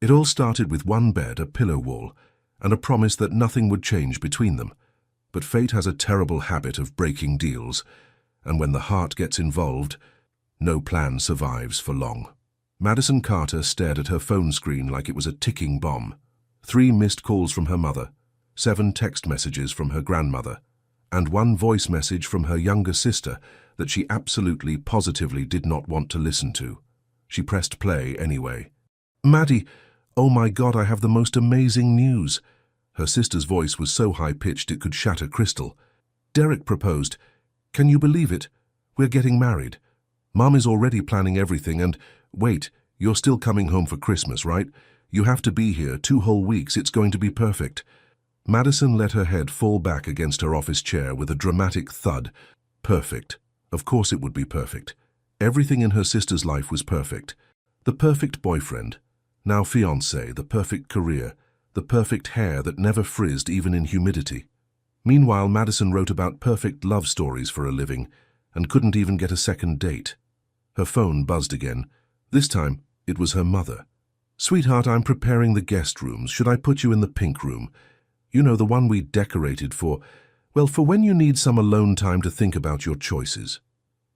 It all started with one bed, a pillow wall, and a promise that nothing would change between them. But fate has a terrible habit of breaking deals, and when the heart gets involved, no plan survives for long. Madison Carter stared at her phone screen like it was a ticking bomb. 3 missed calls from her mother, 7 text messages from her grandmother, and 1 voice message from her younger sister that she absolutely, positively did not want to listen to. She pressed play anyway. "Maddie, oh my God, I have the most amazing news." Her sister's voice was so high-pitched it could shatter crystal. "Derek proposed. Can you believe it? We're getting married. Mom is already planning everything and, wait, you're still coming home for Christmas, right? You have to be here 2 whole weeks. It's going to be perfect." Madison let her head fall back against her office chair with a dramatic thud. Perfect. Of course it would be perfect. Everything in her sister's life was perfect. The perfect boyfriend, now fiancé, the perfect career, the perfect hair that never frizzed even in humidity. Meanwhile, Madison wrote about perfect love stories for a living and couldn't even get a second date. Her phone buzzed again. This time, it was her mother. "Sweetheart, I'm preparing the guest rooms. Should I put you in the pink room? You know, the one we decorated for, well, for when you need some alone time to think about your choices."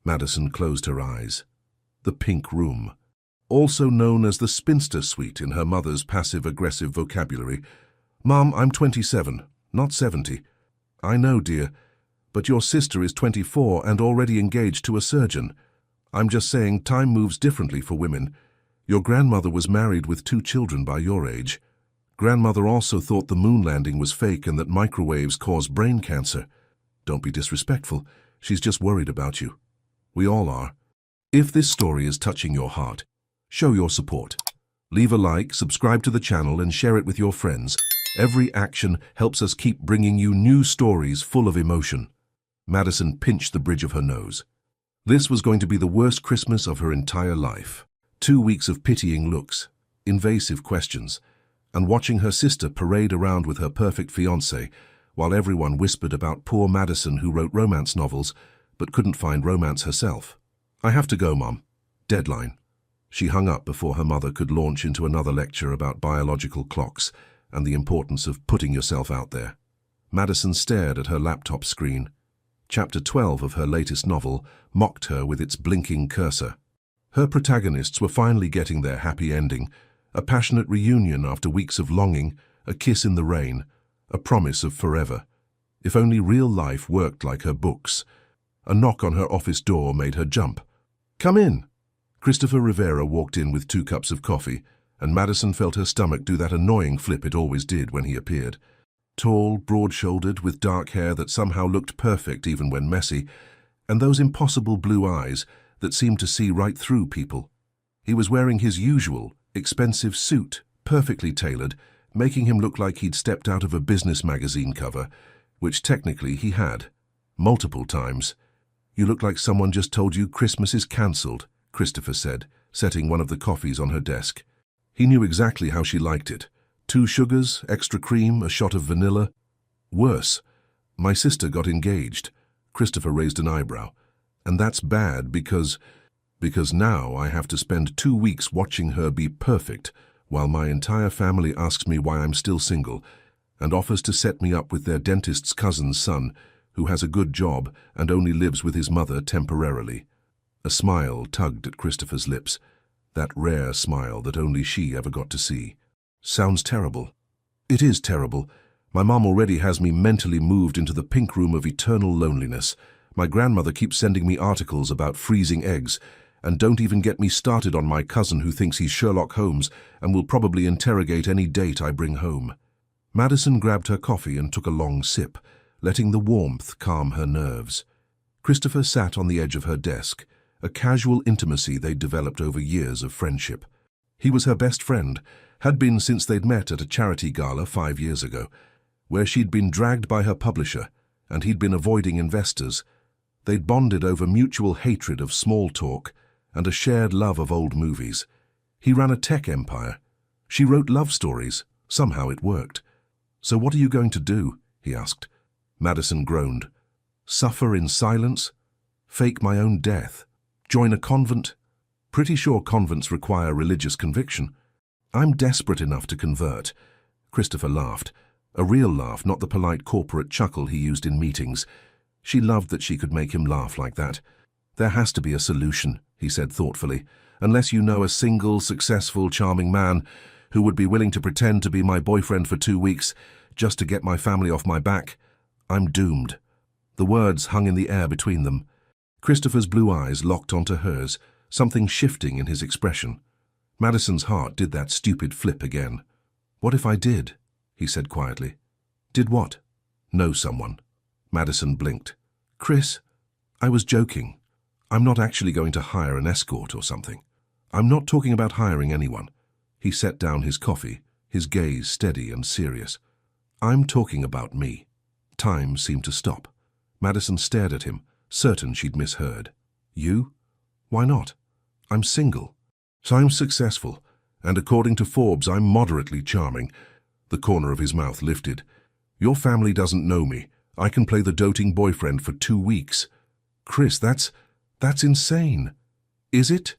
Madison closed her eyes. The pink room, also known as the spinster suite in her mother's passive-aggressive vocabulary. "Mom, I'm 27, not 70. "I know, dear, but your sister is 24 and already engaged to a surgeon. I'm just saying time moves differently for women. Your grandmother was married with 2 children by your age. Grandmother also thought the moon landing was fake and that microwaves cause brain cancer. Don't be disrespectful. She's just worried about you. We all are. If this story is touching your heart, show your support. Leave a like, subscribe to the channel, and share it with your friends. Every action helps us keep bringing you new stories full of emotion." Madison pinched the bridge of her nose. This was going to be the worst Christmas of her entire life. 2 weeks of pitying looks, invasive questions, and watching her sister parade around with her perfect fiancé, while everyone whispered about poor Madison who wrote romance novels but couldn't find romance herself. "I have to go, Mom. Deadline." She hung up before her mother could launch into another lecture about biological clocks and the importance of putting yourself out there. Madison stared at her laptop screen. Chapter 12 of her latest novel mocked her with its blinking cursor. Her protagonists were finally getting their happy ending, a passionate reunion after weeks of longing, a kiss in the rain, a promise of forever. If only real life worked like her books. A knock on her office door made her jump. "Come in." Christopher Rivera walked in with 2 cups of coffee, and Madison felt her stomach do that annoying flip it always did when he appeared. Tall, broad-shouldered, with dark hair that somehow looked perfect even when messy, and those impossible blue eyes that seemed to see right through people. He was wearing his usual, expensive suit, perfectly tailored, making him look like he'd stepped out of a business magazine cover, which technically he had. Multiple times. "You look like someone just told you Christmas is cancelled," Christopher said, setting one of the coffees on her desk. He knew exactly how she liked it. 2 sugars, extra cream, a shot of vanilla. "Worse, my sister got engaged." Christopher raised an eyebrow. "And that's bad because now I have to spend 2 weeks watching her be perfect while my entire family asks me why I'm still single and offers to set me up with their dentist's cousin's son, who has a good job and only lives with his mother temporarily." A smile tugged at Christopher's lips, that rare smile that only she ever got to see. "Sounds terrible." "It is terrible. My mom already has me mentally moved into the pink room of eternal loneliness. My grandmother keeps sending me articles about freezing eggs, and don't even get me started on my cousin who thinks he's Sherlock Holmes and will probably interrogate any date I bring home." Madison grabbed her coffee and took a long sip, letting the warmth calm her nerves. Christopher sat on the edge of her desk, a casual intimacy they'd developed over years of friendship. He was her best friend, had been since they'd met at a charity gala 5 years ago, where she'd been dragged by her publisher and he'd been avoiding investors. They'd bonded over mutual hatred of small talk and a shared love of old movies. He ran a tech empire. She wrote love stories. Somehow it worked. "So what are you going to do?" he asked. Madison groaned. "Suffer in silence? Fake my own death? Join a convent? Pretty sure convents require religious conviction." I'm desperate enough to convert. Christopher laughed. A real laugh, not the polite corporate chuckle he used in meetings. She loved that she could make him laugh like that. There has to be a solution, he said thoughtfully, unless you know a single, successful, charming man who would be willing to pretend to be my boyfriend for 2 weeks just to get my family off my back. I'm doomed. The words hung in the air between them. Christopher's blue eyes locked onto hers, something shifting in his expression. Madison's heart did that stupid flip again. What if I did? He said quietly. Did what? Know someone. Madison blinked. Chris, I was joking. I'm not actually going to hire an escort or something. I'm not talking about hiring anyone. He set down his coffee, his gaze steady and serious. I'm talking about me. Time seemed to stop. Madison stared at him, certain she'd misheard. You? Why not? I'm single. So I'm successful, and according to Forbes, I'm moderately charming. The corner of his mouth lifted. Your family doesn't know me. I can play the doting boyfriend for 2 weeks. Chris, that's insane. Is it?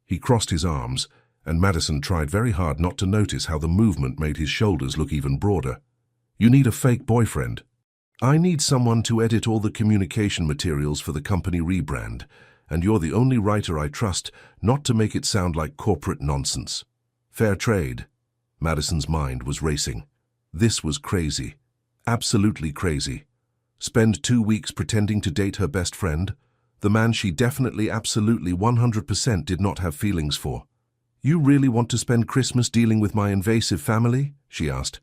He crossed his arms, and Madison tried very hard not to notice how the movement made his shoulders look even broader. You need a fake boyfriend. I need someone to edit all the communication materials for the company rebrand, and you're the only writer I trust not to make it sound like corporate nonsense. Fair trade. Madison's mind was racing. This was crazy. Absolutely crazy. Spend 2 weeks pretending to date her best friend, the man she definitely, absolutely, 100% did not have feelings for. You really want to spend Christmas dealing with my invasive family? She asked.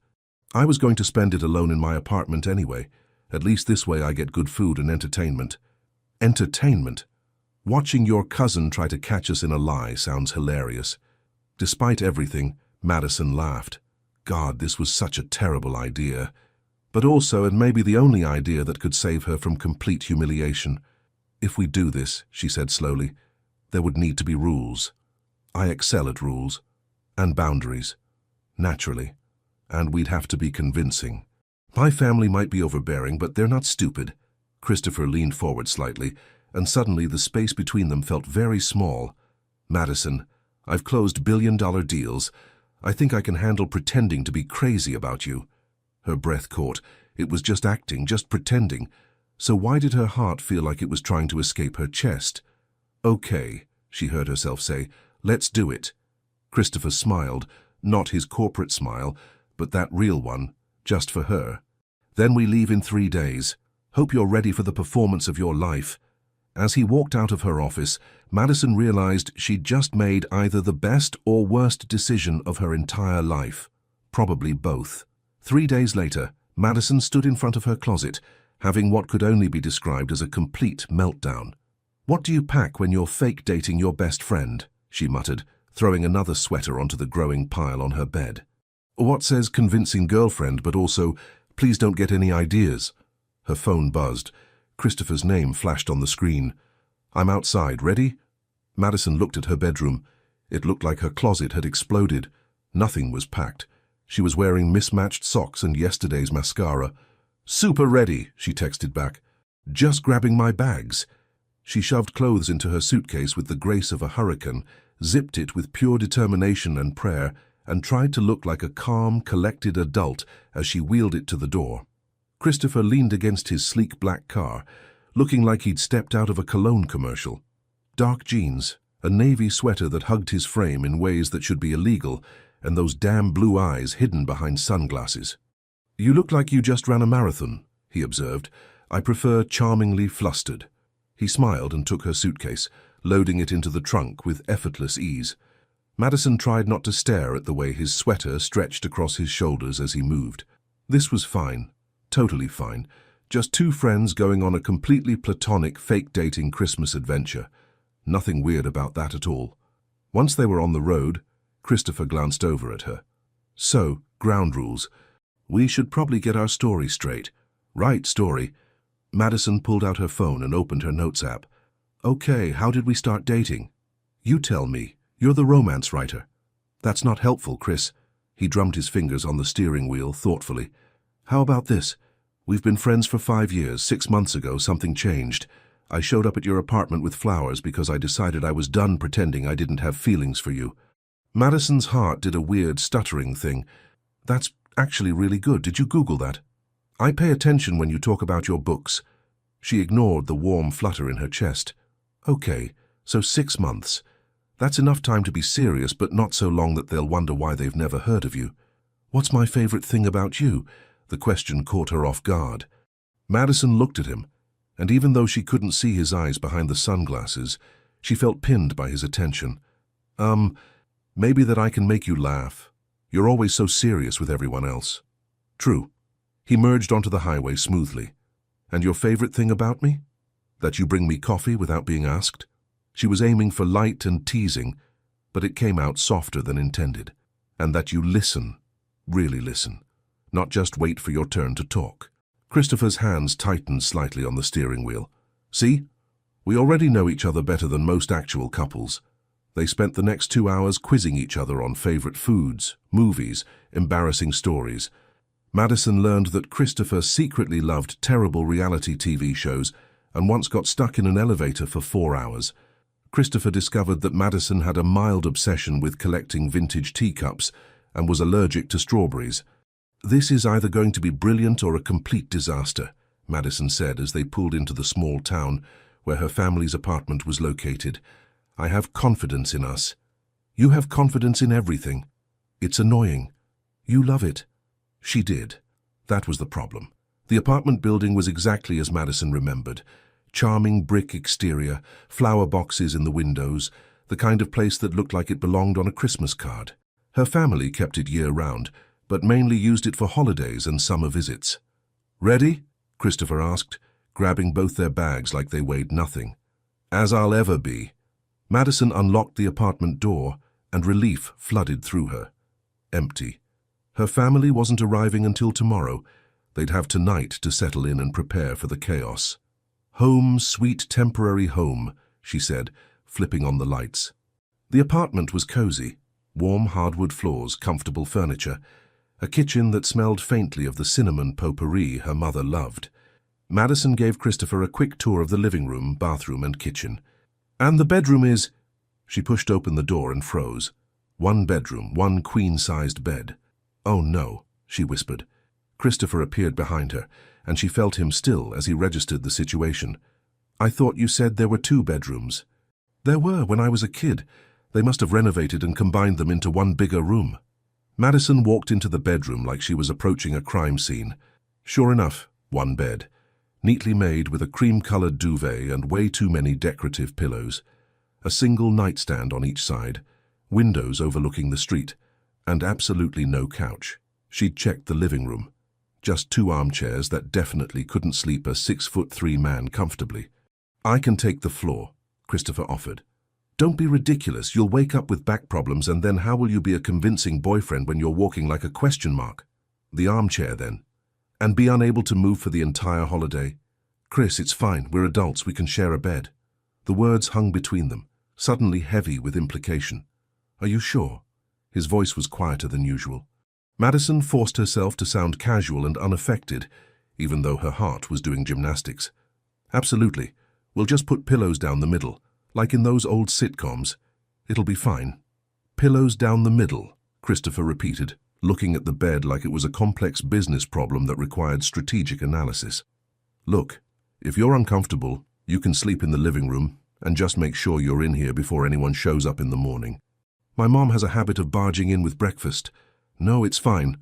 I was going to spend it alone in my apartment anyway. At least this way I get good food and entertainment. Entertainment? Watching your cousin try to catch us in a lie sounds hilarious. Despite everything, Madison laughed. God, this was such a terrible idea. But also, it may be the only idea that could save her from complete humiliation. If we do this, she said slowly, there would need to be rules. I excel at rules. And boundaries. Naturally. And we'd have to be convincing. My family might be overbearing, but they're not stupid. Christopher leaned forward slightly, and suddenly the space between them felt very small. Madison, I've closed billion-dollar deals. I think I can handle pretending to be crazy about you. Her breath caught. It was just acting, just pretending. So why did her heart feel like it was trying to escape her chest? Okay, she heard herself say, let's do it. Christopher smiled, not his corporate smile, but that real one, just for her. Then we leave in 3 days. Hope you're ready for the performance of your life. As he walked out of her office, Madison realized she'd just made either the best or worst decision of her entire life. Probably both. 3 days later, Madison stood in front of her closet, having what could only be described as a complete meltdown. What do you pack when you're fake dating your best friend? She muttered, throwing another sweater onto the growing pile on her bed. What says convincing girlfriend, but also, please don't get any ideas? Her phone buzzed. Christopher's name flashed on the screen. I'm outside. Ready? Madison looked at her bedroom. It looked like her closet had exploded. Nothing was packed. She was wearing mismatched socks and yesterday's mascara. Super ready, she texted back. Just grabbing my bags. She shoved clothes into her suitcase with the grace of a hurricane, zipped it with pure determination and prayer, and tried to look like a calm, collected adult as she wheeled it to the door. Christopher leaned against his sleek black car, looking like he'd stepped out of a cologne commercial. Dark jeans, a navy sweater that hugged his frame in ways that should be illegal, and those damn blue eyes hidden behind sunglasses. You look like you just ran a marathon, he observed. I prefer charmingly flustered. He smiled and took her suitcase, loading it into the trunk with effortless ease. Madison tried not to stare at the way his sweater stretched across his shoulders as he moved. This was fine. Totally fine. Just two friends going on a completely platonic fake dating Christmas adventure. Nothing weird about that at all. Once they were on the road, Christopher glanced over at her. So, ground rules. We should probably get our story straight. Right, story. Madison pulled out her phone and opened her notes app. Okay, how did we start dating? You tell me. You're the romance writer. That's not helpful, Chris. He drummed his fingers on the steering wheel thoughtfully. How about this? We've been friends for 5 years. 6 months ago, something changed. I showed up at your apartment with flowers because I decided I was done pretending I didn't have feelings for you. Madison's heart did a weird, stuttering thing. That's actually really good. Did you Google that? I pay attention when you talk about your books. She ignored the warm flutter in her chest. Okay, so 6 months. That's enough time to be serious, but not so long that they'll wonder why they've never heard of you. What's my favorite thing about you? The question caught her off guard. Madison looked at him, and even though she couldn't see his eyes behind the sunglasses, she felt pinned by his attention. Maybe that I can make you laugh. You're always so serious with everyone else. True. He merged onto the highway smoothly. And your favorite thing about me? That you bring me coffee without being asked? She was aiming for light and teasing, but it came out softer than intended. And that you listen, really listen, not just wait for your turn to talk. Christopher's hands tightened slightly on the steering wheel. See? We already know each other better than most actual couples. They spent the next 2 hours quizzing each other on favorite foods, movies, embarrassing stories. Madison learned that Christopher secretly loved terrible reality TV shows and once got stuck in an elevator for 4 hours. Christopher discovered that Madison had a mild obsession with collecting vintage teacups and was allergic to strawberries. This is either going to be brilliant or a complete disaster, Madison said as they pulled into the small town where her family's apartment was located. I have confidence in us. You have confidence in everything. It's annoying. You love it. She did. That was the problem. The apartment building was exactly as Madison remembered. Charming brick exterior, flower boxes in the windows, the kind of place that looked like it belonged on a Christmas card. Her family kept it year-round, but mainly used it for holidays and summer visits. Ready? Christopher asked, grabbing both their bags like they weighed nothing. As I'll ever be. Madison unlocked the apartment door, and relief flooded through her. Empty. Her family wasn't arriving until tomorrow. They'd have tonight to settle in and prepare for the chaos. Home, sweet temporary home, she said, flipping on the lights. The apartment was cozy. Warm hardwood floors, comfortable furniture, a kitchen that smelled faintly of the cinnamon potpourri her mother loved. Madison gave Christopher a quick tour of the living room, bathroom, and kitchen. And the bedroom is... She pushed open the door and froze. 1 bedroom, 1 queen-sized bed. Oh no, she whispered. Christopher appeared behind her, and she felt him still as he registered the situation. I thought you said there were 2 bedrooms. There were when I was a kid. They must have renovated and combined them into 1 bigger room. Madison walked into the bedroom like she was approaching a crime scene. Sure enough, 1 bed. Neatly made with a cream-colored duvet and way too many decorative pillows. A single nightstand on each side, windows overlooking the street, and absolutely no couch. She'd checked the living room. Just 2 armchairs that definitely couldn't sleep a 6'3" man comfortably. I can take the floor, Christopher offered. Don't be ridiculous. You'll wake up with back problems, and then how will you be a convincing boyfriend when you're walking like a question mark? The armchair, then. And be unable to move for the entire holiday? Chris, it's fine. We're adults. We can share a bed. The words hung between them, suddenly heavy with implication. Are you sure? His voice was quieter than usual. Madison forced herself to sound casual and unaffected, even though her heart was doing gymnastics. Absolutely. We'll just put pillows down the middle, like in those old sitcoms. It'll be fine. Pillows down the middle, Christopher repeated, looking at the bed like it was a complex business problem that required strategic analysis. Look, if you're uncomfortable, you can sleep in the living room and just make sure you're in here before anyone shows up in the morning. My mom has a habit of barging in with breakfast. No, it's fine.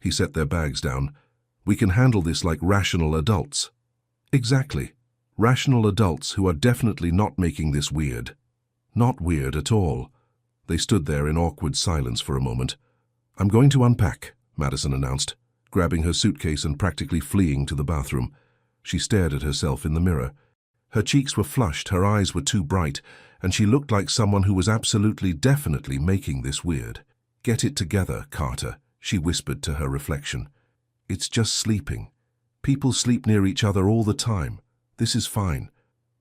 He set their bags down. We can handle this like rational adults. Exactly. Rational adults who are definitely not making this weird. Not weird at all. They stood there in awkward silence for a moment. I'm going to unpack, Madison announced, grabbing her suitcase and practically fleeing to the bathroom. She stared at herself in the mirror. Her cheeks were flushed, her eyes were too bright, and she looked like someone who was absolutely, definitely making this weird. Get it together, Carter, she whispered to her reflection. It's just sleeping. People sleep near each other all the time. This is fine.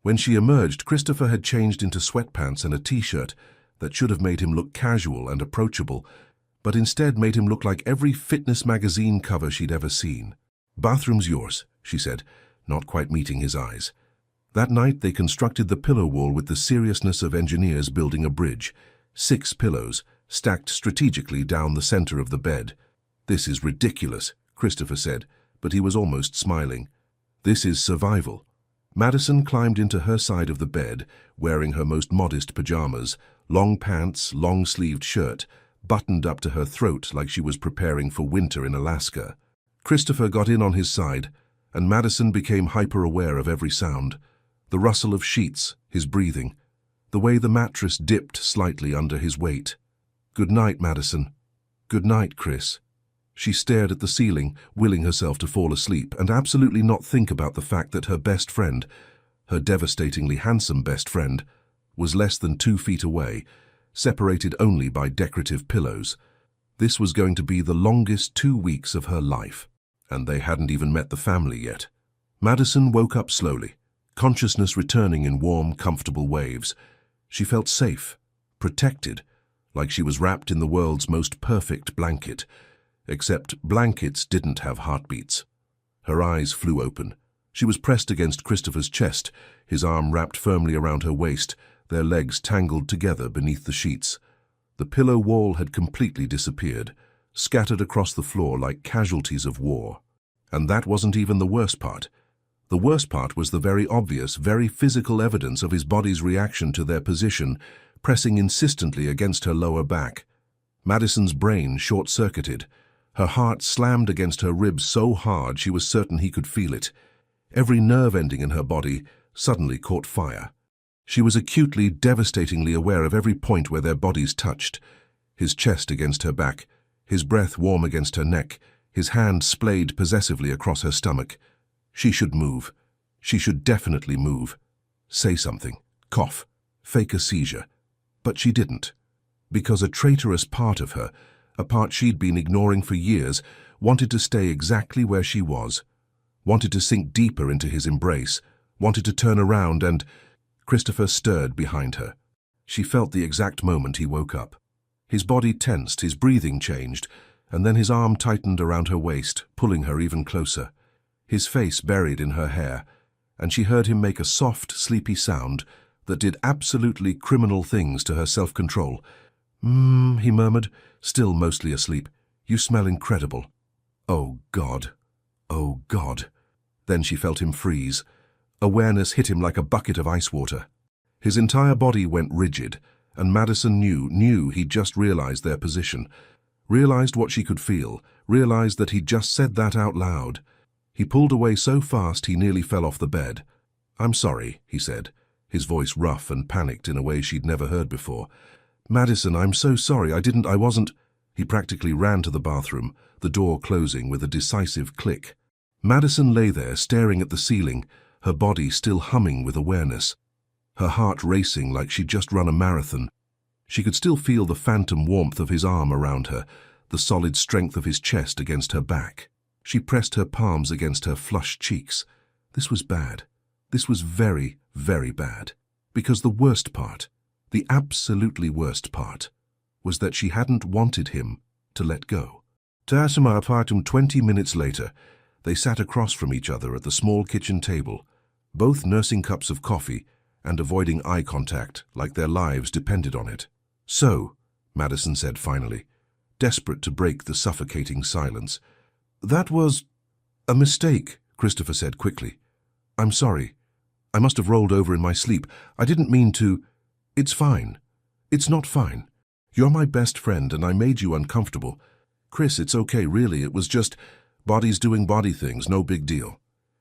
When she emerged, Christopher had changed into sweatpants and a t-shirt that should have made him look casual and approachable, but instead made him look like every fitness magazine cover she'd ever seen. Bathroom's yours, she said, not quite meeting his eyes. That night they constructed the pillow wall with the seriousness of engineers building a bridge. 6 pillows, stacked strategically down the center of the bed. "This is ridiculous," Christopher said, but he was almost smiling. "This is survival." Madison climbed into her side of the bed, wearing her most modest pajamas, long pants, long-sleeved shirt, buttoned up to her throat like she was preparing for winter in Alaska. Christopher got in on his side, and Madison became hyper-aware of every sound. The rustle of sheets, his breathing, the way the mattress dipped slightly under his weight. "Good night, Madison." "Good night, Chris." She stared at the ceiling, willing herself to fall asleep and absolutely not think about the fact that her best friend, her devastatingly handsome best friend, was less than 2 feet away, separated only by decorative pillows. This was going to be the longest 2 weeks of her life, and they hadn't even met the family yet. Madison woke up slowly, consciousness returning in warm, comfortable waves. She felt safe, protected, like she was wrapped in the world's most perfect blanket. Except blankets didn't have heartbeats. Her eyes flew open. She was pressed against Christopher's chest, his arm wrapped firmly around her waist, their legs tangled together beneath the sheets. The pillow wall had completely disappeared, scattered across the floor like casualties of war. And that wasn't even the worst part. The worst part was the very obvious, very physical evidence of his body's reaction to their position, pressing insistently against her lower back. Madison's brain short-circuited. Her heart slammed against her ribs so hard she was certain he could feel it. Every nerve ending in her body suddenly caught fire. She was acutely, devastatingly aware of every point where their bodies touched. His chest against her back, his breath warm against her neck, his hand splayed possessively across her stomach. She should move. She should definitely move. Say something, cough, fake a seizure. But she didn't. Because a traitorous part of her, a part she'd been ignoring for years, wanted to stay exactly where she was, wanted to sink deeper into his embrace, wanted to turn around and... Christopher stirred behind her. She felt the exact moment he woke up. His body tensed, his breathing changed, and then his arm tightened around her waist, pulling her even closer. His face buried in her hair, and she heard him make a soft, sleepy sound that did absolutely criminal things to her self-control. He murmured, still mostly asleep. "You smell incredible." "Oh, God. Oh, God." Then she felt him freeze. Awareness hit him like a bucket of ice water. His entire body went rigid, and Madison knew he'd just realized their position, realized what she could feel, realized that he'd just said that out loud. He pulled away so fast he nearly fell off the bed. "I'm sorry," he said, his voice rough and panicked in a way she'd never heard before. "Madison, I'm so sorry. I wasn't..." He practically ran to the bathroom, the door closing with a decisive click. Madison lay there staring at the ceiling, her body still humming with awareness, her heart racing like she'd just run a marathon. She could still feel the phantom warmth of his arm around her, the solid strength of his chest against her back. She pressed her palms against her flushed cheeks. This was bad. This was very, very bad. Because the worst part, the absolutely worst part, was that she hadn't wanted him to let go. To Asama apartum 20 minutes later, they sat across from each other at the small kitchen table, both nursing cups of coffee and avoiding eye contact like their lives depended on it. "So," Madison said finally, desperate to break the suffocating silence. "That was a mistake," Christopher said quickly. "I'm sorry. I must have rolled over in my sleep. I didn't mean to..." "It's fine. It's not fine. You're my best friend and I made you uncomfortable. Chris, it's okay, really. It was just bodies doing body things, no big deal."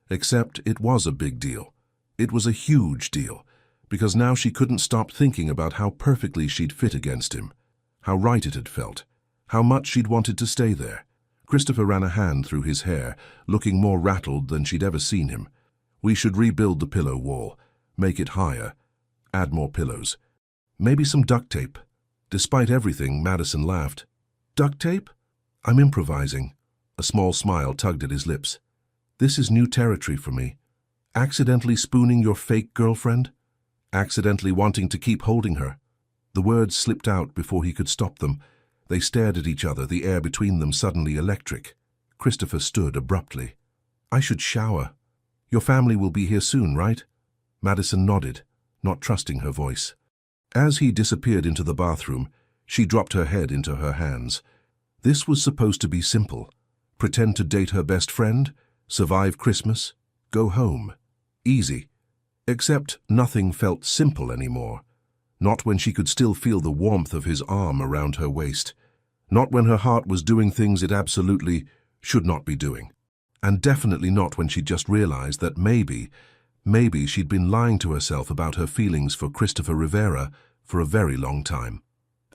Except it was a big deal. It was a huge deal, because now she couldn't stop thinking about how perfectly she'd fit against him, how right it had felt, how much she'd wanted to stay there. Christopher ran a hand through his hair, looking more rattled than she'd ever seen him. "We should rebuild the pillow wall, make it higher, add more pillows. Maybe some duct tape." Despite everything, Madison laughed. "Duct tape? I'm improvising." A small smile tugged at his lips. "This is new territory for me. Accidentally spooning your fake girlfriend? Accidentally wanting to keep holding her?" The words slipped out before he could stop them. They stared at each other, the air between them suddenly electric. Christopher stood abruptly. "I should shower. Your family will be here soon, right?" Madison nodded, not trusting her voice. As he disappeared into the bathroom, She dropped her head into her hands. This was supposed to be simple. Pretend to date her best friend, survive Christmas, go home. Easy. Except nothing felt simple anymore. Not when she could still feel the warmth of his arm around her waist. Not when her heart was doing things it absolutely should not be doing. And definitely not when she just realized that maybe she'd been lying to herself about her feelings for Christopher Rivera for a very long time.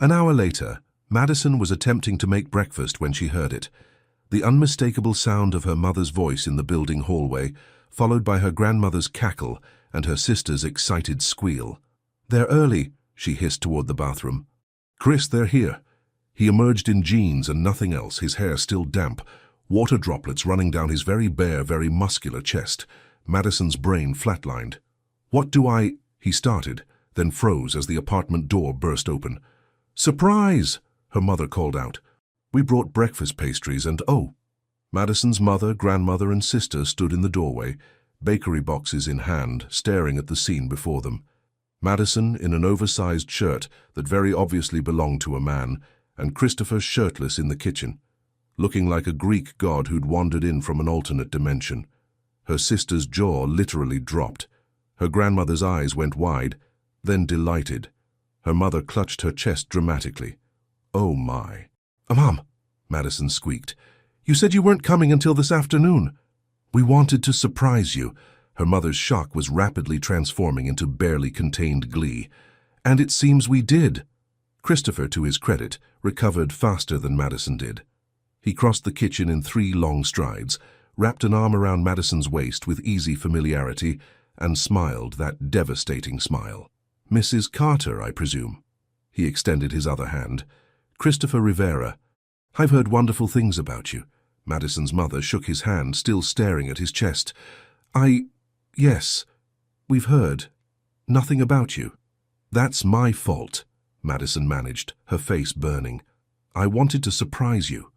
An hour later, Madison was attempting to make breakfast when she heard it. The unmistakable sound of her mother's voice in the building hallway, followed by her grandmother's cackle and her sister's excited squeal. "They're early," she hissed toward the bathroom. "Chris, they're here." He emerged in jeans and nothing else, his hair still damp, water droplets running down his very bare, very muscular chest. Madison's brain flatlined. "What do I—" he started, then froze as the apartment door burst open. "Surprise!" her mother called out. "We brought breakfast pastries and oh!" Madison's mother, grandmother, and sister stood in the doorway, bakery boxes in hand, staring at the scene before them. Madison in an oversized shirt that very obviously belonged to a man, and Christopher shirtless in the kitchen, looking like a Greek god who'd wandered in from an alternate dimension. Her sister's jaw literally dropped. Her grandmother's eyes went wide, then delighted. Her mother clutched her chest dramatically. "Oh my." "Mom," Madison squeaked, "you said you weren't coming until this afternoon." "We wanted to surprise you." Her mother's shock was rapidly transforming into barely contained glee. "And it seems we did." Christopher, to his credit, recovered faster than Madison did. He crossed the kitchen in 3 long strides, wrapped an arm around Madison's waist with easy familiarity, and smiled that devastating smile. "Mrs. Carter, I presume?" He extended his other hand. "Christopher Rivera. I've heard wonderful things about you." Madison's mother shook his hand, still staring at his chest. Yes, we've heard. Nothing about you." "That's my fault," Madison managed, her face burning. "I wanted to surprise you."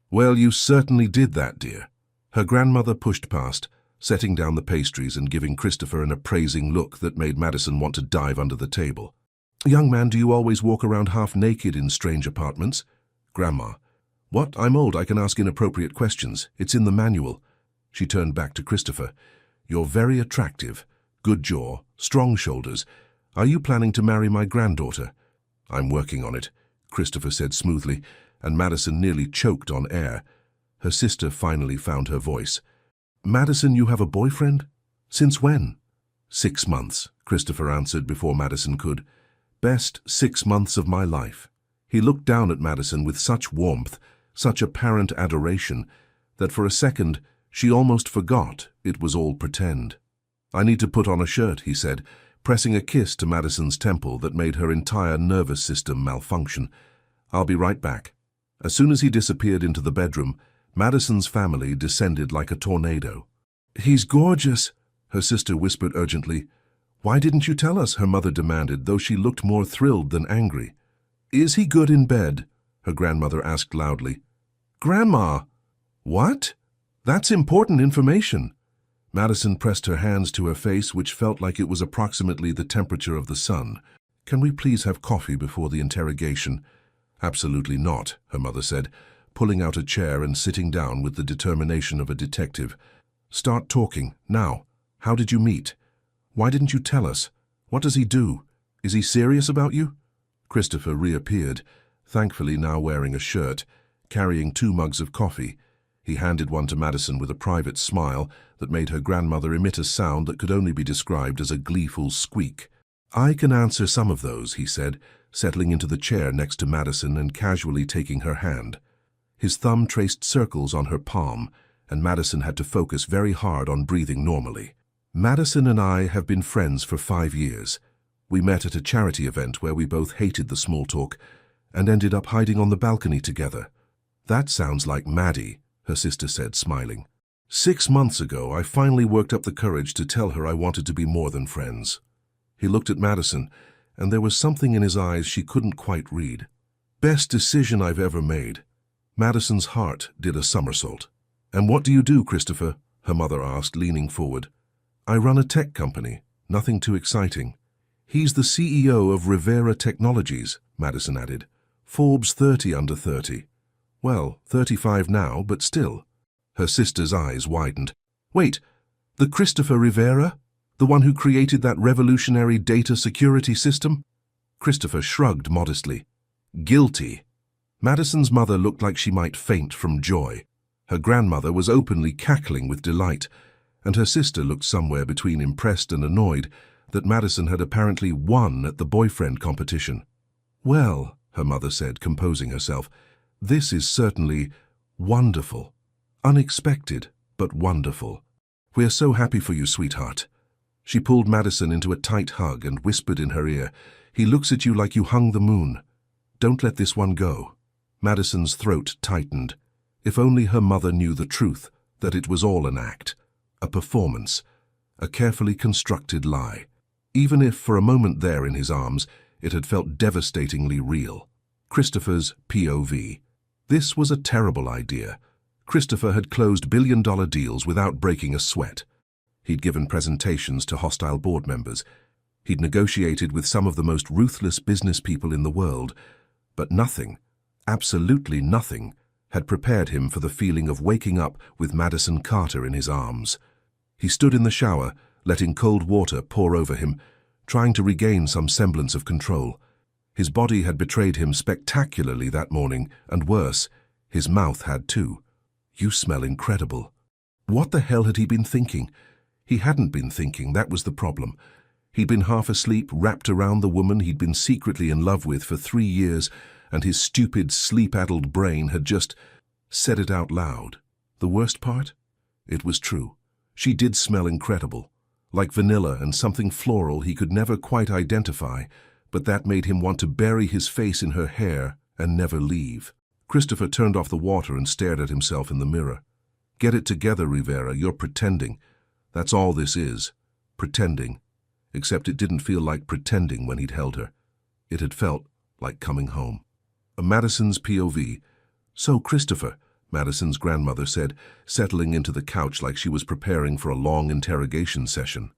"Well, you certainly did that, dear." Her grandmother pushed past, setting down the pastries and giving Christopher an appraising look that made Madison want to dive under the table. "Young man, do you always walk around half naked in strange apartments?" "Grandma." "What? I'm old, I can ask inappropriate questions. It's in the manual." She turned back to Christopher. "You're very attractive. Good jaw, strong shoulders. Are you planning to marry my granddaughter?" "I'm working on it," Christopher said smoothly, and Madison nearly choked on air. Her sister finally found her voice. "Madison, you have a boyfriend? Since when?" 6 months, Christopher answered before Madison could. "Best 6 months of my life." He looked down at Madison with such warmth, such apparent adoration, that for a second she almost forgot it was all pretend. "I need to put on a shirt," he said, pressing a kiss to Madison's temple that made her entire nervous system malfunction. "I'll be right back." As soon as he disappeared into the bedroom, Madison's family descended like a tornado. "He's gorgeous," her sister whispered urgently. "Why didn't you tell us?" her mother demanded, though she looked more thrilled than angry. "Is he good in bed?" her grandmother asked loudly. "Grandma!" "What? That's important information." Madison pressed her hands to her face, which felt like it was approximately the temperature of the sun. "Can we please have coffee before the interrogation?" "Absolutely not," her mother said, pulling out a chair and sitting down with the determination of a detective. "Start talking, now. How did you meet? Why didn't you tell us? What does he do? Is he serious about you?" Christopher reappeared, thankfully now wearing a shirt, carrying 2 mugs of coffee. He handed one to Madison with a private smile that made her grandmother emit a sound that could only be described as a gleeful squeak. "I can answer some of those," he said, settling into the chair next to Madison and casually taking her hand. His thumb traced circles on her palm, and Madison had to focus very hard on breathing normally. "Madison and I have been friends for 5 years. We met at a charity event where we both hated the small talk and ended up hiding on the balcony together." "That sounds like Maddie," her sister said, smiling. 6 months ago, I finally worked up the courage to tell her I wanted to be more than friends." He looked at Madison, and there was something in his eyes she couldn't quite read. "Best decision I've ever made." Madison's heart did a somersault. "And what do you do, Christopher?" her mother asked, leaning forward. "I run a tech company. Nothing too exciting." "He's the CEO of Rivera Technologies," Madison added. Forbes 30 under 30. Well, 35 now, but still. Her sister's eyes widened. Wait, the Christopher Rivera? The one who created that revolutionary data security system? Christopher shrugged modestly. Guilty. Madison's mother looked like she might faint from joy. Her grandmother was openly cackling with delight, and her sister looked somewhere between impressed and annoyed that Madison had apparently won at the boyfriend competition. Well, her mother said, composing herself, this is certainly wonderful. Unexpected, but wonderful. We are so happy for you, sweetheart. She pulled Madison into a tight hug and whispered in her ear, he looks at you like you hung the moon. Don't let this one go. Madison's throat tightened. If only her mother knew the truth, that it was all an act, a performance, a carefully constructed lie. Even if, for a moment there in his arms, it had felt devastatingly real. Christopher's POV. This was a terrible idea. Christopher had closed billion-dollar deals without breaking a sweat. He'd given presentations to hostile board members. He'd negotiated with some of the most ruthless business people in the world, but nothing, absolutely nothing, had prepared him for the feeling of waking up with Madison Carter in his arms. He stood in the shower, letting cold water pour over him, trying to regain some semblance of control. His body had betrayed him spectacularly that morning, and worse, his mouth had too. You smell incredible. What the hell had he been thinking? He hadn't been thinking, that was the problem. He'd been half asleep, wrapped around the woman he'd been secretly in love with for 3 years, and his stupid, sleep-addled brain had just said it out loud. The worst part? It was true. She did smell incredible, like vanilla and something floral he could never quite identify, but that made him want to bury his face in her hair and never leave. Christopher turned off the water and stared at himself in the mirror. Get it together, Rivera, you're pretending. That's all this is. Pretending. Except it didn't feel like pretending when he'd held her. It had felt like coming home. A Madison's POV. So, Christopher, Madison's grandmother said, settling into the couch like she was preparing for a long interrogation session.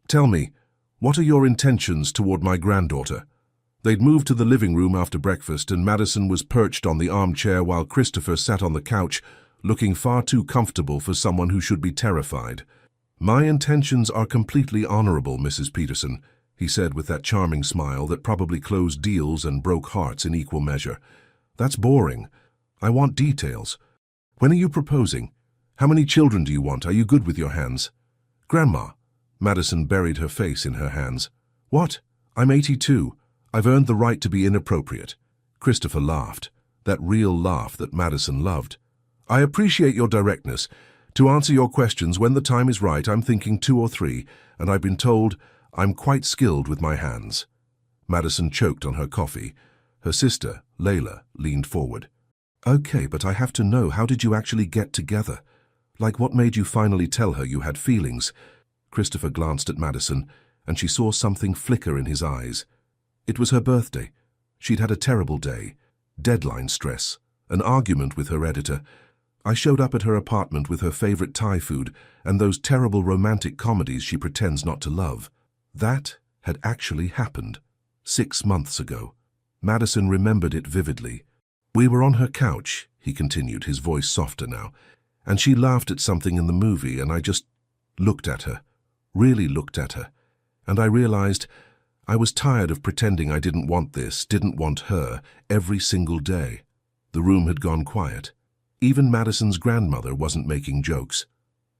Tell me, what are your intentions toward my granddaughter? They'd moved to the living room after breakfast, and Madison was perched on the armchair while Christopher sat on the couch, looking far too comfortable for someone who should be terrified. My intentions are completely honorable, Mrs. Peterson, he said with that charming smile that probably closed deals and broke hearts in equal measure. That's boring. I want details. When are you proposing? How many children do you want? Are you good with your hands? Grandma. Madison buried her face in her hands. What? I'm 82. I've earned the right to be inappropriate. Christopher laughed, that real laugh that Madison loved. I appreciate your directness. To answer your questions, when the time is right, I'm thinking 2 or 3, and I've been told I'm quite skilled with my hands. Madison choked on her coffee. Her sister, Layla, leaned forward. Okay, but I have to know, how did you actually get together? Like, what made you finally tell her you had feelings? Christopher glanced at Madison, and she saw something flicker in his eyes. It was her birthday. She'd had a terrible day. Deadline stress. An argument with her editor. I showed up at her apartment with her favorite Thai food and those terrible romantic comedies she pretends not to love. That had actually happened. 6 months ago. Madison remembered it vividly. We were on her couch, he continued, his voice softer now, and she laughed at something in the movie, and I just looked at her, really looked at her, and I realized I was tired of pretending I didn't want this, didn't want her, every single day. The room had gone quiet. Even Madison's grandmother wasn't making jokes.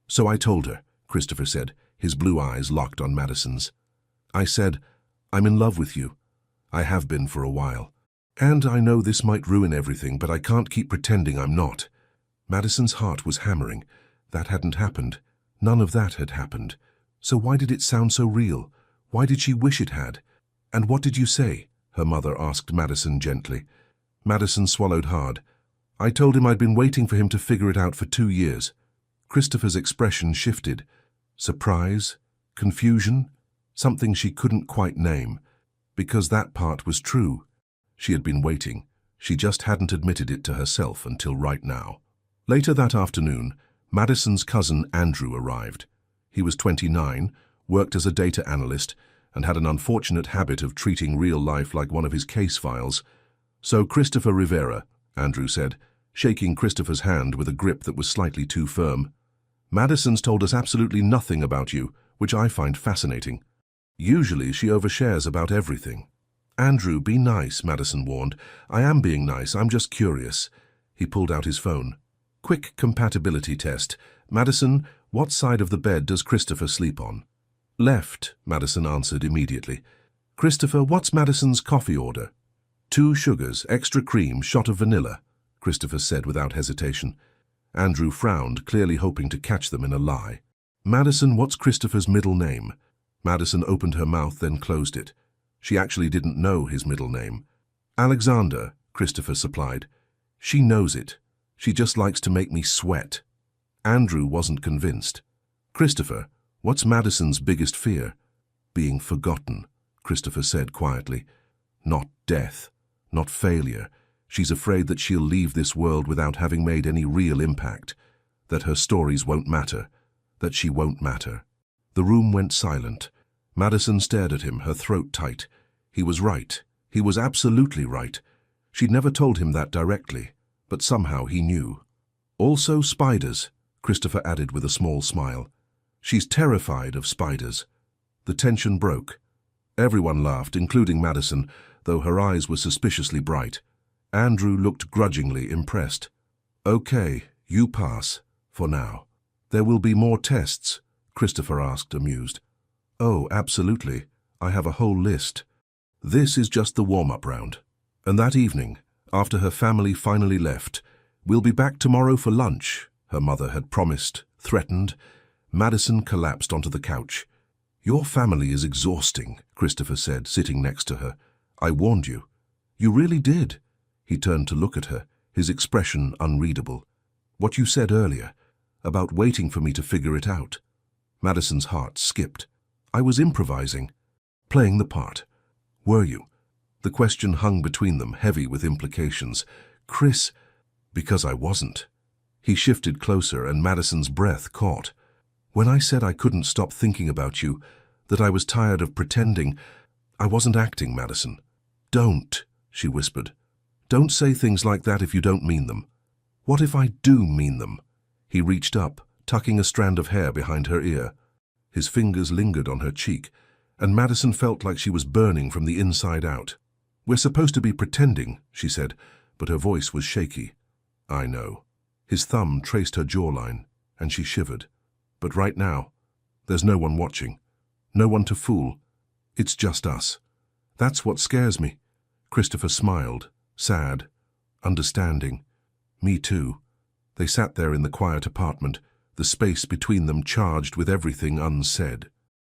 So I told her, Christopher said, his blue eyes locked on Madison's. I said, I'm in love with you. I have been for a while. And I know this might ruin everything, but I can't keep pretending I'm not. Madison's heart was hammering. That hadn't happened. None of that had happened. So why did it sound so real? Why did she wish it had? And what did you say? Her mother asked Madison gently. Madison swallowed hard. I told him I'd been waiting for him to figure it out for 2 years. Christopher's expression shifted. Surprise? Confusion? Something she couldn't quite name. Because that part was true. She had been waiting. She just hadn't admitted it to herself until right now. Later that afternoon, Madison's cousin Andrew arrived. He was 29, worked as a data analyst, and had an unfortunate habit of treating real life like one of his case files. "So Christopher Rivera," Andrew said, shaking Christopher's hand with a grip that was slightly too firm. "Madison's told us absolutely nothing about you, which I find fascinating. Usually she overshares about everything." "Andrew, be nice," Madison warned. "I am being nice, I'm just curious." He pulled out his phone. "Quick compatibility test. Madison, what side of the bed does Christopher sleep on?" "Left," Madison answered immediately. "Christopher, what's Madison's coffee order?" "2 sugars, extra cream, shot of vanilla," Christopher said without hesitation. Andrew frowned, clearly hoping to catch them in a lie. "Madison, what's Christopher's middle name?" Madison opened her mouth, then closed it. She actually didn't know his middle name. "Alexander," Christopher supplied. "She knows it. She just likes to make me sweat." Andrew wasn't convinced. "Christopher, what's Madison's biggest fear?" "Being forgotten," Christopher said quietly. "Not death, not failure. She's afraid that she'll leave this world without having made any real impact, that her stories won't matter, that she won't matter." The room went silent. Madison stared at him, her throat tight. He was right. He was absolutely right. She'd never told him that directly, but somehow he knew. "Also spiders," Christopher added with a small smile. "She's terrified of spiders." The tension broke. Everyone laughed, including Madison, though her eyes were suspiciously bright. Andrew looked grudgingly impressed. "Okay, you pass, for now." "There will be more tests?" Christopher asked, amused. "Oh, absolutely. I have a whole list." "This is just the warm-up round." And that evening, after her family finally left, "We'll be back tomorrow for lunch," her mother had promised, threatened. Madison collapsed onto the couch. "Your family is exhausting," Christopher said, sitting next to her. "I warned you." "You really did." He turned to look at her, his expression unreadable. "What you said earlier, about waiting for me to figure it out." Madison's heart skipped. "I was improvising, playing the part." "Were you?" The question hung between them, heavy with implications. "Chris," "Because I wasn't." He shifted closer, and Madison's breath caught. "When I said I couldn't stop thinking about you, that I was tired of pretending, I wasn't acting, Madison." "Don't," she whispered. "Don't say things like that if you don't mean them." "What if I do mean them?" He reached up, tucking a strand of hair behind her ear. His fingers lingered on her cheek, and Madison felt like she was burning from the inside out. "We're supposed to be pretending," she said, but her voice was shaky. "I know." His thumb traced her jawline, and she shivered. "But right now, there's no one watching. No one to fool. It's just us. That's what scares me." Christopher smiled, sad, understanding. "Me too." They sat there in the quiet apartment, the space between them charged with everything unsaid.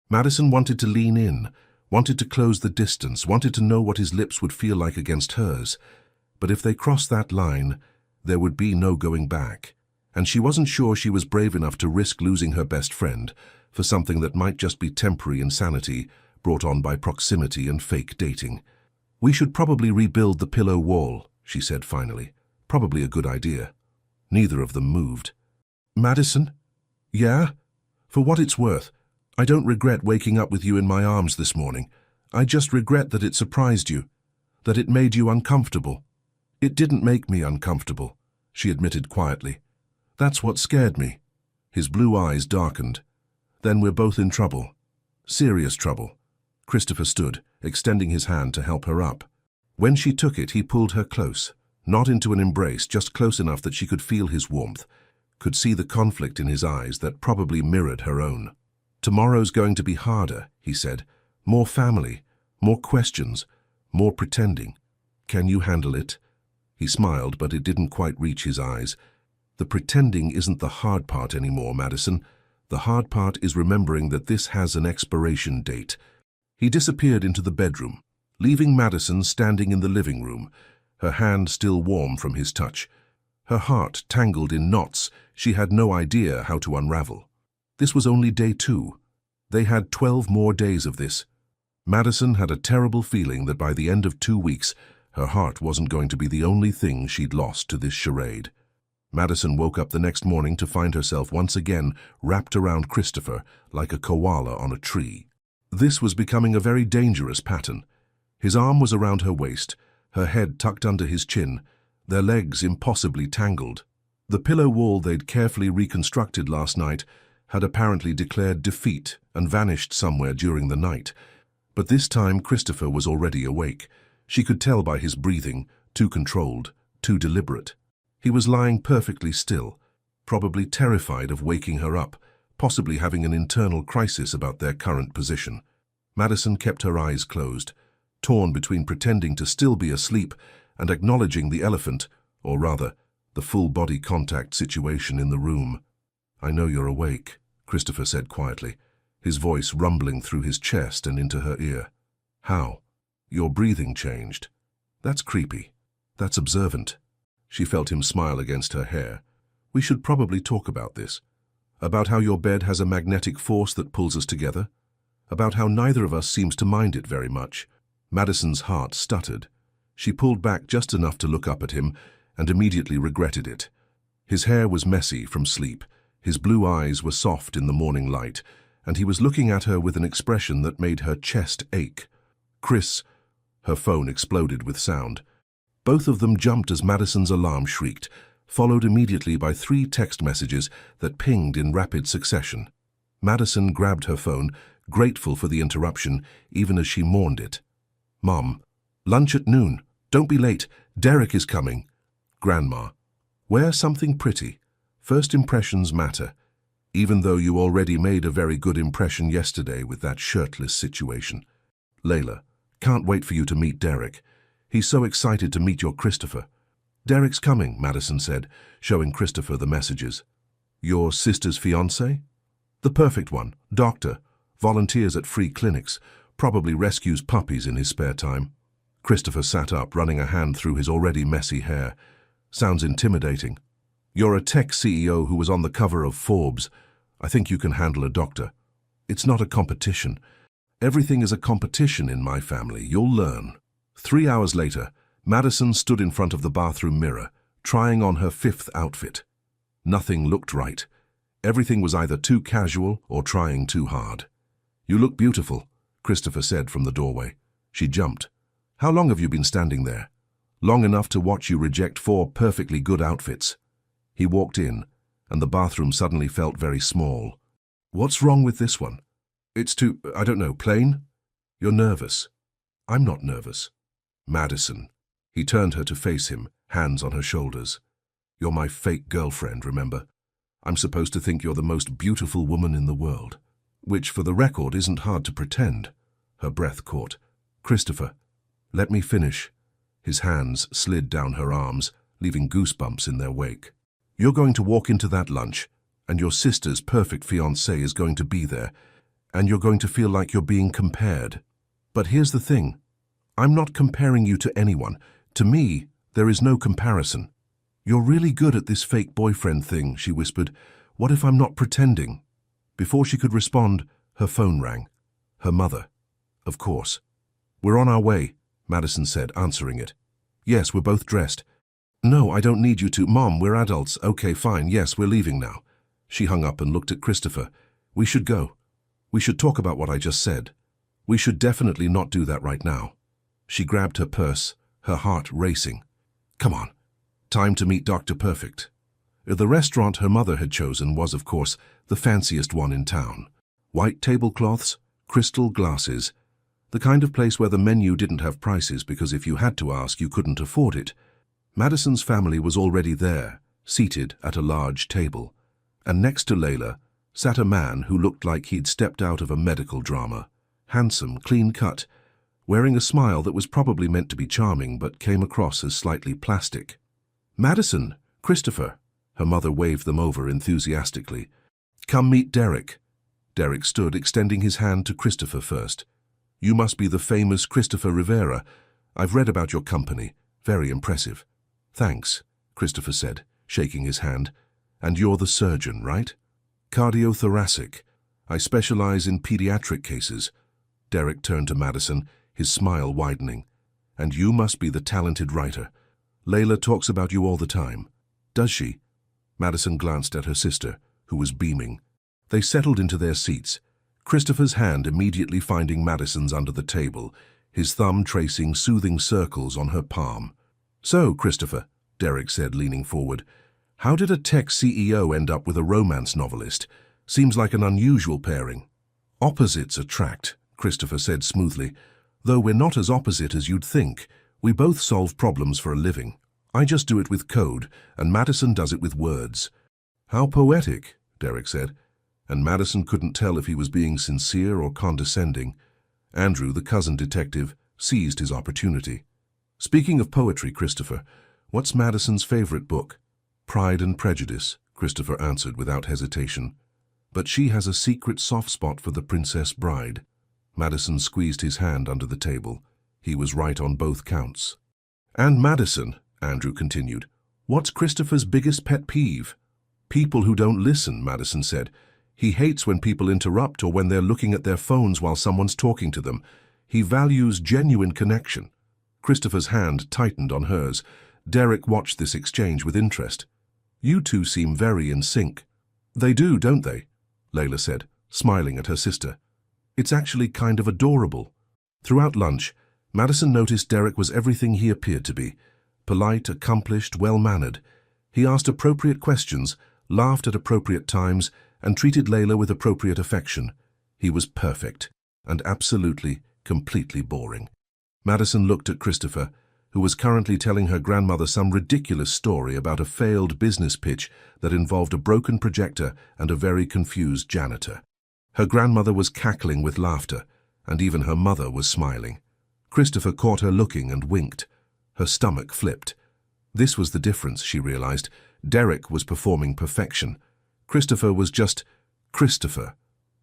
Madison wanted to lean in, wanted to close the distance, wanted to know what his lips would feel like against hers. But if they crossed that line, there would be no going back. And she wasn't sure she was brave enough to risk losing her best friend for something that might just be temporary insanity brought on by proximity and fake dating. "We should probably rebuild the pillow wall," she said finally. "Probably a good idea." Neither of them moved. "Madison?" "Yeah?" "For what it's worth, I don't regret waking up with you in my arms this morning. I just regret that it surprised you, that it made you uncomfortable." "It didn't make me uncomfortable," she admitted quietly. "That's what scared me." His blue eyes darkened. "Then we're both in trouble. Serious trouble." Christopher stood, extending his hand to help her up. When she took it, he pulled her close, not into an embrace, just close enough that she could feel his warmth, could see the conflict in his eyes that probably mirrored her own. "Tomorrow's going to be harder," he said. "More family, more questions, more pretending. Can you handle it?" He smiled, but it didn't quite reach his eyes. "The pretending isn't the hard part anymore, Madison. The hard part is remembering that this has an expiration date." He disappeared into the bedroom, leaving Madison standing in the living room, her hand still warm from his touch. Her heart tangled in knots she had no idea how to unravel. This was only day 2. They had 12 more days of this. Madison had a terrible feeling that by the end of 2 weeks, her heart wasn't going to be the only thing she'd lost to this charade. Madison woke up the next morning to find herself once again wrapped around Christopher like a koala on a tree. This was becoming a very dangerous pattern. His arm was around her waist, her head tucked under his chin, their legs impossibly tangled. The pillow wall they'd carefully reconstructed last night had apparently declared defeat and vanished somewhere during the night. But this time Christopher was already awake. She could tell by his breathing, too controlled, too deliberate. He was lying perfectly still, probably terrified of waking her up, possibly having an internal crisis about their current position. Madison kept her eyes closed, torn between pretending to still be asleep and acknowledging the elephant, or rather, the full-body contact situation in the room. "I know you're awake," Christopher said quietly, his voice rumbling through his chest and into her ear. "How? Your breathing changed. That's creepy. That's observant." She felt him smile against her hair. "We should probably talk about this. About how your bed has a magnetic force that pulls us together. About how neither of us seems to mind it very much." Madison's heart stuttered. She pulled back just enough to look up at him and immediately regretted it. His hair was messy from sleep, his blue eyes were soft in the morning light, and he was looking at her with an expression that made her chest ache. "Chris," her phone exploded with sound. Both of them jumped as Madison's alarm shrieked, followed immediately by 3 text messages that pinged in rapid succession. Madison grabbed her phone, grateful for the interruption, even as she mourned it. "Mom, lunch at noon. Don't be late. Derek is coming." "Grandma, wear something pretty. First impressions matter, even though you already made a very good impression yesterday with that shirtless situation." "Layla, can't wait for you to meet Derek. He's so excited to meet your Christopher." "Derek's coming," Madison said, showing Christopher the messages. "Your sister's fiancé?" "The perfect one. Doctor. Volunteers at free clinics. Probably rescues puppies in his spare time." Christopher sat up, running a hand through his already messy hair. "Sounds intimidating. You're a tech CEO who was on the cover of Forbes. I think you can handle a doctor." "It's not a competition. Everything is a competition in my family. You'll learn." 3 hours later, Madison stood in front of the bathroom mirror, trying on her 5th outfit. Nothing looked right. Everything was either too casual or trying too hard. "You look beautiful," Christopher said from the doorway. She jumped. "How long have you been standing there?" "Long enough to watch you reject 4 perfectly good outfits." He walked in, and the bathroom suddenly felt very small. "What's wrong with this one?" "It's too, I don't know, plain?" "You're nervous." "I'm not nervous." "Madison." He turned her to face him, hands on her shoulders. "You're my fake girlfriend, remember? I'm supposed to think you're the most beautiful woman in the world. Which, for the record, isn't hard to pretend." Her breath caught. "Christopher, let me finish." His hands slid down her arms, leaving goosebumps in their wake. "You're going to walk into that lunch, and your sister's perfect fiancé is going to be there, and you're going to feel like you're being compared. But here's the thing. I'm not comparing you to anyone. To me, there is no comparison." "You're really good at this fake boyfriend thing," she whispered. "What if I'm not pretending?" Before she could respond, her phone rang. Her mother. Of course. "We're on our way," Madison said, answering it. "Yes, we're both dressed." "No, I don't need you to. Mom, we're adults." "Okay, fine. Yes, we're leaving now." She hung up and looked at Christopher. "We should go. We should talk about what I just said. We should definitely not do that right now." She grabbed her purse, her heart racing. "Come on. Time to meet Dr. Perfect." The restaurant her mother had chosen was, of course, the fanciest one in town. White tablecloths, crystal glasses, the kind of place where the menu didn't have prices because if you had to ask, you couldn't afford it. Madison's family was already there, seated at a large table, and next to Layla sat a man who looked like he'd stepped out of a medical drama. Handsome, clean-cut, wearing a smile that was probably meant to be charming but came across as slightly plastic. "Madison, Christopher," her mother waved them over enthusiastically. "Come meet Derek." Derek stood, extending his hand to Christopher first. "You must be the famous Christopher Rivera. I've read about your company. Very impressive." "Thanks," Christopher said, shaking his hand. "And you're the surgeon, right?" "Cardiothoracic. I specialize in pediatric cases." Derek turned to Madison, his smile widening. "And you must be the talented writer. Layla talks about you all the time." "Does she?" Madison glanced at her sister, who was beaming. They settled into their seats, Christopher's hand immediately finding Madison's under the table, his thumb tracing soothing circles on her palm. "So, Christopher," Derek said, leaning forward, "how did a tech CEO end up with a romance novelist? Seems like an unusual pairing." "Opposites attract," Christopher said smoothly. "Though we're not as opposite as you'd think. We both solve problems for a living. I just do it with code, and Madison does it with words." "How poetic," Derek said, and Madison couldn't tell if he was being sincere or condescending. Andrew, the cousin detective, seized his opportunity. "Speaking of poetry, Christopher, what's Madison's favorite book?" "Pride and Prejudice," Christopher answered without hesitation. "But she has a secret soft spot for The Princess Bride." Madison squeezed his hand under the table. He was right on both counts. "And Madison," Andrew continued, "what's Christopher's biggest pet peeve?" "People who don't listen," Madison said. "He hates when people interrupt or when they're looking at their phones while someone's talking to them. He values genuine connection." Christopher's hand tightened on hers. Derek watched this exchange with interest. "You two seem very in sync." "They do, don't they?" Layla said, smiling at her sister. "It's actually kind of adorable." Throughout lunch, Madison noticed Derek was everything he appeared to be: polite, accomplished, well-mannered. He asked appropriate questions, laughed at appropriate times, and treated Layla with appropriate affection. He was perfect, and absolutely, completely boring. Madison looked at Christopher, who was currently telling her grandmother some ridiculous story about a failed business pitch that involved a broken projector and a very confused janitor. Her grandmother was cackling with laughter, and even her mother was smiling. Christopher caught her looking and winked. Her stomach flipped. This was the difference, she realized. Derek was performing perfection. Christopher was just Christopher.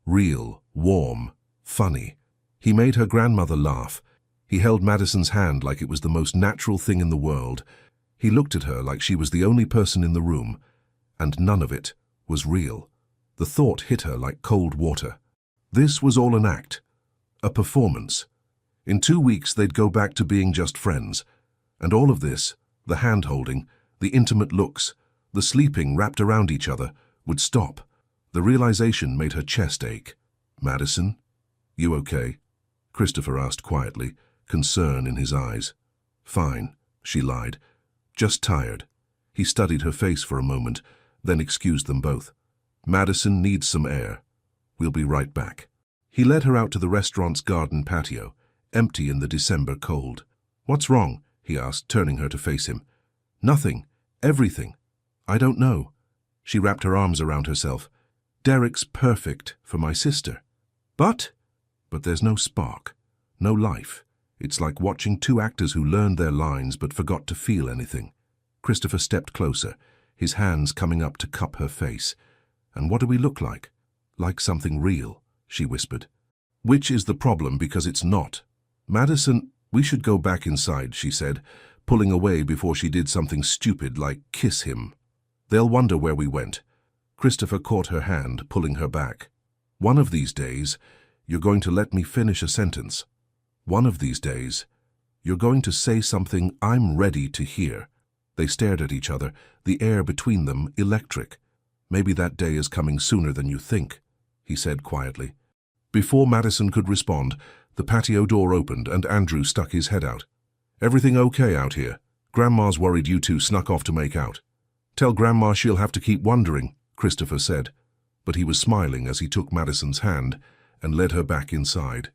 Real, warm, funny. He made her grandmother laugh. He held Madison's hand like it was the most natural thing in the world. He looked at her like she was the only person in the room, and none of it was real. The thought hit her like cold water. This was all an act, a performance. In 2 weeks they'd go back to being just friends. And all of this, the hand-holding, the intimate looks, the sleeping wrapped around each other, would stop. The realization made her chest ache. "Madison, you okay?" Christopher asked quietly, concern in his eyes. "Fine," she lied. "Just tired." He studied her face for a moment, then excused them both. "Madison needs some air. We'll be right back." He led her out to the restaurant's garden patio, empty in the December cold. "What's wrong?" he asked, turning her to face him. "Nothing. Everything. I don't know." She wrapped her arms around herself. "Derek's perfect for my sister. But there's no spark, no life. It's like watching two actors who learned their lines but forgot to feel anything." Christopher stepped closer, his hands coming up to cup her face. "And what do we look like?" "Like something real," she whispered. "Which is the problem, because it's not." "Madison, we should go back inside," she said, pulling away before she did something stupid like kiss him. "They'll wonder where we went." Christopher caught her hand, pulling her back. "One of these days, you're going to let me finish a sentence. One of these days, you're going to say something I'm ready to hear." They stared at each other, the air between them electric. "Maybe that day is coming sooner than you think," he said quietly. Before Madison could respond, the patio door opened and Andrew stuck his head out. "Everything okay out here? Grandma's worried you two snuck off to make out." "Tell Grandma she'll have to keep wondering," Christopher said. But he was smiling as he took Madison's hand and led her back inside.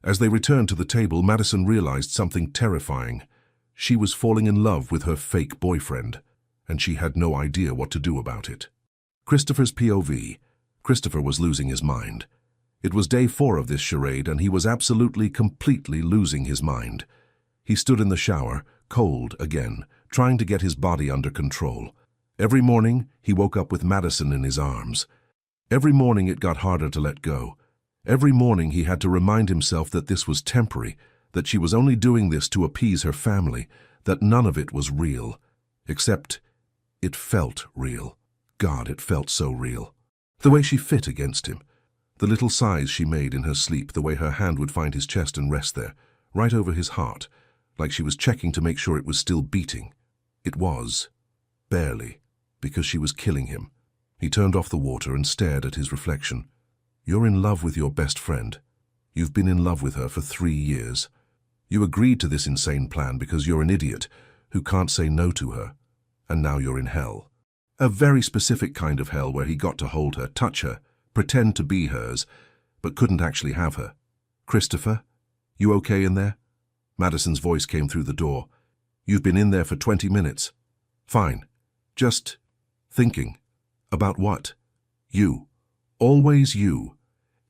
As they returned to the table, Madison realized something terrifying. She was falling in love with her fake boyfriend, and she had no idea what to do about it. Christopher's POV. Christopher was losing his mind. It was day 4 of this charade, and he was absolutely, completely losing his mind. He stood in the shower, cold again, trying to get his body under control. Every morning, he woke up with Madison in his arms. Every morning it got harder to let go. Every morning he had to remind himself that this was temporary, that she was only doing this to appease her family, that none of it was real. Except, it felt real. God, it felt so real. The way she fit against him. The little sighs she made in her sleep, the way her hand would find his chest and rest there, right over his heart, like she was checking to make sure it was still beating. It was. Barely. Because she was killing him. He turned off the water and stared at his reflection. "You're in love with your best friend. You've been in love with her for 3 years. You agreed to this insane plan because you're an idiot who can't say no to her, and now you're in hell. A very specific kind of hell where he got to hold her, touch her, pretend to be hers, but couldn't actually have her. Christopher, you okay in there? Madison's voice came through the door. You've been in there for 20 minutes. Fine. Just thinking. About what? You. Always you.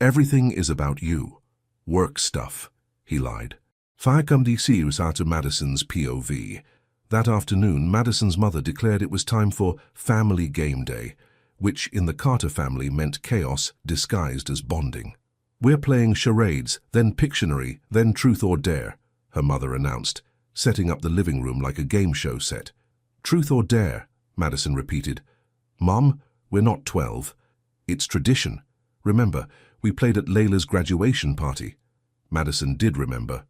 Everything is about you. Work stuff, he lied. Firecome DC was out of Madison's POV. That afternoon, Madison's mother declared it was time for family game day, which in the Carter family meant chaos disguised as bonding. We're playing charades, then Pictionary, then Truth or Dare, her mother announced, setting up the living room like a game show set. Truth or Dare, Madison repeated. Mom, we're not 12. It's tradition. Remember, we played at Layla's graduation party. Madison did remember.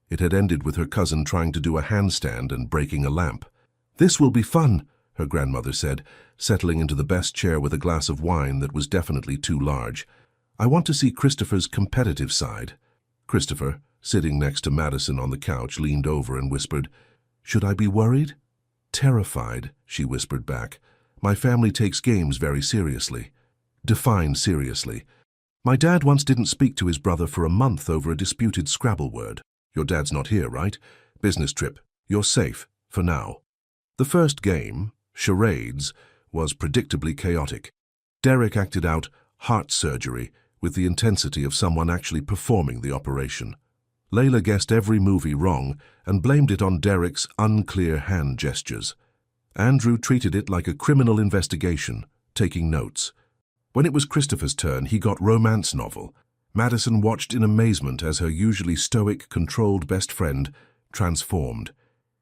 It had ended with her cousin trying to do a handstand and breaking a lamp. This will be fun, her grandmother said, settling into the best chair with a glass of wine that was definitely too large. I want to see Christopher's competitive side. Christopher, sitting next to Madison on the couch, leaned over and whispered, Should I be worried? Terrified, she whispered back. My family takes games very seriously. Define seriously. My dad once didn't speak to his brother for a month over a disputed Scrabble word. Your dad's not here, right? Business trip. You're safe, for now. The first game, charades, was predictably chaotic. Derek acted out heart surgery with the intensity of someone actually performing the operation. Layla guessed every movie wrong and blamed it on Derek's unclear hand gestures. Andrew treated it like a criminal investigation, taking notes. When it was Christopher's turn, he got romance novel. Madison watched in amazement as her usually stoic, controlled best friend transformed.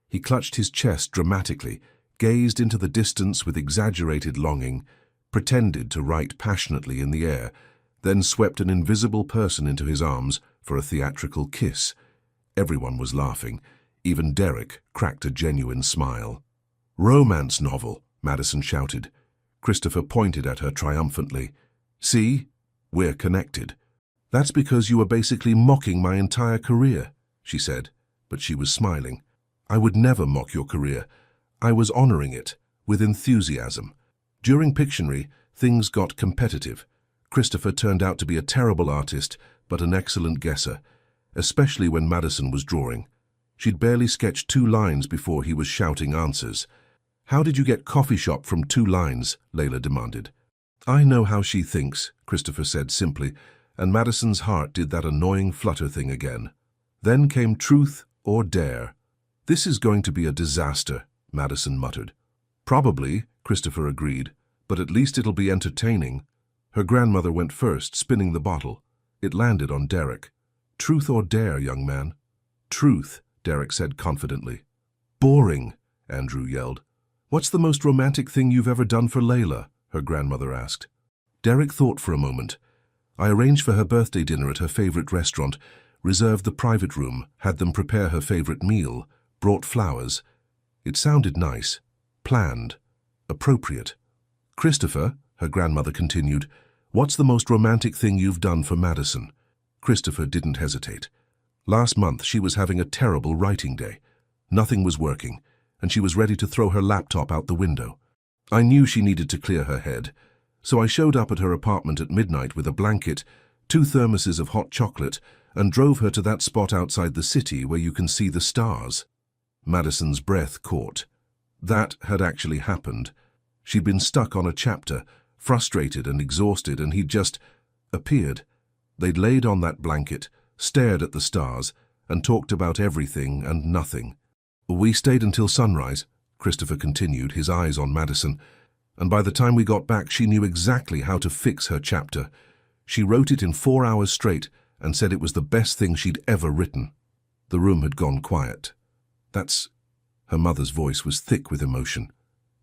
He clutched his chest dramatically, gazed into the distance with exaggerated longing, pretended to write passionately in the air, then swept an invisible person into his arms for a theatrical kiss. Everyone was laughing. Even Derek cracked a genuine smile. Romance novel, Madison shouted. Christopher pointed at her triumphantly. See? We're connected. That's because you were basically mocking my entire career, she said, but she was smiling. I would never mock your career. I was honoring it, with enthusiasm. During Pictionary, things got competitive. Christopher turned out to be a terrible artist, but an excellent guesser, especially when Madison was drawing. She'd barely sketched 2 lines before he was shouting answers. How did you get coffee shop from 2 lines? Layla demanded. I know how she thinks, Christopher said simply, and Madison's heart did that annoying flutter thing again. Then came Truth or Dare. This is going to be a disaster, Madison muttered. Probably, Christopher agreed, but at least it'll be entertaining. Her grandmother went first, spinning the bottle. It landed on Derek. Truth or Dare, young man? Truth, Derek said confidently. Boring, Andrew yelled. What's the most romantic thing you've ever done for Layla? Her grandmother asked. Derek thought for a moment. I arranged for her birthday dinner at her favorite restaurant, reserved the private room, had them prepare her favorite meal, brought flowers. It sounded nice, planned, appropriate. Christopher, her grandmother continued, what's the most romantic thing you've done for Madison? Christopher didn't hesitate. Last month she was having a terrible writing day. Nothing was working, and she was ready to throw her laptop out the window. I knew she needed to clear her head, so I showed up at her apartment at midnight with a blanket, 2 thermoses of hot chocolate, and drove her to that spot outside the city where you can see the stars. Madison's breath caught. That had actually happened. She'd been stuck on a chapter, frustrated and exhausted, and he'd just appeared. They'd laid on that blanket, stared at the stars, and talked about everything and nothing. We stayed until sunrise, Christopher continued, his eyes on Madison, and by the time we got back she knew exactly how to fix her chapter. She wrote it in 4 hours straight and said it was the best thing she'd ever written. The room had gone quiet. That's... Her mother's voice was thick with emotion.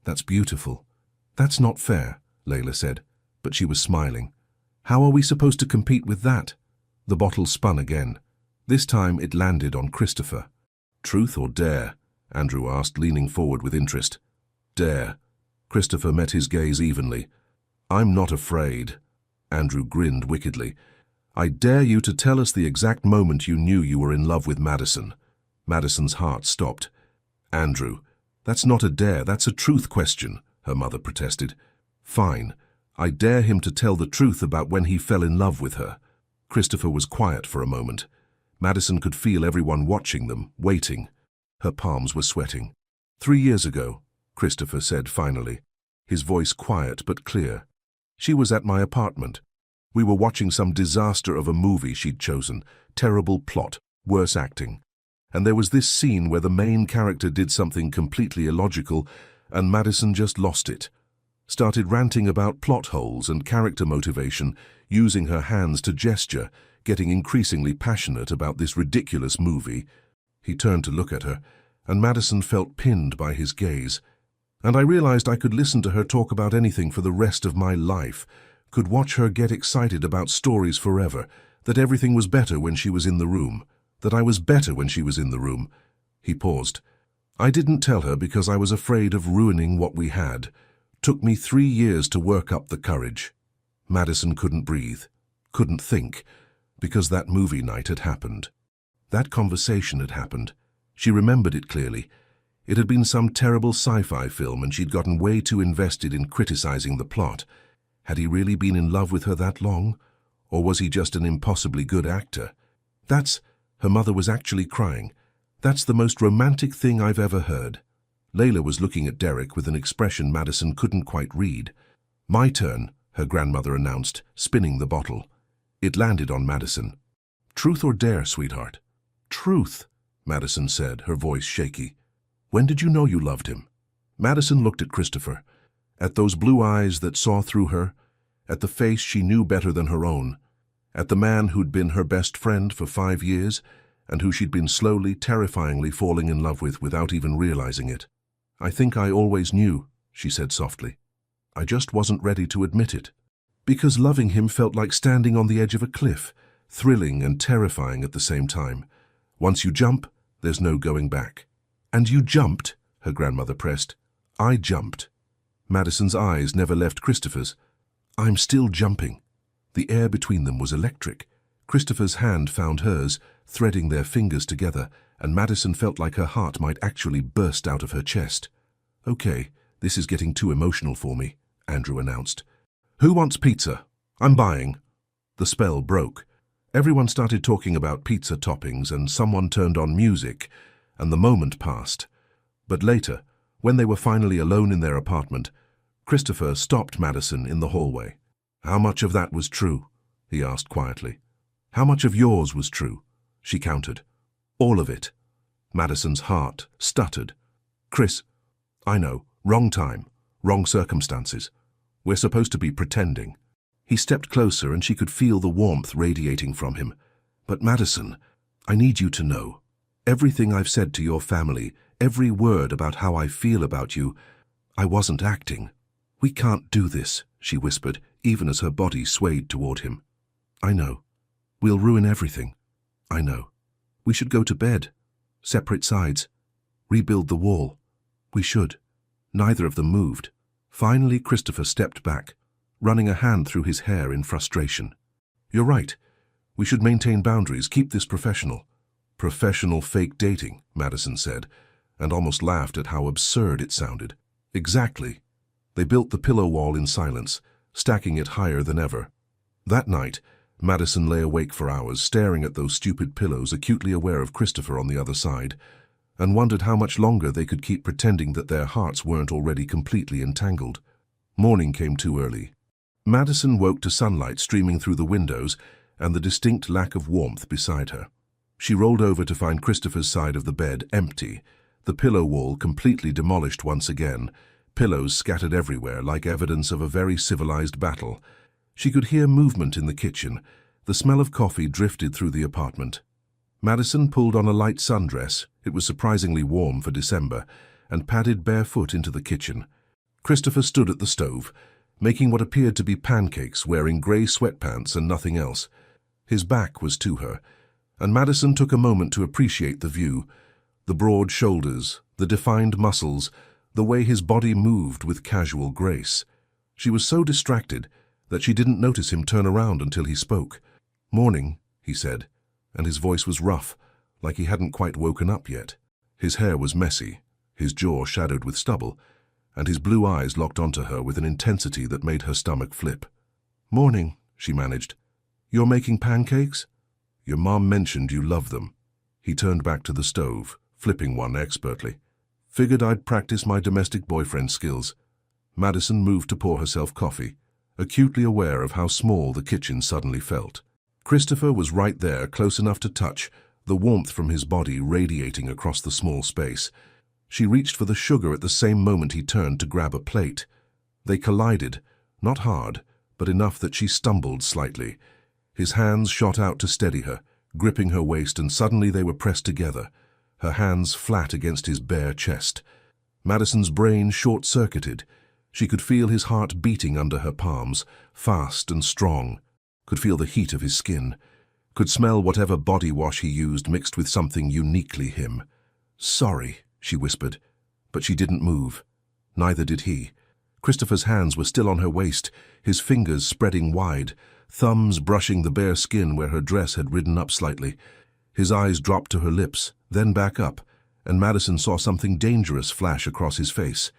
That's beautiful. That's not fair, Layla said, but she was smiling. How are we supposed to compete with that? The bottle spun again. This time it landed on Christopher. Truth or Dare? Andrew asked, leaning forward with interest. Dare. Christopher met his gaze evenly. I'm not afraid. Andrew grinned wickedly. I dare you to tell us the exact moment you knew you were in love with Madison. Madison's heart stopped. "Andrew, that's not a dare, that's a truth question," her mother protested. "Fine. I dare him to tell the truth about when he fell in love with her." Christopher was quiet for a moment. Madison could feel everyone watching them, waiting. Her palms were sweating. 3 years ago, Christopher said finally, his voice quiet but clear. "She was at my apartment. We were watching some disaster of a movie she'd chosen. Terrible plot, worse acting. And there was this scene where the main character did something completely illogical, and Madison just lost it. Started ranting about plot holes and character motivation, using her hands to gesture, getting increasingly passionate about this ridiculous movie." He turned to look at her, and Madison felt pinned by his gaze. "And I realized I could listen to her talk about anything for the rest of my life, could watch her get excited about stories forever, that everything was better when she was in the room, that I was better when she was in the room." He paused. "I didn't tell her because I was afraid of ruining what we had. Took me 3 years to work up the courage." Madison couldn't breathe, couldn't think, because that movie night had happened. That conversation had happened. She remembered it clearly. It had been some terrible sci-fi film, and she'd gotten way too invested in criticizing the plot. Had he really been in love with her that long? Or was he just an impossibly good actor? Her mother was actually crying. "That's the most romantic thing I've ever heard." Layla was looking at Derek with an expression Madison couldn't quite read. "My turn," her grandmother announced, spinning the bottle. It landed on Madison. "Truth or dare, sweetheart?" "Truth," Madison said, her voice shaky. "When did you know you loved him?" Madison looked at Christopher, at those blue eyes that saw through her, at the face she knew better than her own, at the man who'd been her best friend for 5 years and who she'd been slowly, terrifyingly falling in love with without even realizing it. "I think I always knew," she said softly. "I just wasn't ready to admit it. Because loving him felt like standing on the edge of a cliff, thrilling and terrifying at the same time. Once you jump, there's no going back." "And you jumped?" her grandmother pressed. "I jumped." Madison's eyes never left Christopher's. "I'm still jumping." The air between them was electric. Christopher's hand found hers, threading their fingers together, and Madison felt like her heart might actually burst out of her chest. "Okay, this is getting too emotional for me," Andrew announced. "Who wants pizza? I'm buying." The spell broke. Everyone started talking about pizza toppings, and someone turned on music, and the moment passed. But later, when they were finally alone in their apartment, Christopher stopped Madison in the hallway. "How much of that was true?" he asked quietly. "How much of yours was true?" She countered. "All of it." Madison's heart stuttered. "Chris, I know, wrong time, wrong circumstances. We're supposed to be pretending." He stepped closer and she could feel the warmth radiating from him. "But Madison, I need you to know. Everything I've said to your family, every word about how I feel about you, I wasn't acting. We can't do this," she whispered, even as her body swayed toward him. "I know. We'll ruin everything. I know. We should go to bed. Separate sides. Rebuild the wall. We should." Neither of them moved. Finally, Christopher stepped back, running a hand through his hair in frustration. "You're right. We should maintain boundaries, keep this professional." "Professional fake dating," Madison said, and almost laughed at how absurd it sounded. "Exactly." They built the pillow wall in silence, stacking it higher than ever. That night, Madison lay awake for hours, staring at those stupid pillows, acutely aware of Christopher on the other side, and wondered how much longer they could keep pretending that their hearts weren't already completely entangled. Morning came too early. Madison woke to sunlight streaming through the windows and the distinct lack of warmth beside her. She rolled over to find Christopher's side of the bed empty, the pillow wall completely demolished once again, pillows scattered everywhere like evidence of a very civilized battle. She could hear movement in the kitchen. The smell of coffee drifted through the apartment. Madison pulled on a light sundress, it was surprisingly warm for December, and padded barefoot into the kitchen. Christopher stood at the stove, making what appeared to be pancakes, wearing grey sweatpants and nothing else. His back was to her, and Madison took a moment to appreciate the view, the broad shoulders, the defined muscles, the way his body moved with casual grace. She was so distracted that she didn't notice him turn around until he spoke. "Morning," he said, and his voice was rough, like he hadn't quite woken up yet. His hair was messy, his jaw shadowed with stubble, and his blue eyes locked onto her with an intensity that made her stomach flip. "Morning," she managed. "You're making pancakes? Your mom mentioned you love them." He turned back to the stove, flipping one expertly. "Figured I'd practice my domestic boyfriend skills." Madison moved to pour herself coffee, acutely aware of how small the kitchen suddenly felt. Christopher was right there, close enough to touch, the warmth from his body radiating across the small space. She reached for the sugar at the same moment he turned to grab a plate. They collided, not hard, but enough that she stumbled slightly. His hands shot out to steady her, gripping her waist, and suddenly they were pressed together, her hands flat against his bare chest. Madison's brain short-circuited. She could feel his heart beating under her palms, fast and strong, could feel the heat of his skin, could smell whatever body wash he used mixed with something uniquely him. "Sorry," she whispered, but she didn't move. Neither did he. Christopher's hands were still on her waist, his fingers spreading wide, thumbs brushing the bare skin where her dress had ridden up slightly. His eyes dropped to her lips, then back up, and Madison saw something dangerous flash across his face.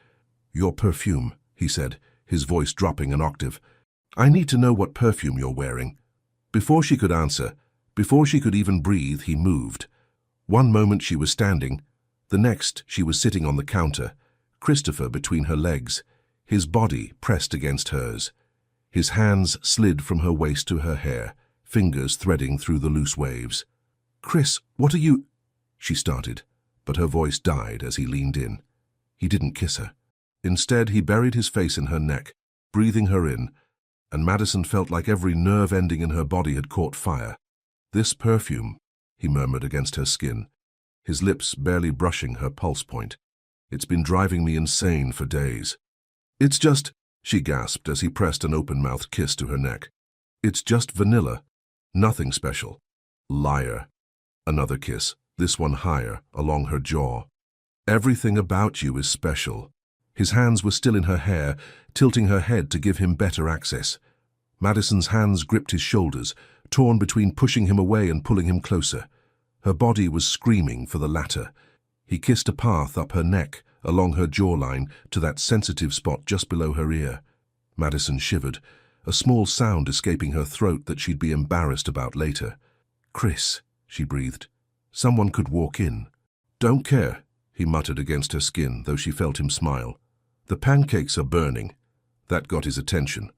"Your perfume," he said, his voice dropping an octave. "I need to know what perfume you're wearing." Before she could answer, before she could even breathe, he moved. One moment she was standing, the next she was sitting on the counter, Christopher between her legs, his body pressed against hers. His hands slid from her waist to her hair, fingers threading through the loose waves. "Chris, what are you—" she started, but her voice died as he leaned in. He didn't kiss her. Instead, he buried his face in her neck, breathing her in, and Madison felt like every nerve ending in her body had caught fire. "This perfume," he murmured against her skin, his lips barely brushing her pulse point. "It's been driving me insane for days." "It's just," she gasped as he pressed an open-mouthed kiss to her neck. "It's just vanilla. Nothing special." "Liar." Another kiss, this one higher, along her jaw. "Everything about you is special." His hands were still in her hair, tilting her head to give him better access. Madison's hands gripped his shoulders, torn between pushing him away and pulling him closer. Her body was screaming for the latter. He kissed a path up her neck, along her jawline, to that sensitive spot just below her ear. Madison shivered, a small sound escaping her throat that she'd be embarrassed about later. "Chris," she breathed. "Someone could walk in." "Don't care," he muttered against her skin, though she felt him smile. "The pancakes are burning." That got his attention.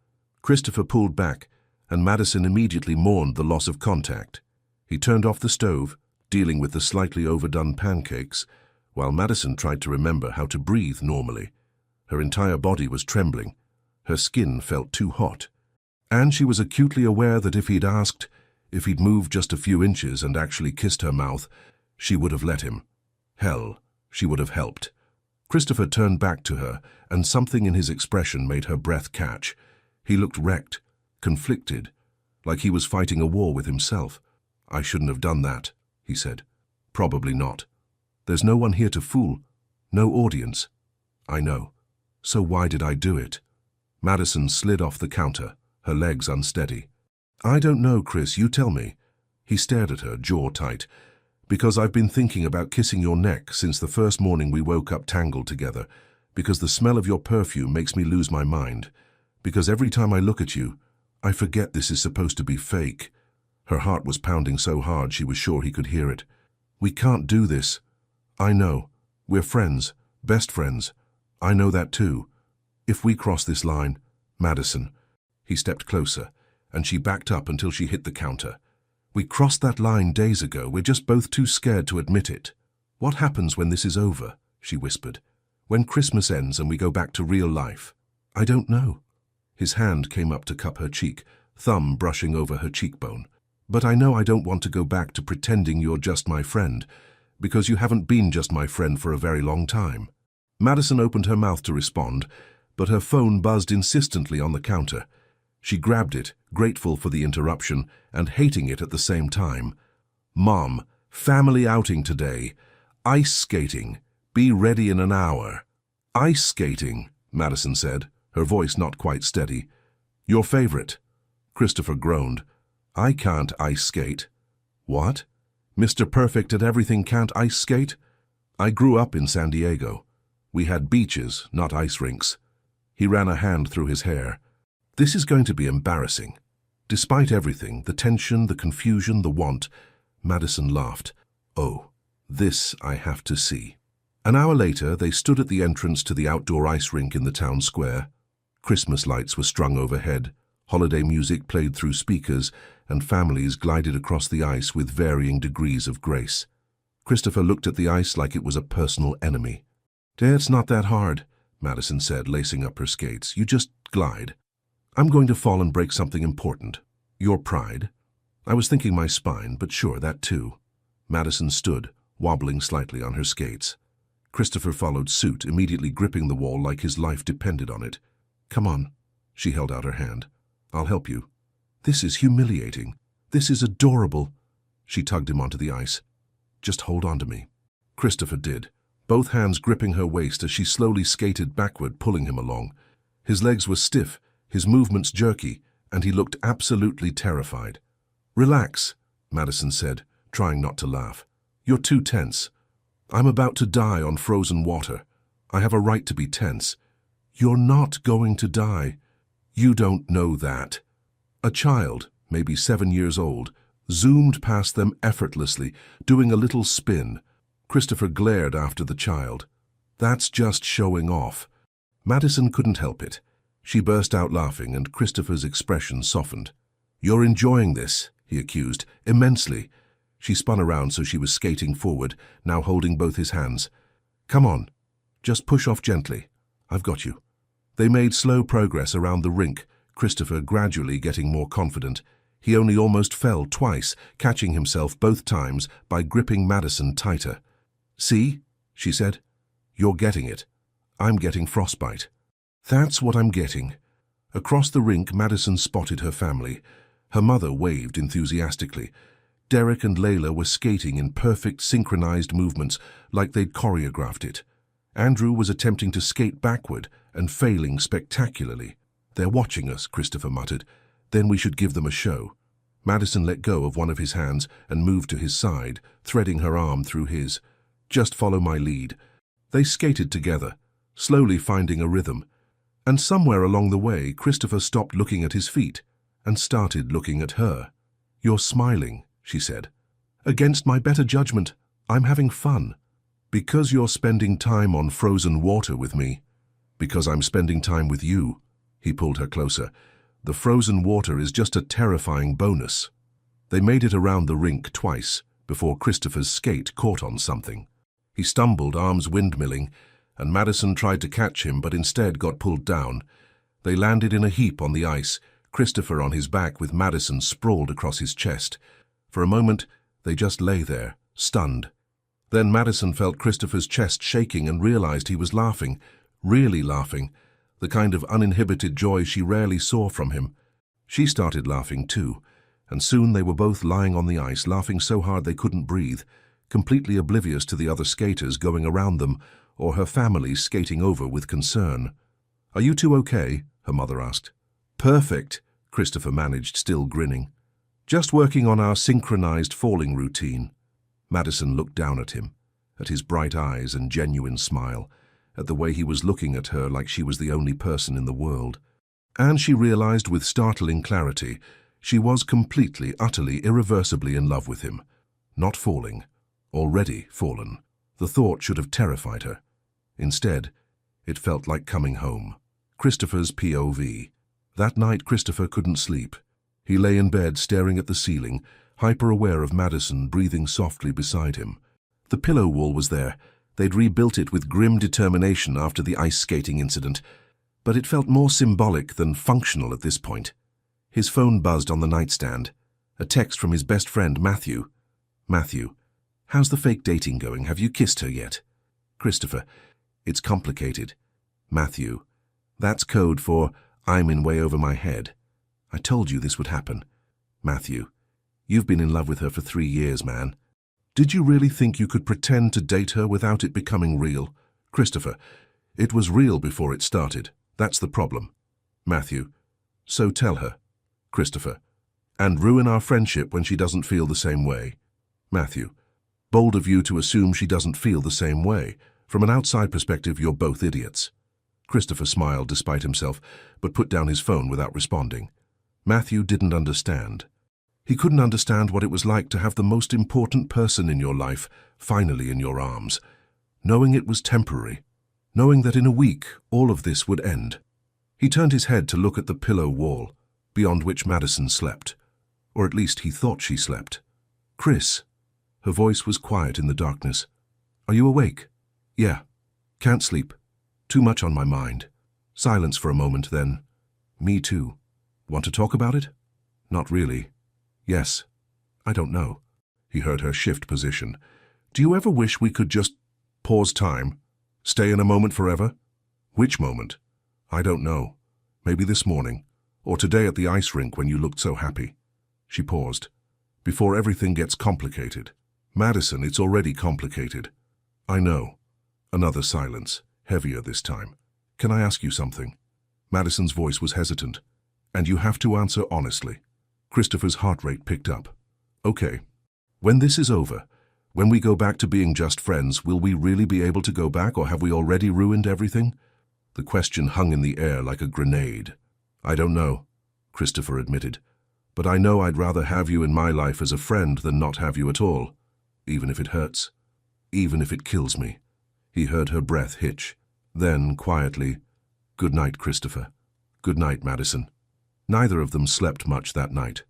Christopher pulled back, and Madison immediately mourned the loss of contact. He turned off the stove, dealing with the slightly overdone pancakes, while Madison tried to remember how to breathe normally. Her entire body was trembling. Her skin felt too hot. And she was acutely aware that if he'd asked, if he'd moved just a few inches and actually kissed her mouth, she would have let him. Hell, she would have helped. Christopher turned back to her, and something in his expression made her breath catch. He looked wrecked, conflicted, like he was fighting a war with himself. "I shouldn't have done that," he said. "Probably not. There's no one here to fool, no audience." "I know. So why did I do it?" Madison slid off the counter, her legs unsteady. "I don't know, Chris, you tell me." He stared at her, jaw tight. "Because I've been thinking about kissing your neck since the first morning we woke up tangled together. Because the smell of your perfume makes me lose my mind. Because every time I look at you, I forget this is supposed to be fake." Her heart was pounding so hard she was sure he could hear it. "We can't do this." "I know. We're friends, best friends. I know that too. If we cross this line—" "Madison." He stepped closer, and she backed up until she hit the counter. "We crossed that line days ago. We're just both too scared to admit it." "What happens when this is over?" she whispered. "When Christmas ends and we go back to real life?" "I don't know." His hand came up to cup her cheek, thumb brushing over her cheekbone. "But I know I don't want to go back to pretending you're just my friend, because you haven't been just my friend for a very long time." Madison opened her mouth to respond, but her phone buzzed insistently on the counter. She grabbed it, grateful for the interruption and hating it at the same time. "Mom, family outing today. Ice skating. Be ready in an hour." "Ice skating," Madison said, her voice not quite steady. "Your favorite." Christopher groaned. "I can't ice skate." "What?" Mr. Perfect at everything can't ice skate? I grew up in San Diego. We had beaches, not ice rinks. He ran a hand through his hair. This is going to be embarrassing. Despite everything, the tension, the confusion, the want, Madison laughed. Oh, this I have to see. An hour later, they stood at the entrance to the outdoor ice rink in the town square. Christmas lights were strung overhead, holiday music played through speakers, and families glided across the ice with varying degrees of grace. Christopher looked at the ice like it was a personal enemy. "It's not that hard," Madison said, lacing up her skates. "You just glide." "I'm going to fall and break something important. Your pride." "I was thinking my spine, but sure, that too." Madison stood, wobbling slightly on her skates. Christopher followed suit, immediately gripping the wall like his life depended on it. "Come on." She held out her hand. "I'll help you." "This is humiliating. This is adorable." She tugged him onto the ice. "Just hold on to me." Christopher did, both hands gripping her waist as she slowly skated backward, pulling him along. His legs were stiff, his movements jerky, and he looked absolutely terrified. "Relax," Madison said, trying not to laugh. "You're too tense. I'm about to die on frozen water. I have a right to be tense." "You're not going to die." "You don't know that." A child, maybe 7 years old, zoomed past them effortlessly, doing a little spin. Christopher glared after the child. "That's just showing off." Madison couldn't help it. She burst out laughing, and Christopher's expression softened. "You're enjoying this," he accused, "immensely." She spun around so she was skating forward, now holding both his hands. "Come on. Just push off gently. I've got you." They made slow progress around the rink, Christopher gradually getting more confident. He only almost fell twice, catching himself both times by gripping Madison tighter. "See?" she said. "You're getting it. I'm getting frostbite." "That's what I'm getting." Across the rink, Madison spotted her family. Her mother waved enthusiastically. Derek and Layla were skating in perfect synchronized movements, like they'd choreographed it. Andrew was attempting to skate backward and failing spectacularly. "They're watching us," Christopher muttered. "Then we should give them a show." Madison let go of one of his hands and moved to his side, threading her arm through his. "Just follow my lead." They skated together, slowly finding a rhythm. And somewhere along the way, Christopher stopped looking at his feet and started looking at her. "You're smiling," she said. "Against my better judgment, I'm having fun." "Because you're spending time on frozen water with me." "Because I'm spending time with you." He pulled her closer. "The frozen water is just a terrifying bonus." They made it around the rink twice before Christopher's skate caught on something. He stumbled, arms windmilling, and Madison tried to catch him but instead got pulled down. They landed in a heap on the ice, Christopher on his back with Madison sprawled across his chest. For a moment, they just lay there, stunned. Then Madison felt Christopher's chest shaking and realized he was laughing, really laughing, the kind of uninhibited joy she rarely saw from him. She started laughing too, and soon they were both lying on the ice, laughing so hard they couldn't breathe, completely oblivious to the other skaters going around them or her family skating over with concern. "Are you two okay?" her mother asked. "Perfect," Christopher managed, still grinning. "Just working on our synchronized falling routine." Madison looked down at him, at his bright eyes and genuine smile, at the way he was looking at her like she was the only person in the world. And she realized with startling clarity she was completely, utterly, irreversibly in love with him. Not falling, already fallen. The thought should have terrified her. Instead, it felt like coming home. Christopher's POV. That night Christopher couldn't sleep. He lay in bed staring at the ceiling, hyper-aware of Madison breathing softly beside him. The pillow wall was there. They'd rebuilt it with grim determination after the ice skating incident, but it felt more symbolic than functional at this point. His phone buzzed on the nightstand. A text from his best friend, Matthew. "Matthew, how's the fake dating going? Have you kissed her yet?" "Christopher, it's complicated." "Matthew, that's code for I'm in way over my head. I told you this would happen." "Matthew, you've been in love with her for 3 years, man. Did you really think you could pretend to date her without it becoming real?" "Christopher, it was real before it started. That's the problem." "Matthew, so tell her." "Christopher, and ruin our friendship when she doesn't feel the same way." Matthew. Bold of you to assume she doesn't feel the same way. From an outside perspective, you're both idiots. Christopher smiled despite himself, but put down his phone without responding. Matthew didn't understand. He couldn't understand what it was like to have the most important person in your life finally in your arms, knowing it was temporary, knowing that in a week all of this would end. He turned his head to look at the pillow wall, beyond which Madison slept, or at least he thought she slept. "Chris." Her voice was quiet in the darkness. "Are you awake?" "Yeah. Can't sleep. Too much on my mind." Silence for a moment, then, "Me too. Want to talk about it?" "Not really." "Yes. I don't know." He heard her shift position. "Do you ever wish we could just pause time? Stay in a moment forever?" "Which moment?" "I don't know. Maybe this morning, or today at the ice rink when you looked so happy." She paused. "Before everything gets complicated." "Madison, it's already complicated." "I know." Another silence, heavier this time. "Can I ask you something?" Madison's voice was hesitant. "And you have to answer honestly." Christopher's heart rate picked up. "Okay. When this is over, when we go back to being just friends, will we really be able to go back, or have we already ruined everything?" The question hung in the air like a grenade. "I don't know," Christopher admitted. "But I know I'd rather have you in my life as a friend than not have you at all, even if it hurts, even if it kills me." He heard her breath hitch. Then, quietly, "Good night, Christopher." "Good night, Madison." Neither of them slept much that night.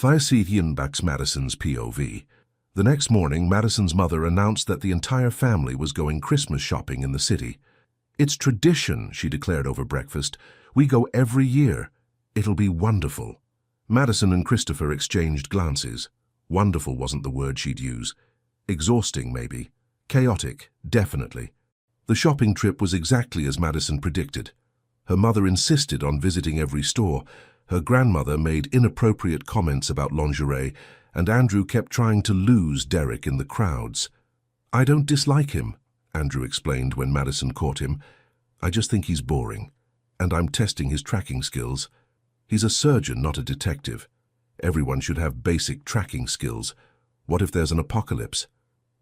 Backs Madison's POV. The next morning, Madison's mother announced that the entire family was going Christmas shopping in the city. "It's tradition," she declared over breakfast. "We go every year. It'll be wonderful." Madison and Christopher exchanged glances. Wonderful wasn't the word she'd use. Exhausting, maybe. Chaotic, definitely. The shopping trip was exactly as Madison predicted. Her mother insisted on visiting every store. Her grandmother made inappropriate comments about lingerie, and Andrew kept trying to lose Derek in the crowds. "I don't dislike him," Andrew explained when Madison caught him. "I just think he's boring, and I'm testing his tracking skills. He's a surgeon, not a detective. Everyone should have basic tracking skills. What if there's an apocalypse?"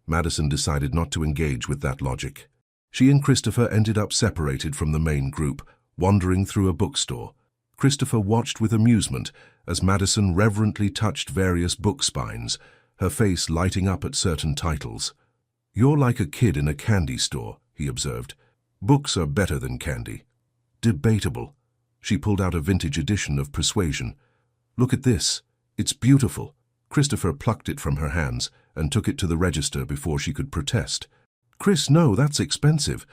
Madison decided not to engage with that logic. She and Christopher ended up separated from the main group, wandering through a bookstore. Christopher watched with amusement as Madison reverently touched various book spines, her face lighting up at certain titles. "You're like a kid in a candy store," he observed. "Books are better than candy." "Debatable." She pulled out a vintage edition of Persuasion. "Look at this. It's beautiful." Christopher plucked it from her hands and took it to the register before she could protest. "Chris, no, that's expensive.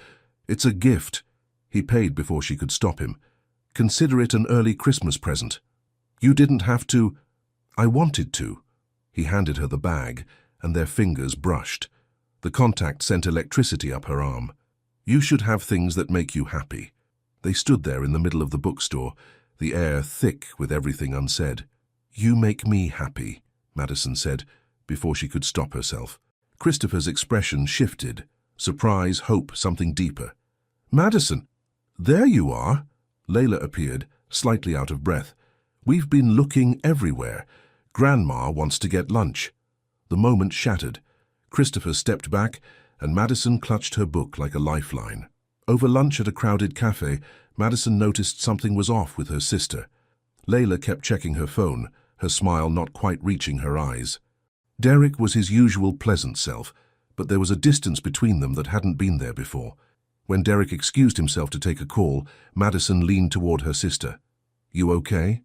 It's a gift." He paid before she could stop him. "Consider it an early Christmas present." "You didn't have to." "I wanted to." He handed her the bag, and their fingers brushed. The contact sent electricity up her arm. "You should have things that make you happy." They stood there in the middle of the bookstore, the air thick with everything unsaid. "You make me happy," Madison said, before she could stop herself. Christopher's expression shifted. Surprise, hope, something deeper. "Madison, there you are." Layla appeared, slightly out of breath. "We've been looking everywhere. Grandma wants to get lunch." The moment shattered. Christopher stepped back, and Madison clutched her book like a lifeline. Over lunch at a crowded cafe, Madison noticed something was off with her sister. Layla kept checking her phone, her smile not quite reaching her eyes. Derek was his usual pleasant self, but there was a distance between them that hadn't been there before. When Derek excused himself to take a call, Madison leaned toward her sister. "You okay?"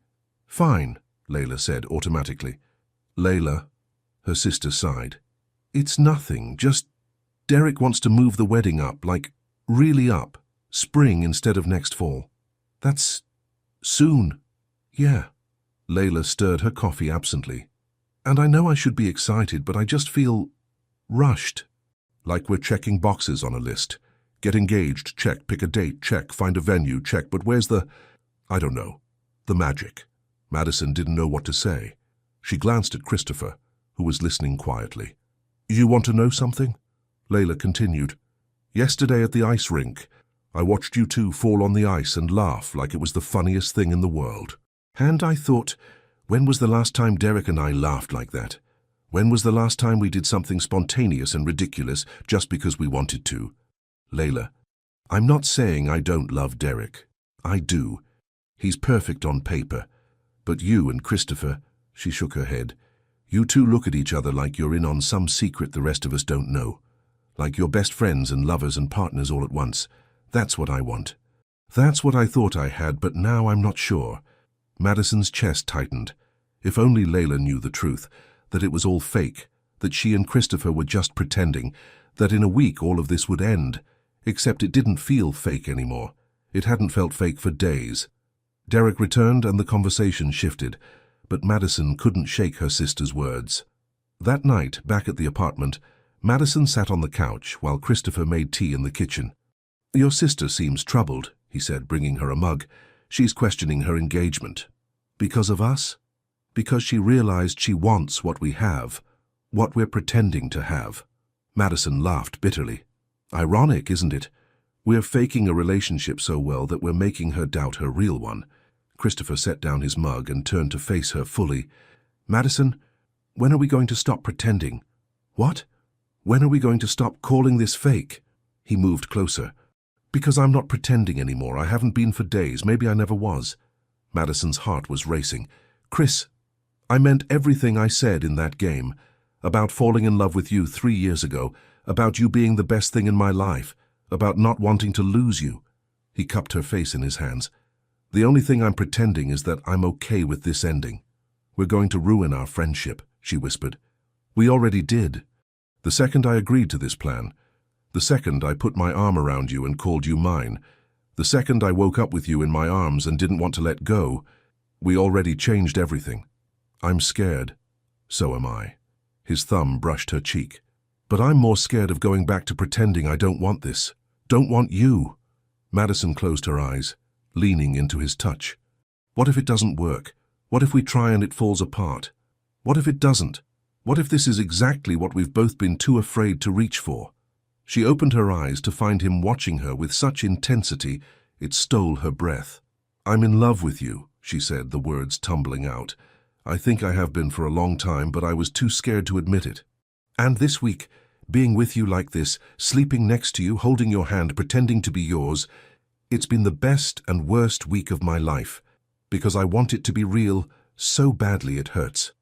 "Fine," Layla said automatically. "Layla," her sister sighed. "It's nothing, just Derek wants to move the wedding up, like really up, spring instead of next fall." "That's soon." "Yeah." Layla stirred her coffee absently. "And I know I should be excited, but I just feel rushed. Like we're checking boxes on a list. Get engaged, check. Pick a date, check. Find a venue, check. But where's the, I don't know, the magic?" Madison didn't know what to say. She glanced at Christopher, who was listening quietly. "You want to know something?" Layla continued. "Yesterday at the ice rink, I watched you two fall on the ice and laugh like it was the funniest thing in the world. And I thought, when was the last time Derek and I laughed like that? When was the last time we did something spontaneous and ridiculous just because we wanted to? Layla, I'm not saying I don't love Derek. I do. He's perfect on paper. But you and Christopher, she shook her head, you two look at each other like you're in on some secret the rest of us don't know. Like you're best friends and lovers and partners all at once. That's what I want. That's what I thought I had, but now I'm not sure. Madison's chest tightened. If only Layla knew the truth, that it was all fake, that she and Christopher were just pretending, that in a week all of this would end. Except it didn't feel fake anymore. It hadn't felt fake for days. Derek returned and the conversation shifted, but Madison couldn't shake her sister's words. That night, back at the apartment, Madison sat on the couch while Christopher made tea in the kitchen. Your sister seems troubled, he said, bringing her a mug. She's questioning her engagement. Because of us? Because she realized she wants what we have, what we're pretending to have. Madison laughed bitterly. Ironic, isn't it? We're faking a relationship so well that we're making her doubt her real one. Christopher set down his mug and turned to face her fully. Madison, when are we going to stop pretending? What? When are we going to stop calling this fake? He moved closer. Because I'm not pretending anymore. I haven't been for days. Maybe I never was. Madison's heart was racing. Chris, I meant everything I said in that game. About falling in love with you 3 years ago. About you being the best thing in my life. About not wanting to lose you. He cupped her face in his hands. The only thing I'm pretending is that I'm okay with this ending. We're going to ruin our friendship, she whispered. We already did. The second I agreed to this plan, the second I put my arm around you and called you mine, the second I woke up with you in my arms and didn't want to let go, we already changed everything. I'm scared. So am I. His thumb brushed her cheek. But I'm more scared of going back to pretending I don't want this. Don't want you. Madison closed her eyes, leaning into his touch. What if it doesn't work? What if we try and it falls apart? What if it doesn't? What if this is exactly what we've both been too afraid to reach for? She opened her eyes to find him watching her with such intensity it stole her breath. I'm in love with you, she said, the words tumbling out. I think I have been for a long time, but I was too scared to admit it. And this week, being with you like this, sleeping next to you, holding your hand, pretending to be yours, it's been the best and worst week of my life, because I want it to be real so badly it hurts.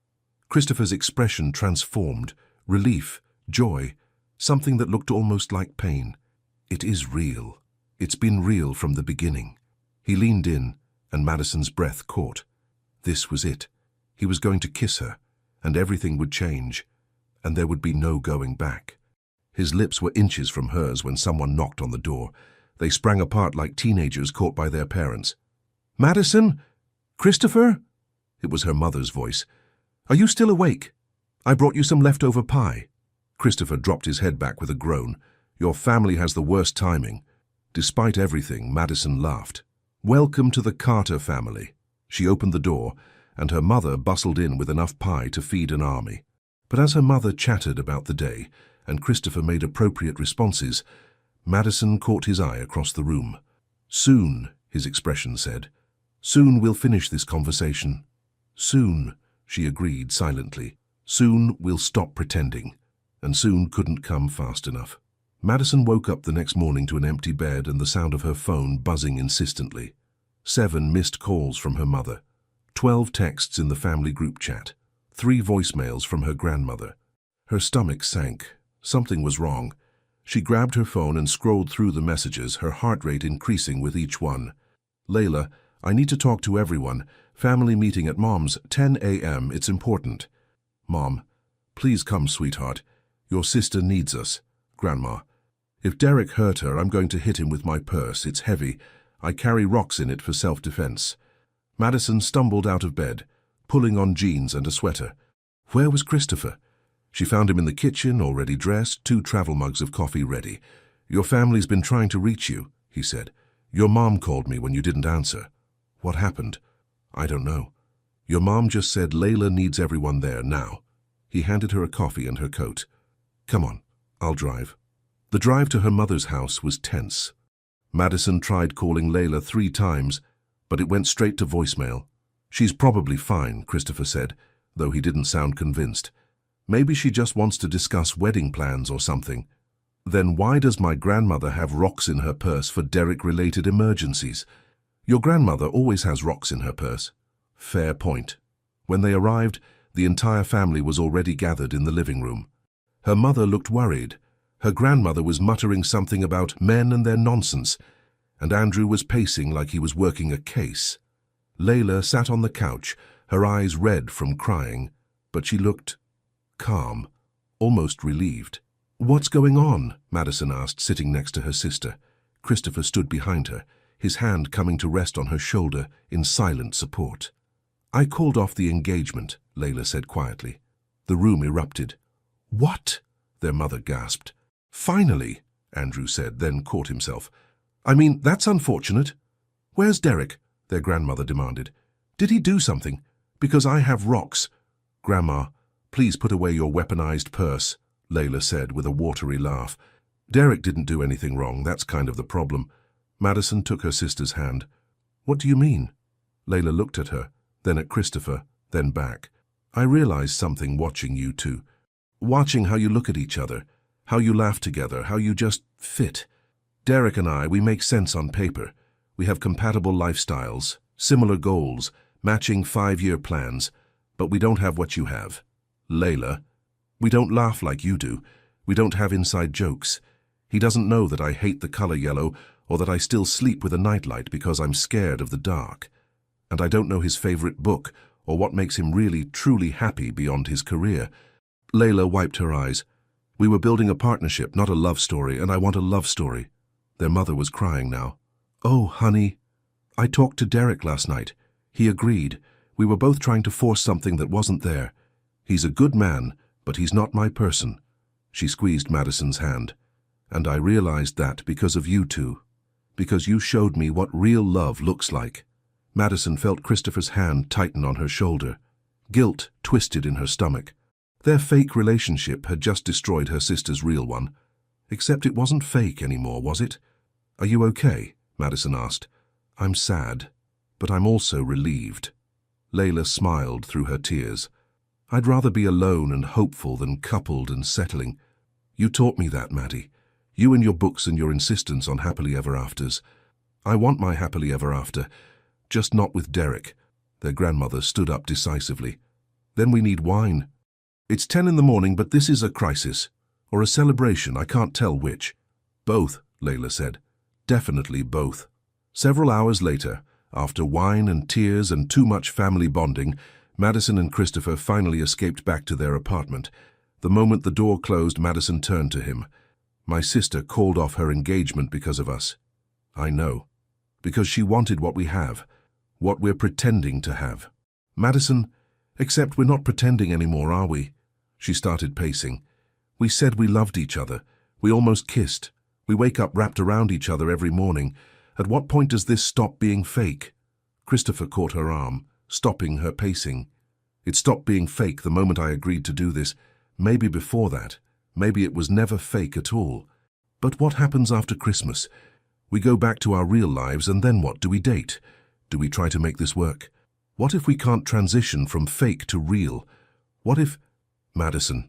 Christopher's expression transformed, relief, joy, something that looked almost like pain. It is real. It's been real from the beginning. He leaned in, and Madison's breath caught. This was it. He was going to kiss her, and everything would change, and there would be no going back. His lips were inches from hers when someone knocked on the door. They sprang apart like teenagers caught by their parents. Madison? Christopher? It was her mother's voice. Are you still awake? I brought you some leftover pie. Christopher dropped his head back with a groan. Your family has the worst timing. Despite everything, Madison laughed. Welcome to the Carter family. She opened the door, and her mother bustled in with enough pie to feed an army. But as her mother chattered about the day, and Christopher made appropriate responses, Madison caught his eye across the room. Soon, his expression said. Soon we'll finish this conversation. Soon, she agreed silently. Soon we'll stop pretending. And soon couldn't come fast enough. Madison woke up the next morning to an empty bed and the sound of her phone buzzing insistently. 7 missed calls from her mother. 12 texts in the family group chat. 3 voicemails from her grandmother. Her stomach sank. Something was wrong. She grabbed her phone and scrolled through the messages, her heart rate increasing with each one. Layla, I need to talk to everyone. Family meeting at Mom's, 10 a.m. It's important. Mom, please come, sweetheart. Your sister needs us. Grandma, if Derek hurt her, I'm going to hit him with my purse. It's heavy. I carry rocks in it for self-defense. Madison stumbled out of bed, pulling on jeans and a sweater. Where was Christopher? She found him in the kitchen, already dressed, 2 travel mugs of coffee ready. Your family's been trying to reach you, he said. Your mom called me when you didn't answer. What happened? I don't know. Your mom just said Layla needs everyone there now. He handed her a coffee and her coat. Come on, I'll drive. The drive to her mother's house was tense. Madison tried calling Layla 3 times, but it went straight to voicemail. She's probably fine, Christopher said, though he didn't sound convinced. Maybe she just wants to discuss wedding plans or something. Then why does my grandmother have rocks in her purse for Derek-related emergencies? Your grandmother always has rocks in her purse. Fair point. When they arrived, the entire family was already gathered in the living room. Her mother looked worried. Her grandmother was muttering something about men and their nonsense, and Andrew was pacing like he was working a case. Layla sat on the couch, her eyes red from crying, but she looked calm, almost relieved. "What's going on?" Madison asked, sitting next to her sister. Christopher stood behind her, his hand coming to rest on her shoulder in silent support. "I called off the engagement," Layla said quietly. The room erupted. "What?" their mother gasped. "Finally," Andrew said, then caught himself. "I mean, that's unfortunate." "Where's Derek?" their grandmother demanded. "Did he do something? Because I have rocks." "Grandma, please put away your weaponized purse," Layla said with a watery laugh. "Derek didn't do anything wrong, that's kind of the problem." Madison took her sister's hand. "What do you mean?" Layla looked at her, then at Christopher, then back. "I realized something watching you two. Watching how you look at each other, how you laugh together, how you just fit. Derek and I, we make sense on paper. We have compatible lifestyles, similar goals, matching 5-year plans, but we don't have what you have. Layla, we don't laugh like you do. We don't have inside jokes. He doesn't know that I hate the color yellow or that I still sleep with a nightlight because I'm scared of the dark. And I don't know his favorite book or what makes him really, truly happy beyond his career." Layla wiped her eyes. "We were building a partnership, not a love story, and I want a love story." Their mother was crying now. "Oh, honey, I talked to Derek last night. He agreed. We were both trying to force something that wasn't there. He's a good man, but he's not my person." She squeezed Madison's hand. "And I realized that because of you two. Because you showed me what real love looks like." Madison felt Christopher's hand tighten on her shoulder. Guilt twisted in her stomach. Their fake relationship had just destroyed her sister's real one. Except it wasn't fake anymore, was it? "Are you okay?" Madison asked. "I'm sad, but I'm also relieved." Layla smiled through her tears. "I'd rather be alone and hopeful than coupled and settling. You taught me that, Maddie. You and your books and your insistence on happily ever afters. I want my happily ever after, just not with Derek." Their grandmother stood up decisively. "Then we need wine." "It's 10 in the morning, but this is a crisis. Or a celebration, I can't tell which." "Both," Layla said. "Definitely both." Several hours later, after wine and tears and too much family bonding, Madison and Christopher finally escaped back to their apartment. The moment the door closed, Madison turned to him. "My sister called off her engagement because of us." "I know. Because she wanted what we have, what we're pretending to have." "Madison, except we're not pretending anymore, are we?" She started pacing. "We said we loved each other. We almost kissed. We wake up wrapped around each other every morning. At what point does this stop being fake?" Christopher caught her arm, stopping her pacing. "It stopped being fake the moment I agreed to do this. Maybe before that. Maybe it was never fake at all. But what happens after Christmas? We go back to our real lives, and then what? Do we date? Do we try to make this work? What if we can't transition from fake to real? What if—" "Madison."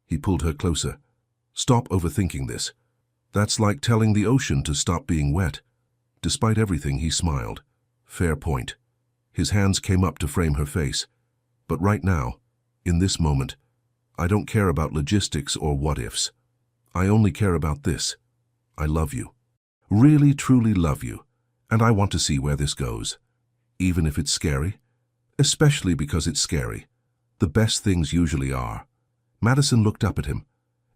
He pulled her closer. "Stop overthinking this. That's like telling the ocean to stop being wet." Despite everything, he smiled. "Fair point." His hands came up to frame her face. "But right now, in this moment, I don't care about logistics or what-ifs. I only care about this. I love you. Really, truly love you. And I want to see where this goes. Even if it's scary. Especially because it's scary. The best things usually are." Madison looked up at him.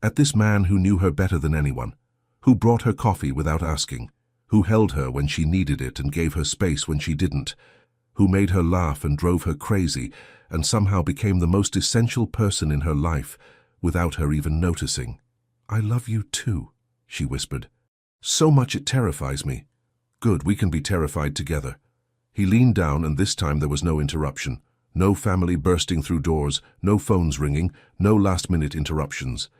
At this man who knew her better than anyone. Who brought her coffee without asking. Who held her when she needed it and gave her space when she didn't. Who made her laugh and drove her crazy and somehow became the most essential person in her life without her even noticing. "I love you too," she whispered. "So much it terrifies me." "Good, we can be terrified together." He leaned down, and this time there was no interruption. No family bursting through doors, no phones ringing, no last-minute interruptions.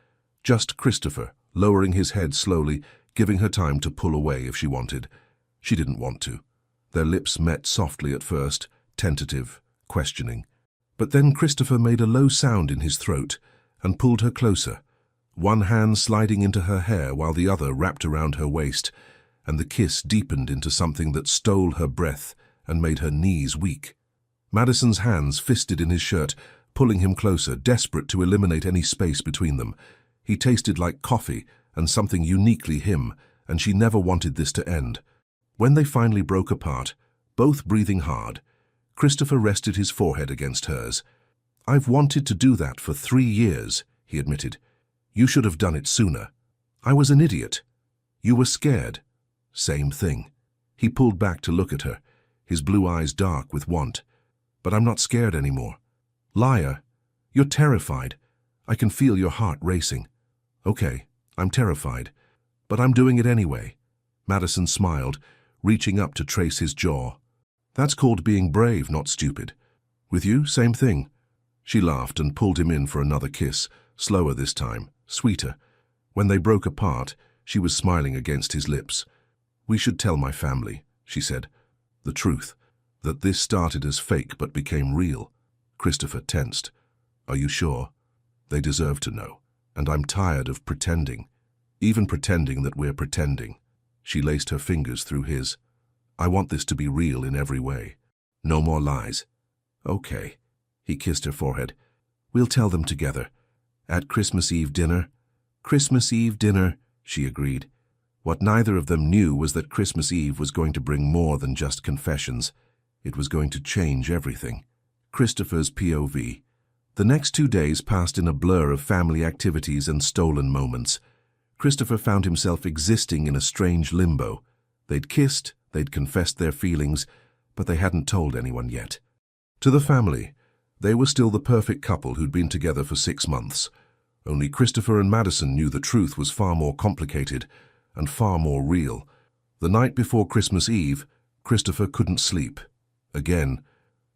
Just Christopher, lowering his head slowly, giving her time to pull away if she wanted. She didn't want to. Their lips met softly at first, tentative, questioning. But then Christopher made a low sound in his throat, and pulled her closer, one hand sliding into her hair while the other wrapped around her waist, and the kiss deepened into something that stole her breath and made her knees weak. Madison's hands fisted in his shirt, pulling him closer, desperate to eliminate any space between them. He tasted like coffee and something uniquely him, and she never wanted this to end. When they finally broke apart, both breathing hard, Christopher rested his forehead against hers. "I've wanted to do that for 3 years," he admitted. "You should have done it sooner. I was an idiot. You were scared." "Same thing." He pulled back to look at her, his blue eyes dark with want. "But I'm not scared anymore." "Liar. You're terrified. I can feel your heart racing." "Okay, I'm terrified. But I'm doing it anyway." Madison smiled, reaching up to trace his jaw. "That's called being brave, not stupid. With you, same thing." She laughed and pulled him in for another kiss, slower this time, sweeter. When they broke apart, she was smiling against his lips. "We should tell my family," she said. "The truth, that this started as fake but became real." Christopher tensed. "Are you sure? They deserve to know, and I'm tired of pretending. Even pretending that we're pretending." She laced her fingers through his. "I want this to be real in every way. No more lies." "Okay." He kissed her forehead. "We'll tell them together. At Christmas Eve dinner." "Christmas Eve dinner," she agreed. What neither of them knew was that Christmas Eve was going to bring more than just confessions. It was going to change everything. Christopher's POV. The next 2 days passed in a blur of family activities and stolen moments. Christopher found himself existing in a strange limbo. They'd kissed, they'd confessed their feelings, but they hadn't told anyone yet. To the family, they were still the perfect couple who'd been together for 6 months. Only Christopher and Madison knew the truth was far more complicated and far more real. The night before Christmas Eve, Christopher couldn't sleep. Again.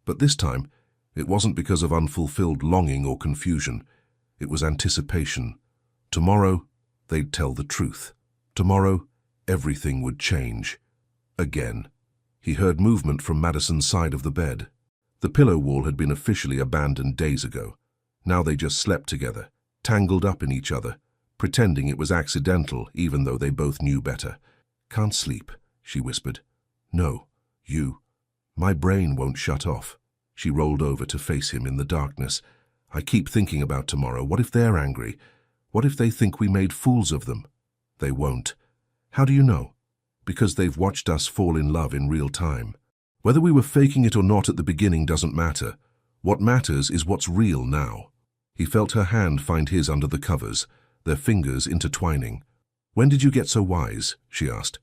But this time, it wasn't because of unfulfilled longing or confusion. It was anticipation. Tomorrow, they'd tell the truth. Tomorrow, everything would change. Again. He heard movement from Madison's side of the bed. The pillow wall had been officially abandoned days ago. Now they just slept together, tangled up in each other, pretending it was accidental even though they both knew better. "Can't sleep," she whispered. "No, you. My brain won't shut off." She rolled over to face him in the darkness. "I keep thinking about tomorrow. What if they're angry? What if they think we made fools of them?" "They won't." "How do you know?" "Because they've watched us fall in love in real time. Whether we were faking it or not at the beginning doesn't matter. What matters is what's real now." He felt her hand find his under the covers, their fingers intertwining. "When did you get so wise?" she asked.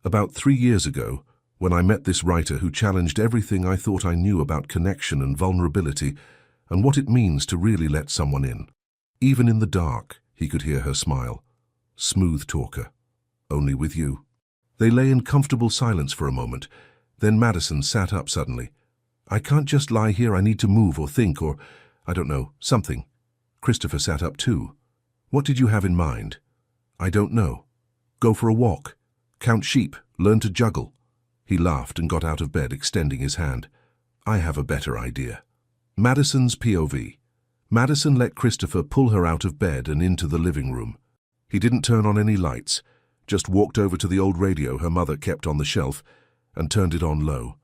"About 3 years ago, when I met this writer who challenged everything I thought I knew about connection and vulnerability and what it means to really let someone in." Even in the dark, he could hear her smile. "Smooth talker. Only with you." They lay in comfortable silence for a moment. Then Madison sat up suddenly. "I can't just lie here. I need to move or think or, I don't know, something." Christopher sat up too. "What did you have in mind?" "I don't know. Go for a walk. Count sheep. Learn to juggle." He laughed and got out of bed, extending his hand. "I have a better idea." Madison's POV. Madison let Christopher pull her out of bed and into the living room. He didn't turn on any lights, just walked over to the old radio her mother kept on the shelf and turned it on low.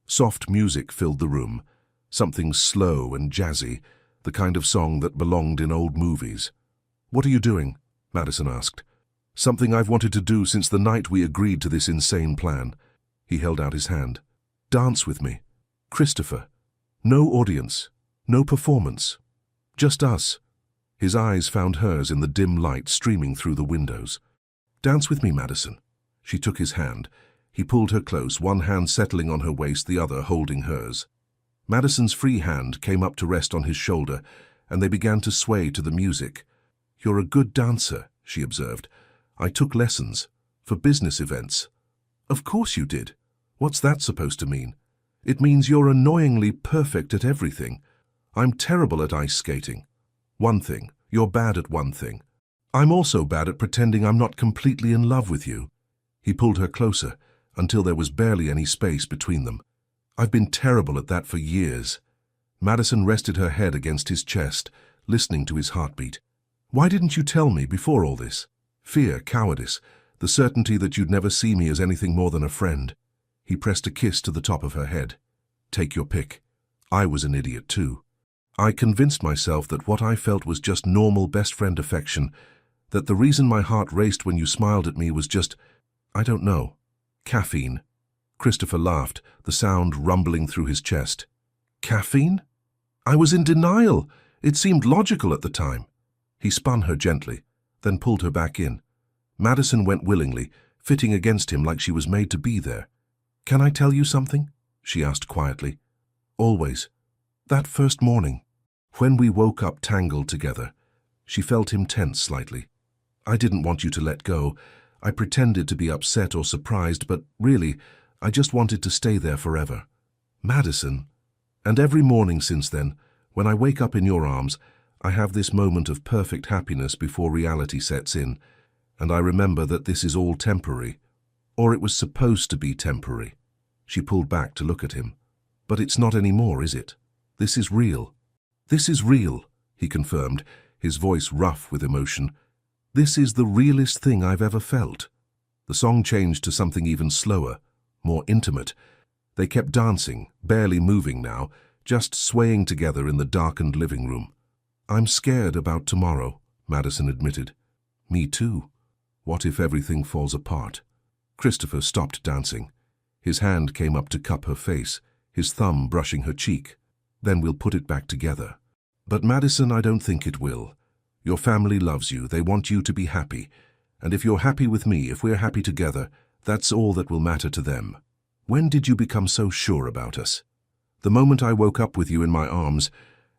Soft music filled the room, something slow and jazzy, the kind of song that belonged in old movies. "What are you doing?" Madison asked. "Something I've wanted to do since the night we agreed to this insane plan." He held out his hand. "Dance with me." "Christopher." "No audience, no performance. Just us." His eyes found hers in the dim light streaming through the windows. "Dance with me, Madison." She took his hand. He pulled her close, one hand settling on her waist, the other holding hers. Madison's free hand came up to rest on his shoulder, and they began to sway to the music. "You're a good dancer," she observed. "I took lessons. For business events." "Of course you did. What's that supposed to mean?" "It means you're annoyingly perfect at everything. I'm terrible at ice skating. One thing. You're bad at one thing. I'm also bad at pretending I'm not completely in love with you." He pulled her closer, until there was barely any space between them. "I've been terrible at that for years." Madison rested her head against his chest, listening to his heartbeat. Why didn't you tell me before all this? Fear, cowardice, the certainty that you'd never see me as anything more than a friend. He pressed a kiss to the top of her head. Take your pick. I was an idiot too. I convinced myself that what I felt was just normal best friend affection, that the reason my heart raced when you smiled at me was just, I don't know, caffeine. Christopher laughed, the sound rumbling through his chest. Caffeine? I was in denial. It seemed logical at the time. He spun her gently, then pulled her back in. Madison went willingly, fitting against him like she was made to be there. Can I tell you something? She asked quietly. Always. That first morning, when we woke up tangled together, she felt him tense slightly. I didn't want you to let go. I pretended to be upset or surprised, but really, I just wanted to stay there forever. Madison. And every morning since then, when I wake up in your arms, I have this moment of perfect happiness before reality sets in, and I remember that this is all temporary, or it was supposed to be temporary. She pulled back to look at him. But it's not anymore, is it? This is real. This is real, he confirmed, his voice rough with emotion. This is the realest thing I've ever felt. The song changed to something even slower, more intimate. They kept dancing, barely moving now, just swaying together in the darkened living room. I'm scared about tomorrow, Madison admitted. Me too. What if everything falls apart? Christopher stopped dancing. His hand came up to cup her face, his thumb brushing her cheek. Then we'll put it back together. But Madison, I don't think it will. Your family loves you, they want you to be happy. And if you're happy with me, if we're happy together, that's all that will matter to them. When did you become so sure about us? The moment I woke up with you in my arms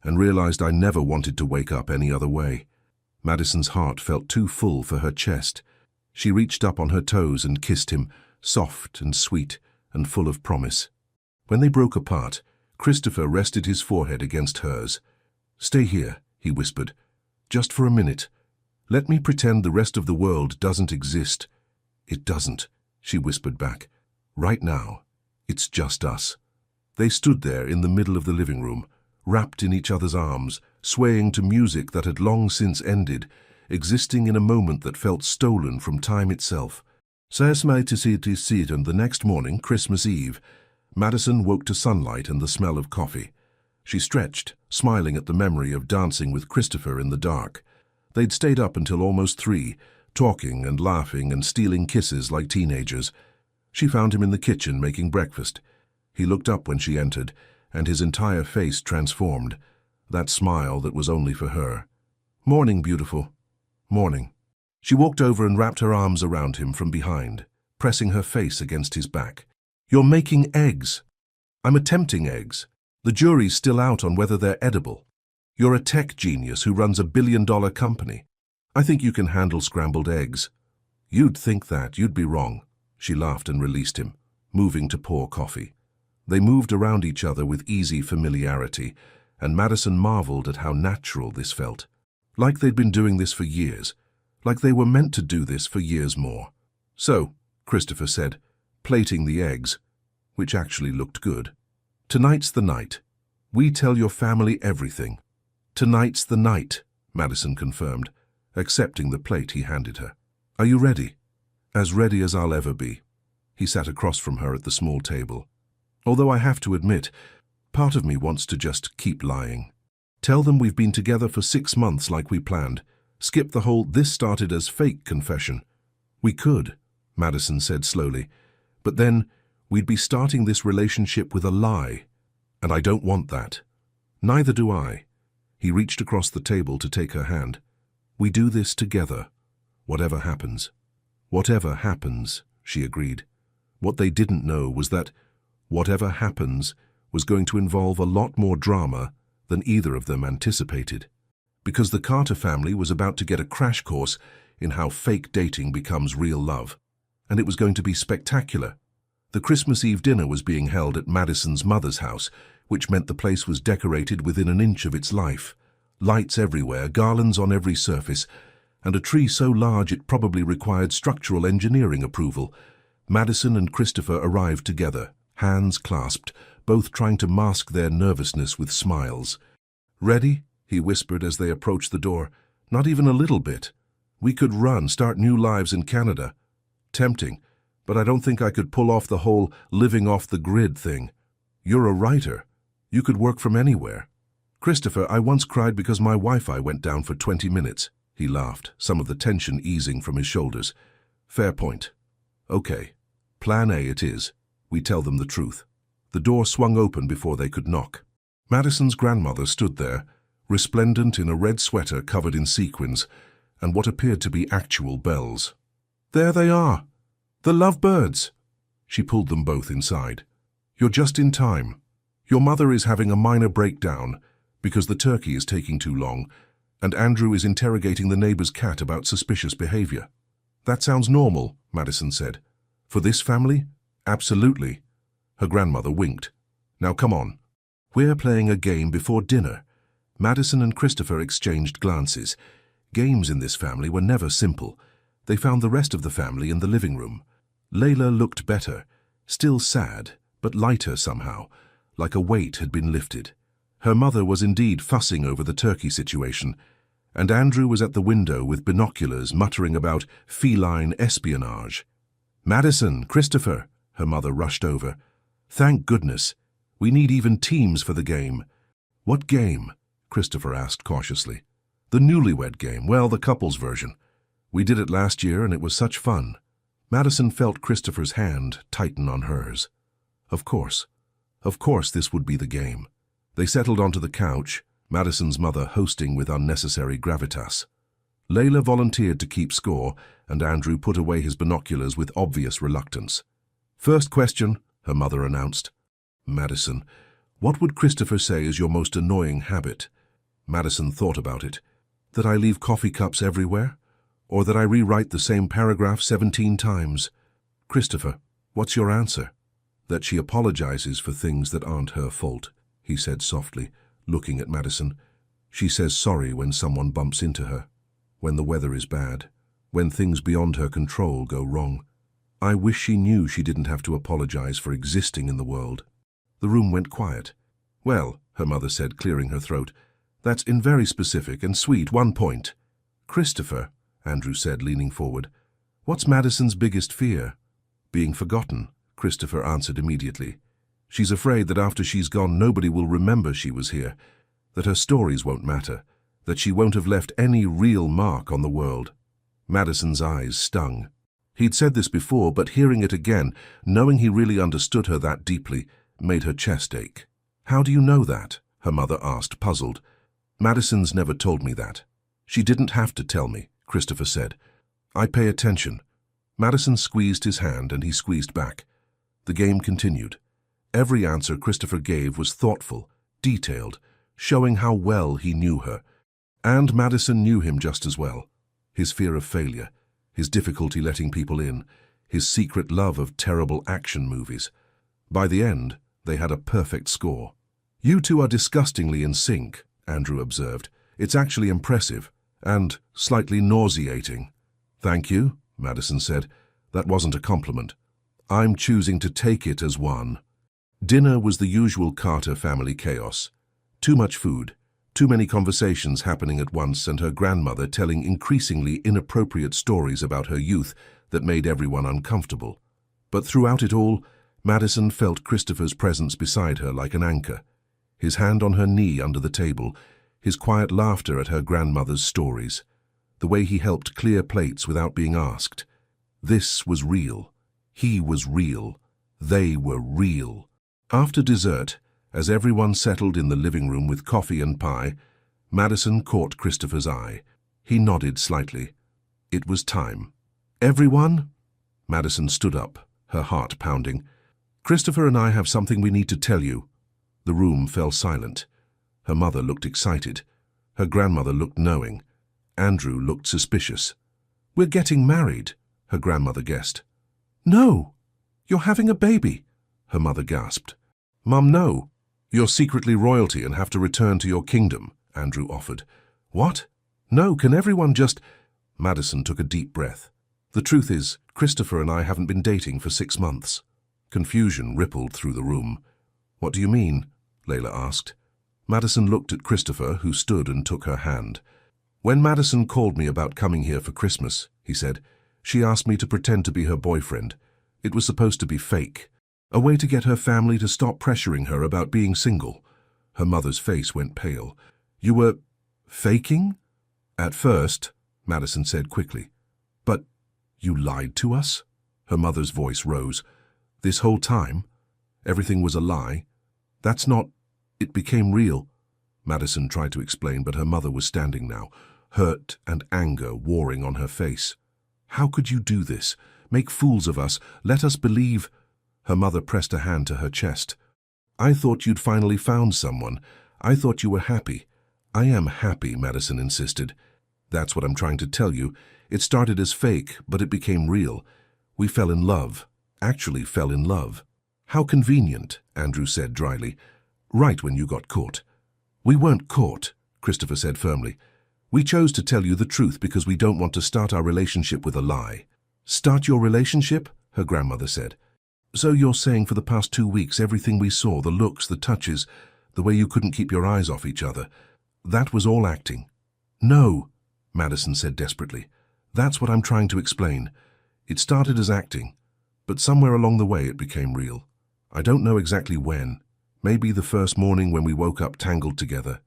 and realized I never wanted to wake up any other way. Madison's heart felt too full for her chest. She reached up on her toes and kissed him, soft and sweet and full of promise. When they broke apart, Christopher rested his forehead against hers. Stay here, he whispered. Just for a minute. Let me pretend the rest of the world doesn't exist. It doesn't, she whispered back. Right now, it's just us. They stood there in the middle of the living room, wrapped in each other's arms, swaying to music that had long since ended, existing in a moment that felt stolen from time itself. And the next morning, Christmas Eve, Madison woke to sunlight and the smell of coffee. She stretched, smiling at the memory of dancing with Christopher in the dark. They'd stayed up until almost 3, talking and laughing and stealing kisses like teenagers. She found him in the kitchen making breakfast. He looked up when she entered, and his entire face transformed, that smile that was only for her. Morning, beautiful. Morning. She walked over and wrapped her arms around him from behind, pressing her face against his back. You're making eggs. I'm attempting eggs. The jury's still out on whether they're edible. You're a tech genius who runs a billion-dollar company. I think you can handle scrambled eggs. You'd think that, you'd be wrong. She laughed and released him, moving to pour coffee. They moved around each other with easy familiarity, and Madison marveled at how natural this felt. Like they'd been doing this for years. Like they were meant to do this for years more. So, Christopher said, plating the eggs, which actually looked good. Tonight's the night. We tell your family everything. Tonight's the night, Madison confirmed, accepting the plate he handed her. Are you ready? As ready as I'll ever be. He sat across from her at the small table. Although I have to admit, part of me wants to just keep lying. Tell them we've been together for 6 months like we planned. Skip the whole "this started as fake" confession. We could, Madison said slowly, but then we'd be starting this relationship with a lie, and I don't want that. Neither do I. He reached across the table to take her hand. We do this together, whatever happens. Whatever happens, she agreed. What they didn't know was that whatever happens was going to involve a lot more drama than either of them anticipated. Because the Carter family was about to get a crash course in how fake dating becomes real love. And it was going to be spectacular. The Christmas Eve dinner was being held at Madison's mother's house, which meant the place was decorated within an inch of its life. Lights everywhere, garlands on every surface, and a tree so large it probably required structural engineering approval. Madison and Christopher arrived together, hands clasped, both trying to mask their nervousness with smiles. Ready? he whispered as they approached the door. "Not even a little bit. We could run, start new lives in Canada. Tempting, but I don't think I could pull off the whole living off the grid thing. You're a writer. You could work from anywhere." "Christopher, I once cried because my Wi-Fi went down for 20 minutes. He laughed, some of the tension easing from his shoulders. "Fair point. Okay. Plan A it is. We tell them the truth." The door swung open before they could knock. Madison's grandmother stood there, resplendent in a red sweater covered in sequins and what appeared to be actual bells. "There they are! The lovebirds!" She pulled them both inside. "You're just in time. Your mother is having a minor breakdown because the turkey is taking too long, and Andrew is interrogating the neighbor's cat about suspicious behavior." "That sounds normal," Madison said. "For this family? Absolutely." Her grandmother winked. "Now come on. We're playing a game before dinner." Madison and Christopher exchanged glances. Games in this family were never simple. They found the rest of the family in the living room. Layla looked better, still sad, but lighter somehow, like a weight had been lifted. Her mother was indeed fussing over the turkey situation, and Andrew was at the window with binoculars muttering about feline espionage. "Madison, Christopher," her mother rushed over. "Thank goodness. We need even teams for the game." "What game?" Christopher asked cautiously. "The newlywed game, well, the couples version. We did it last year and it was such fun." Madison felt Christopher's hand tighten on hers. Of course this would be the game. They settled onto the couch, Madison's mother hosting with unnecessary gravitas. Layla volunteered to keep score, and Andrew put away his binoculars with obvious reluctance. "First question," her mother announced. "Madison, what would Christopher say is your most annoying habit?" Madison thought about it. "That I leave coffee cups everywhere? Or that I rewrite the same paragraph 17 times? "Christopher, what's your answer?" "That she apologizes for things that aren't her fault," he said softly, looking at Madison. "She says sorry when someone bumps into her, when the weather is bad, when things beyond her control go wrong. I wish she knew she didn't have to apologize for existing in the world." The room went quiet. "Well," her mother said, clearing her throat, "that's in very specific and sweet 1 point. "Christopher," Andrew said, leaning forward, "what's Madison's biggest fear?" "Being forgotten," Christopher answered immediately. "She's afraid that after she's gone nobody will remember she was here, that her stories won't matter, that she won't have left any real mark on the world." Madison's eyes stung. He'd said this before, but hearing it again, knowing he really understood her that deeply, made her chest ache. "How do you know that?" her mother asked, puzzled. "Madison's never told me that." "She didn't have to tell me," Christopher said. "I pay attention." Madison squeezed his hand and he squeezed back. The game continued. Every answer Christopher gave was thoughtful, detailed, showing how well he knew her. And Madison knew him just as well. His fear of failure, his difficulty letting people in, his secret love of terrible action movies. By the end, they had a perfect score. "You two are disgustingly in sync," Andrew observed. "It's actually impressive, and slightly nauseating." "Thank you," Madison said. "That wasn't a compliment. I'm choosing to take it as one." Dinner was the usual Carter family chaos. Too much food, too many conversations happening at once, and her grandmother telling increasingly inappropriate stories about her youth that made everyone uncomfortable. But throughout it all, Madison felt Christopher's presence beside her like an anchor. His hand on her knee under the table, his quiet laughter at her grandmother's stories, the way he helped clear plates without being asked. This was real. He was real. They were real. After dessert, as everyone settled in the living room with coffee and pie, Madison caught Christopher's eye. He nodded slightly. It was time. "Everyone?" Madison stood up, her heart pounding. "Christopher and I have something we need to tell you." The room fell silent. Her mother looked excited. Her grandmother looked knowing. Andrew looked suspicious. "We're getting married," her grandmother guessed. "No, you're having a baby," her mother gasped. "Mum, no. You're secretly royalty and have to return to your kingdom," Andrew offered. "What? No, can everyone just—" Madison took a deep breath. "The truth is, Christopher and I haven't been dating for 6 months." Confusion rippled through the room. "What do you mean?" Layla asked. Madison looked at Christopher, who stood and took her hand. "When Madison called me about coming here for Christmas," he said, "she asked me to pretend to be her boyfriend. It was supposed to be fake. A way to get her family to stop pressuring her about being single." Her mother's face went pale. "You were faking?" "At first," Madison said quickly. "But you lied to us?" Her mother's voice rose. "This whole time? Everything was a lie? That's not... It became real." Madison tried to explain, but her mother was standing now, hurt and anger warring on her face. "How could you do this? Make fools of us? Let us believe..." Her mother pressed a hand to her chest. "I thought you'd finally found someone. I thought you were happy." "I am happy," Madison insisted. "That's what I'm trying to tell you. It started as fake, but it became real. We fell in love. Actually fell in love." "How convenient," Andrew said dryly. "Right when you got caught." "We weren't caught," Christopher said firmly. "We chose to tell you the truth because we don't want to start our relationship with a lie." "Start your relationship?" her grandmother said. "So you're saying for the past 2 weeks everything we saw, the looks, the touches, the way you couldn't keep your eyes off each other, that was all acting?" "No," Madison said desperately. "That's what I'm trying to explain. It started as acting, but somewhere along the way it became real. I don't know exactly when. Maybe the first morning when we woke up tangled together.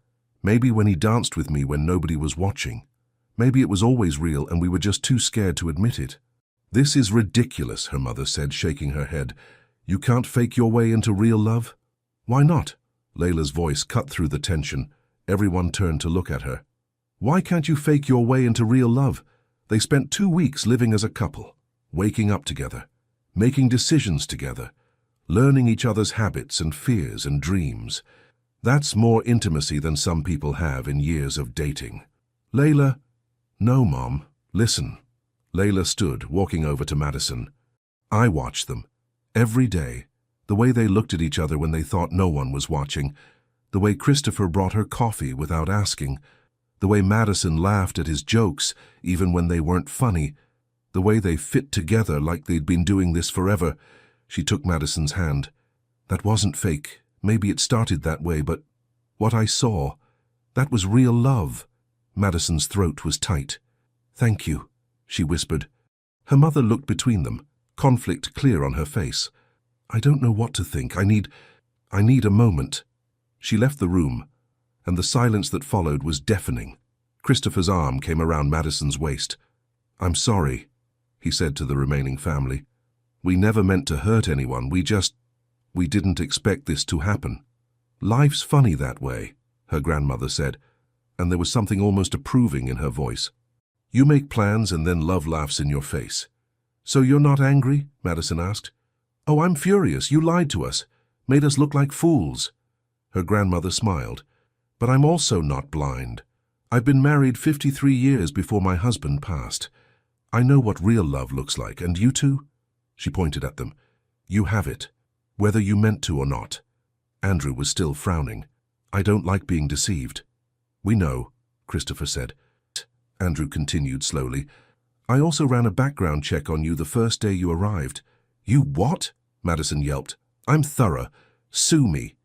Maybe when he danced with me when nobody was watching. Maybe it was always real and we were just too scared to admit it." "This is ridiculous," her mother said, shaking her head. "You can't fake your way into real love?" "Why not?" Layla's voice cut through the tension. Everyone turned to look at her. "Why can't you fake your way into real love? They spent 2 weeks living as a couple, waking up together, making decisions together, learning each other's habits and fears and dreams. That's more intimacy than some people have in years of dating." "Layla..." "No, Mom. Listen." Layla stood, walking over to Madison. "I watched them. Every day. The way they looked at each other when they thought no one was watching. The way Christopher brought her coffee without asking. The way Madison laughed at his jokes, even when they weren't funny. The way they fit together like they'd been doing this forever." She took Madison's hand. "That wasn't fake. Maybe it started that way, but what I saw, that was real love." Madison's throat was tight. "Thank you," she whispered. Her mother looked between them, conflict clear on her face. "I don't know what to think. I need a moment." She left the room, and the silence that followed was deafening. Christopher's arm came around Madison's waist. "I'm sorry," he said to the remaining family. "We never meant to hurt anyone. We didn't expect this to happen." "Life's funny that way," her grandmother said, and there was something almost approving in her voice. "You make plans and then love laughs in your face." "So you're not angry?" Madison asked. "Oh, I'm furious. You lied to us, made us look like fools." Her grandmother smiled. "But I'm also not blind. I've been married 53 years before my husband passed. I know what real love looks like, and you two?" She pointed at them. "You have it, whether you meant to or not." Andrew was still frowning. "I don't like being deceived." "We know," Christopher said. Andrew continued slowly. "I also ran a background check on you the first day you arrived." "You what?" Madison yelped. "I'm thorough. Sue me."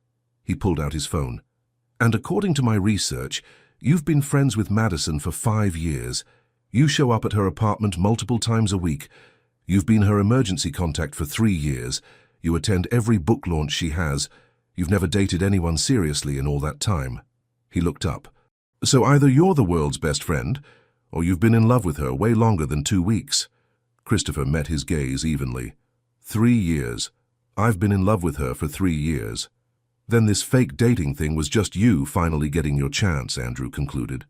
He pulled out his phone. "And according to my research, you've been friends with Madison for 5 years. You show up at her apartment multiple times a week. You've been her emergency contact for 3 years. You attend every book launch she has. You've never dated anyone seriously in all that time." He looked up. "So either you're the world's best friend, or you've been in love with her way longer than 2 weeks. Christopher met his gaze evenly. 3 years. I've been in love with her for 3 years. Then this fake dating thing was just you finally getting your chance, Andrew concluded.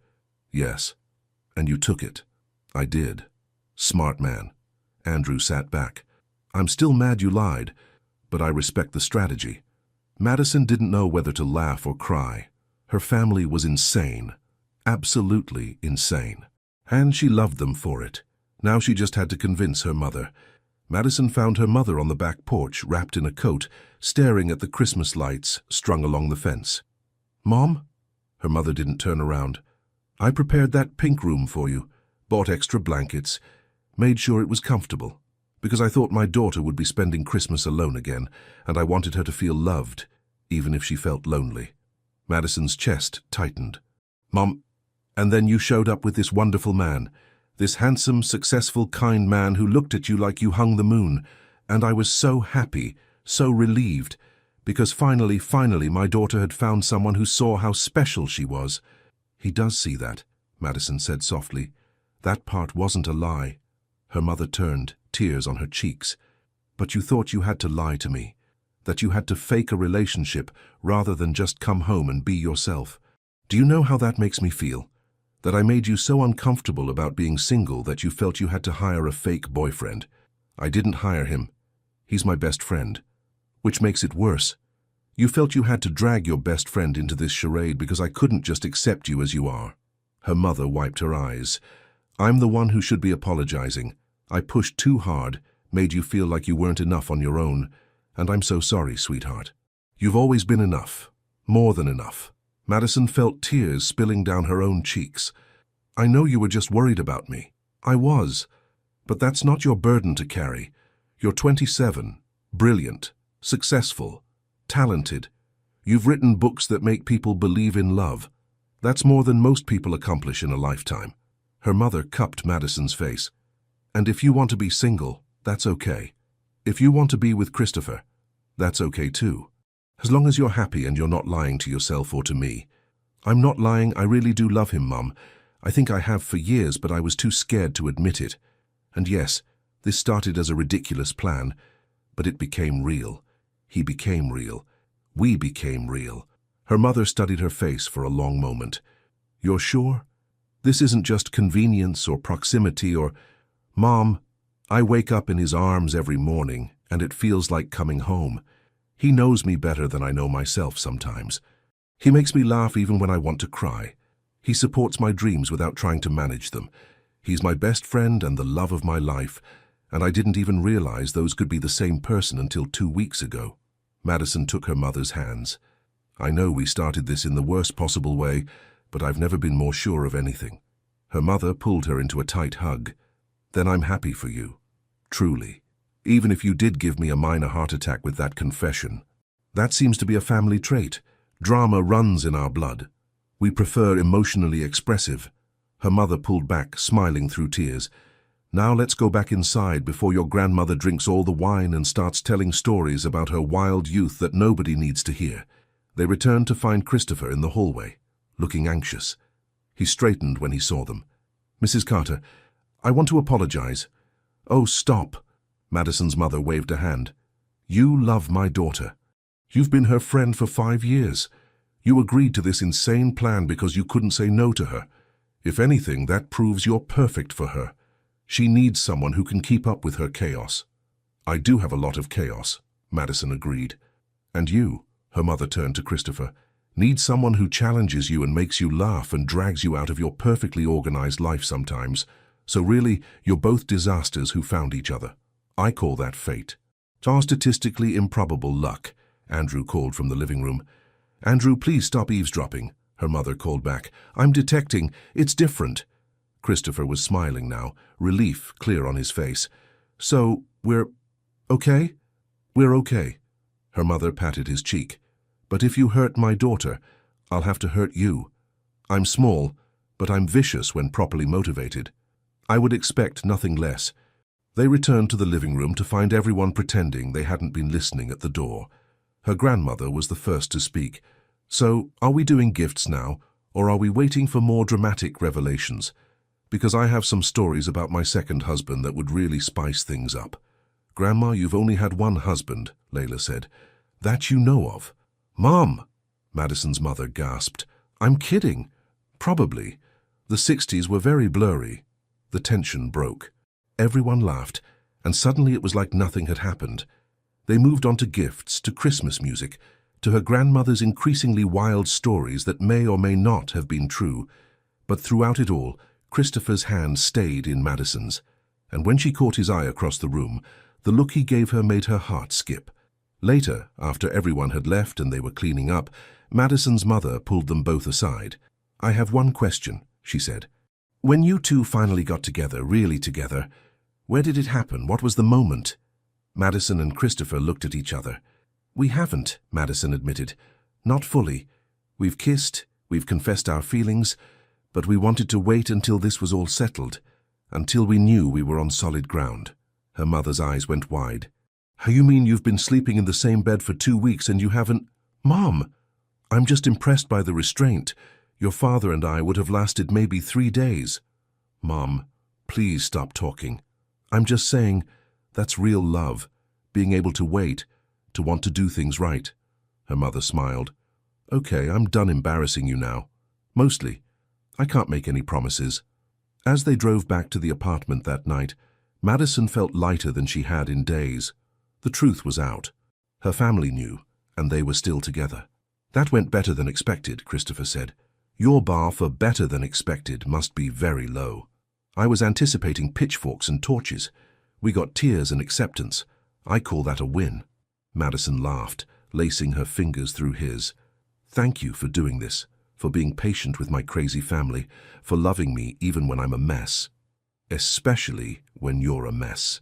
Yes. And you took it. I did. Smart man. Andrew sat back. I'm still mad you lied, but I respect the strategy. Madison didn't know whether to laugh or cry. Her family was insane. Absolutely insane. And she loved them for it. Now she just had to convince her mother. Madison found her mother on the back porch, wrapped in a coat, staring at the Christmas lights strung along the fence. Mom? Her mother didn't turn around. I prepared that pink room for you, bought extra blankets, made sure it was comfortable, because I thought my daughter would be spending Christmas alone again, and I wanted her to feel loved, even if she felt lonely. Madison's chest tightened. Mom, and then you showed up with this wonderful man, this handsome, successful, kind man who looked at you like you hung the moon, and I was so happy, so relieved, because finally, my daughter had found someone who saw how special she was. He does see that, Madison said softly. That part wasn't a lie. Her mother turned, tears on her cheeks. But you thought you had to lie to me, that you had to fake a relationship rather than just come home and be yourself. Do you know how that makes me feel? That I made you so uncomfortable about being single that you felt you had to hire a fake boyfriend. I didn't hire him. He's my best friend. Which makes it worse. You felt you had to drag your best friend into this charade because I couldn't just accept you as you are. Her mother wiped her eyes. I'm the one who should be apologizing. I pushed too hard, made you feel like you weren't enough on your own, and I'm so sorry, sweetheart. You've always been enough. More than enough. Madison felt tears spilling down her own cheeks. I know you were just worried about me. I was. But that's not your burden to carry. You're 27, brilliant, successful, talented. You've written books that make people believe in love. That's more than most people accomplish in a lifetime. Her mother cupped Madison's face. And if you want to be single, that's okay. If you want to be with Christopher, that's okay too. As long as you're happy and you're not lying to yourself or to me. I'm not lying, I really do love him, Mum. I think I have for years, but I was too scared to admit it. And yes, this started as a ridiculous plan, but it became real. He became real. We became real. Her mother studied her face for a long moment. You're sure? This isn't just convenience or proximity or... Mom, I wake up in his arms every morning, and it feels like coming home. He knows me better than I know myself sometimes. He makes me laugh even when I want to cry. He supports my dreams without trying to manage them. He's my best friend and the love of my life, and I didn't even realize those could be the same person until 2 weeks ago. Madison took her mother's hands. I know we started this in the worst possible way, but I've never been more sure of anything. Her mother pulled her into a tight hug. Then I'm happy for you. Truly. Even if you did give me a minor heart attack with that confession. That seems to be a family trait. Drama runs in our blood. We prefer emotionally expressive. Her mother pulled back, smiling through tears. Now let's go back inside before your grandmother drinks all the wine and starts telling stories about her wild youth that nobody needs to hear. They returned to find Christopher in the hallway, looking anxious. He straightened when he saw them. Mrs. Carter, I want to apologize. Oh, stop. Madison's mother waved a hand. You love my daughter. You've been her friend for 5 years. You agreed to this insane plan because you couldn't say no to her. If anything, that proves you're perfect for her. She needs someone who can keep up with her chaos. I do have a lot of chaos, Madison agreed. And you, her mother turned to Christopher, need someone who challenges you and makes you laugh and drags you out of your perfectly organized life sometimes. So really, you're both disasters who found each other. I call that fate. Far statistically improbable luck, Andrew called from the living room. Andrew, please stop eavesdropping, her mother called back. I'm detecting. It's different. Christopher was smiling now, relief clear on his face. So, we're okay? We're okay. Her mother patted his cheek. But if you hurt my daughter, I'll have to hurt you. I'm small, but I'm vicious when properly motivated. I would expect nothing less. They returned to the living room to find everyone pretending they hadn't been listening at the door. Her grandmother was the first to speak. So, are we doing gifts now, or are we waiting for more dramatic revelations? Because I have some stories about my second husband that would really spice things up. Grandma, you've only had one husband, Layla said. That you know of. Mom, Madison's mother gasped. I'm kidding. Probably. The 60s were very blurry. The tension broke. Everyone laughed, and suddenly it was like nothing had happened. They moved on to gifts, to Christmas music, to her grandmother's increasingly wild stories that may or may not have been true. But throughout it all, Christopher's hand stayed in Madison's, and when she caught his eye across the room, the look he gave her made her heart skip. Later, after everyone had left and they were cleaning up, Madison's mother pulled them both aside. I have one question, she said. When you two finally got together, really together, where did it happen? What was the moment? Madison and Christopher looked at each other. We haven't, Madison admitted. Not fully. We've kissed, we've confessed our feelings, but we wanted to wait until this was all settled, until we knew we were on solid ground. Her mother's eyes went wide. How you mean you've been sleeping in the same bed for 2 weeks and you haven't— Mom! I'm just impressed by the restraint. Your father and I would have lasted maybe 3 days. Mom, please stop talking. I'm just saying, that's real love, being able to wait, to want to do things right. Her mother smiled. Okay, I'm done embarrassing you now. Mostly. I can't make any promises. As they drove back to the apartment that night, Madison felt lighter than she had in days. The truth was out. Her family knew, and they were still together. That went better than expected, Christopher said. Your bar for better than expected must be very low. I was anticipating pitchforks and torches. We got tears and acceptance. I call that a win. Madison laughed, lacing her fingers through his. Thank you for doing this, for being patient with my crazy family, for loving me even when I'm a mess. Especially when you're a mess.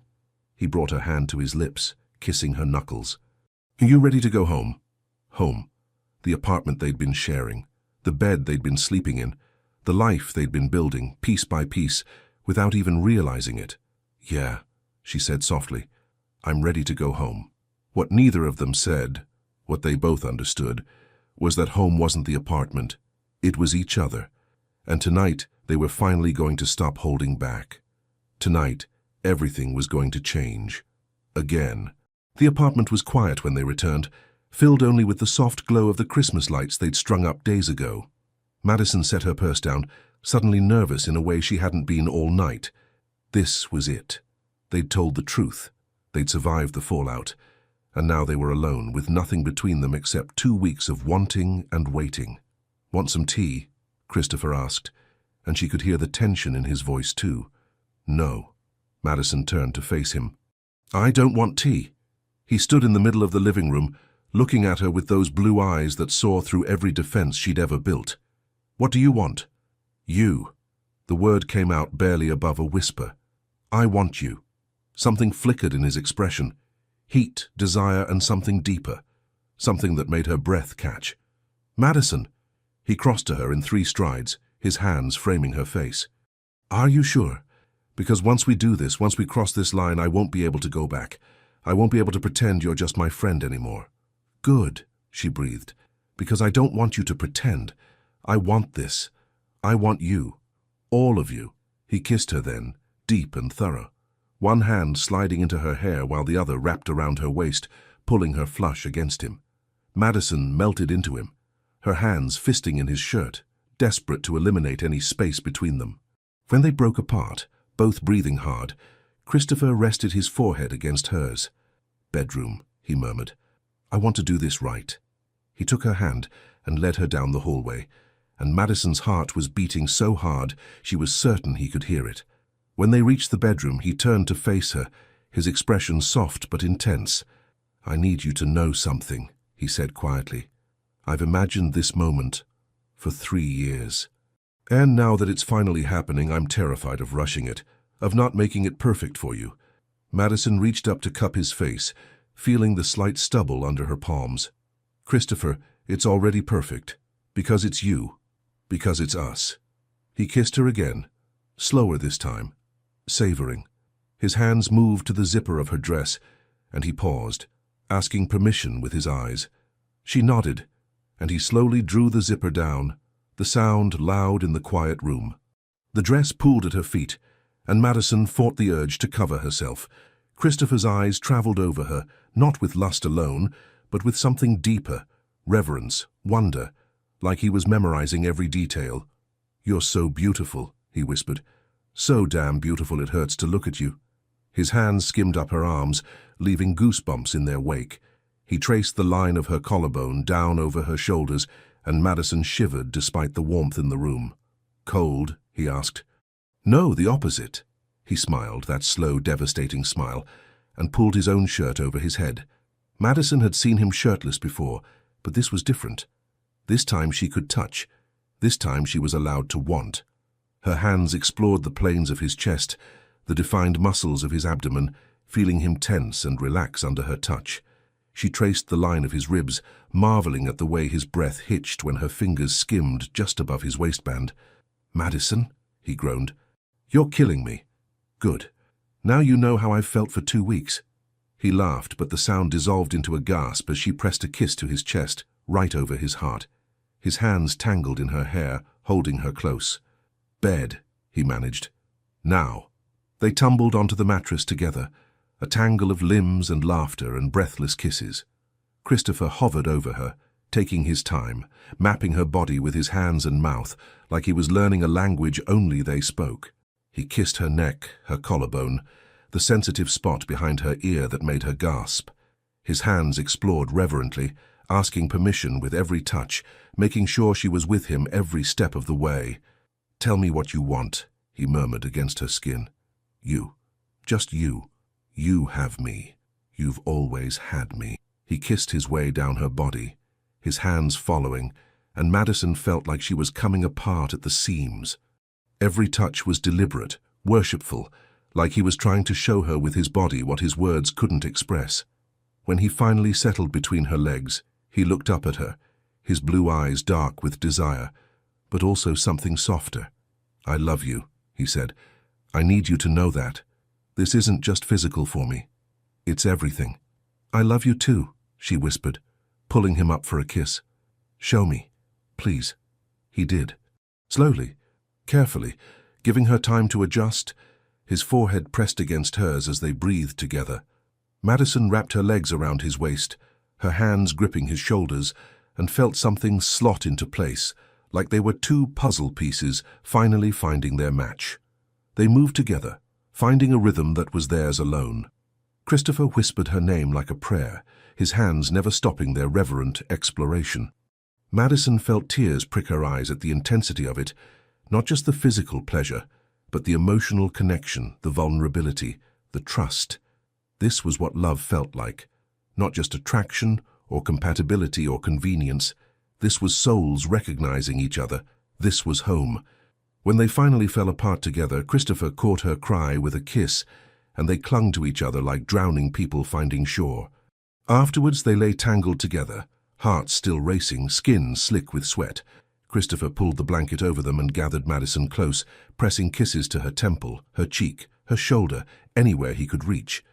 He brought her hand to his lips, kissing her knuckles. Are you ready to go home? Home. The apartment they'd been sharing, the bed they'd been sleeping in, the life they'd been building, piece by piece, without even realizing it. Yeah, she said softly. I'm ready to go home. What neither of them said, what they both understood, was that home wasn't the apartment. It was each other. And tonight, they were finally going to stop holding back. Tonight, everything was going to change. Again. The apartment was quiet when they returned, filled only with the soft glow of the Christmas lights they'd strung up days ago. Madison set her purse down, suddenly nervous in a way she hadn't been all night. This was it. They'd told the truth. They'd survived the fallout. And now they were alone, with nothing between them except 2 weeks of wanting and waiting. Want some tea? Christopher asked, and she could hear the tension in his voice too. No. Madison turned to face him. I don't want tea. He stood in the middle of the living room, looking at her with those blue eyes that saw through every defense she'd ever built. What do you want? You. The word came out barely above a whisper. I want you. Something flickered in his expression. Heat, desire, and something deeper. Something that made her breath catch. Madison! He crossed to her in 3 strides, his hands framing her face. Are you sure? Because once we do this, once we cross this line, I won't be able to go back. I won't be able to pretend you're just my friend anymore. Good, she breathed, because I don't want you to pretend. I want this. I want you. All of you. He kissed her then, deep and thorough. One hand sliding into her hair while the other wrapped around her waist, pulling her flush against him. Madison melted into him, her hands fisting in his shirt, desperate to eliminate any space between them. When they broke apart, both breathing hard, Christopher rested his forehead against hers. Bedroom, he murmured. I want to do this right. He took her hand and led her down the hallway, and Madison's heart was beating so hard she was certain he could hear it. When they reached the bedroom, he turned to face her, his expression soft but intense. I need you to know something, he said quietly. I've imagined this moment for 3 years. And now that it's finally happening, I'm terrified of rushing it, of not making it perfect for you. Madison reached up to cup his face, feeling the slight stubble under her palms. Christopher, it's already perfect. Because it's you. Because it's us. He kissed her again, slower this time, savoring. His hands moved to the zipper of her dress, and he paused, asking permission with his eyes. She nodded, and he slowly drew the zipper down, the sound loud in the quiet room. The dress pulled at her feet, and Madison fought the urge to cover herself. Christopher's eyes traveled over her, not with lust alone, but with something deeper, reverence, wonder, like he was memorizing every detail. You're so beautiful, he whispered. So damn beautiful it hurts to look at you. His hands skimmed up her arms, leaving goosebumps in their wake. He traced the line of her collarbone down over her shoulders, and Madison shivered despite the warmth in the room. Cold? He asked. No, the opposite. He smiled, that slow, devastating smile, and pulled his own shirt over his head. Madison had seen him shirtless before, but this was different. This time she could touch. This time she was allowed to want. Her hands explored the planes of his chest, the defined muscles of his abdomen, feeling him tense and relax under her touch. She traced the line of his ribs, marveling at the way his breath hitched when her fingers skimmed just above his waistband. "Madison," he groaned, "you're killing me." "Good. Now you know how I've felt for 2 weeks." He laughed, but the sound dissolved into a gasp as she pressed a kiss to his chest, right over his heart. His hands tangled in her hair, holding her close. "Bed," he managed. "Now." They tumbled onto the mattress together, a tangle of limbs and laughter and breathless kisses. Christopher hovered over her, taking his time, mapping her body with his hands and mouth, like he was learning a language only they spoke. He kissed her neck, her collarbone, the sensitive spot behind her ear that made her gasp. His hands explored reverently, asking permission with every touch, making sure she was with him every step of the way. "Tell me what you want," he murmured against her skin. "You. Just you. You have me. You've always had me." He kissed his way down her body, his hands following, and Madison felt like she was coming apart at the seams. Every touch was deliberate, worshipful, like he was trying to show her with his body what his words couldn't express. When he finally settled between her legs, he looked up at her, his blue eyes dark with desire, but also something softer. "I love you," he said. "I need you to know that. This isn't just physical for me. It's everything." "I love you too," she whispered, pulling him up for a kiss. "Show me, please." He did. Slowly, carefully, giving her time to adjust, his forehead pressed against hers as they breathed together. Madison wrapped her legs around his waist, her hands gripping his shoulders, and felt something slot into place, like they were two puzzle pieces finally finding their match. They moved together, finding a rhythm that was theirs alone. Christopher whispered her name like a prayer, his hands never stopping their reverent exploration. Madison felt tears prick her eyes at the intensity of it, not just the physical pleasure, but the emotional connection, the vulnerability, the trust. This was what love felt like. Not just attraction or compatibility or convenience. This was souls recognizing each other. This was home. When they finally fell apart together, Christopher caught her cry with a kiss, and they clung to each other like drowning people finding shore. Afterwards, they lay tangled together, hearts still racing, skin slick with sweat. Christopher pulled the blanket over them and gathered Madison close, pressing kisses to her temple, her cheek, her shoulder, anywhere he could reach.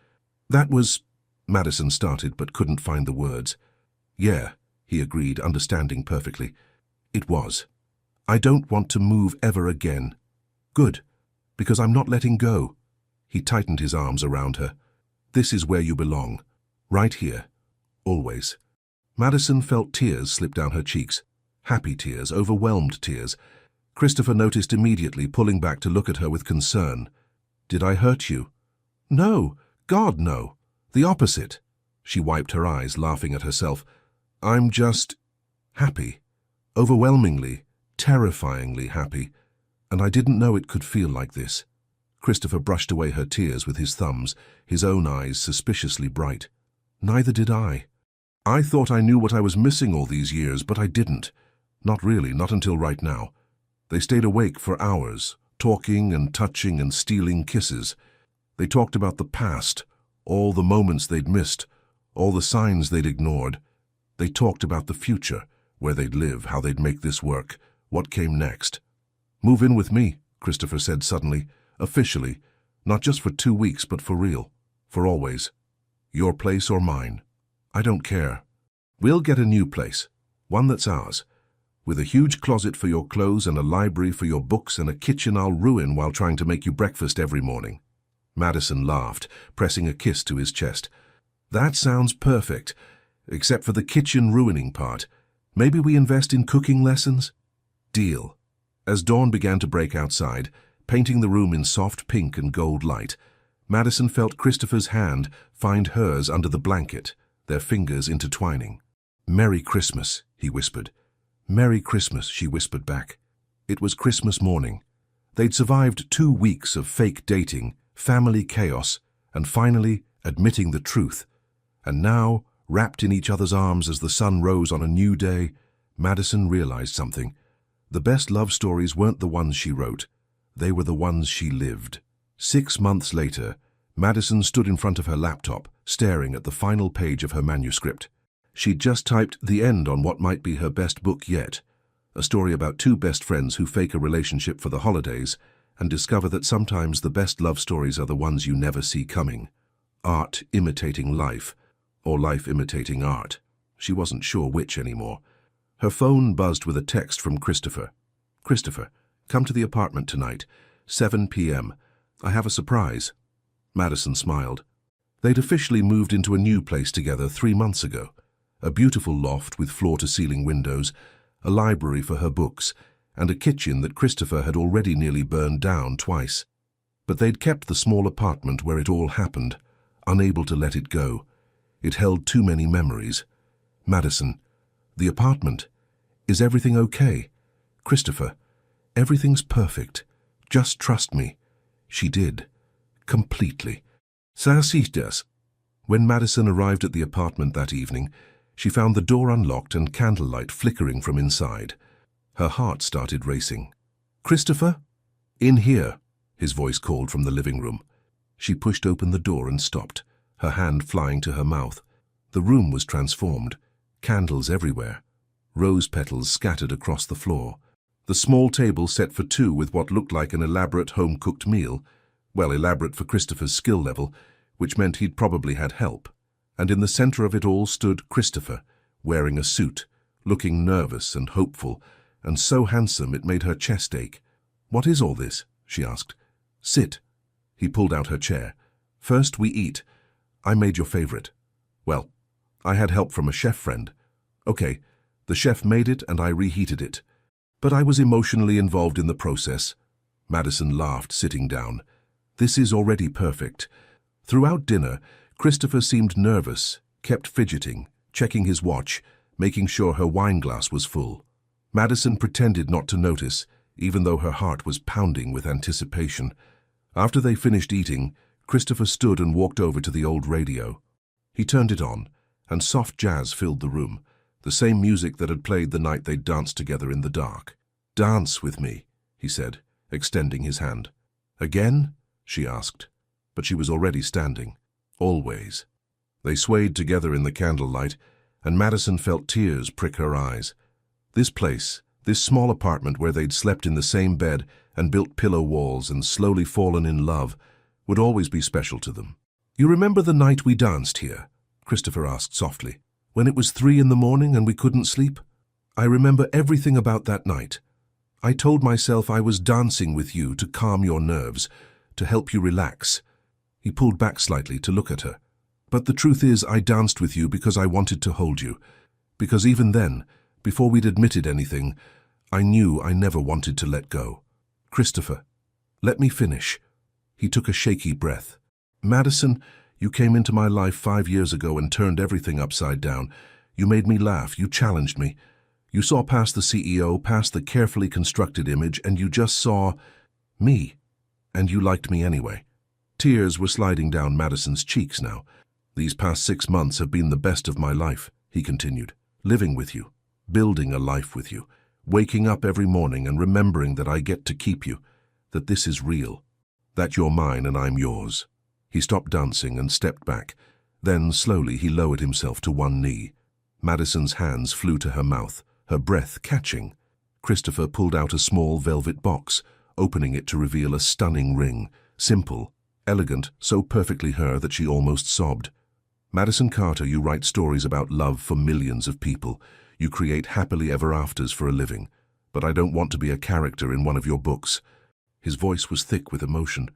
"That was—" Madison started but couldn't find the words. "Yeah," he agreed, understanding perfectly. "It was. I don't want to move ever again." "Good, because I'm not letting go." He tightened his arms around her. "This is where you belong. Right here. Always." Madison felt tears slip down her cheeks. Happy tears, overwhelmed tears. Christopher noticed immediately, pulling back to look at her with concern. "Did I hurt you?" "No. God, no. The opposite." She wiped her eyes, laughing at herself. "I'm just happy. Overwhelmingly, terrifyingly happy. And I didn't know it could feel like this." Christopher brushed away her tears with his thumbs, his own eyes suspiciously bright. "Neither did I. I thought I knew what I was missing all these years, but I didn't. Not really, not until right now." They stayed awake for hours, talking and touching and stealing kisses. They talked about the past, all the moments they'd missed, all the signs they'd ignored. They talked about the future, where they'd live, how they'd make this work, what came next. "Move in with me," Christopher said suddenly, officially, not just for 2 weeks, but for real, for always. "Your place or mine. I don't care. We'll get a new place, one that's ours, with a huge closet for your clothes and a library for your books and a kitchen I'll ruin while trying to make you breakfast every morning." Madison laughed, pressing a kiss to his chest. "That sounds perfect, except for the kitchen ruining part. Maybe we invest in cooking lessons?" "Deal." As dawn began to break outside, painting the room in soft pink and gold light, Madison felt Christopher's hand find hers under the blanket, their fingers intertwining. "Merry Christmas," he whispered. "Merry Christmas," she whispered back. It was Christmas morning. They'd survived 2 weeks of fake dating, family chaos, and finally admitting the truth. And now, wrapped in each other's arms as the sun rose on a new day, Madison realized something. The best love stories weren't the ones she wrote. They were the ones she lived. 6 months later, Madison stood in front of her laptop, staring at the final page of her manuscript. She'd just typed the end on what might be her best book yet, a story about two best friends who fake a relationship for the holidays and discover that sometimes the best love stories are the ones you never see coming. Art imitating life, or life imitating art. She wasn't sure which anymore. Her phone buzzed with a text from Christopher. "Christopher, come to the apartment tonight, 7 p.m. I have a surprise." Madison smiled. They'd officially moved into a new place together 3 months ago. A beautiful loft with floor-to-ceiling windows, a library for her books, and a kitchen that Christopher had already nearly burned down twice. But they'd kept the small apartment where it all happened, unable to let it go. It held too many memories. "Madison, the apartment. Is everything okay?" "Christopher, everything's perfect. Just trust me." She did. Completely. "Ça c'est das." When Madison arrived at the apartment that evening, she found the door unlocked and candlelight flickering from inside. Her heart started racing. "Christopher?" "In here," his voice called from the living room. She pushed open the door and stopped, her hand flying to her mouth. The room was transformed. Candles everywhere. Rose petals scattered across the floor. The small table set for two with what looked like an elaborate home-cooked meal. Well, elaborate for Christopher's skill level, which meant he'd probably had help. And in the center of it all stood Christopher, wearing a suit, looking nervous and hopeful, and so handsome it made her chest ache. "What is all this?" she asked. "Sit." He pulled out her chair. "First we eat. I made your favorite." "Well, I had help from a chef friend." "Okay, the chef made it and I reheated it. But I was emotionally involved in the process." Madison laughed, sitting down. "This is already perfect." Throughout dinner, Christopher seemed nervous, kept fidgeting, checking his watch, making sure her wine glass was full. Madison pretended not to notice, even though her heart was pounding with anticipation. After they finished eating, Christopher stood and walked over to the old radio. He turned it on, and soft jazz filled the room, the same music that had played the night they'd danced together in the dark. "Dance with me," he said, extending his hand. "Again?" she asked, but she was already standing. "Always." They swayed together in the candlelight, and Madison felt tears prick her eyes. This place, this small apartment where they'd slept in the same bed and built pillow walls and slowly fallen in love, would always be special to them. "You remember the night we danced here?" Christopher asked softly. "When it was 3 in the morning and we couldn't sleep? I remember everything about that night. I told myself I was dancing with you to calm your nerves, to help you relax." He pulled back slightly to look at her. "But the truth is, I danced with you because I wanted to hold you. Because even then, before we'd admitted anything, I knew I never wanted to let go." "Christopher, let me finish." He took a shaky breath. "Madison, you came into my life 5 years ago and turned everything upside down. You made me laugh, you challenged me. You saw past the CEO, past the carefully constructed image, and you just saw me. And you liked me anyway." Tears were sliding down Madison's cheeks now. "These past 6 months have been the best of my life," he continued. "Living with you, building a life with you, waking up every morning and remembering that I get to keep you, that this is real, that you're mine and I'm yours." He stopped dancing and stepped back. Then, slowly, he lowered himself to one knee. Madison's hands flew to her mouth, her breath catching. Christopher pulled out a small velvet box, opening it to reveal a stunning ring, simple, elegant, so perfectly her that she almost sobbed. "Madison Carter, you write stories about love for millions of people. You create happily ever afters for a living. But I don't want to be a character in one of your books." His voice was thick with emotion.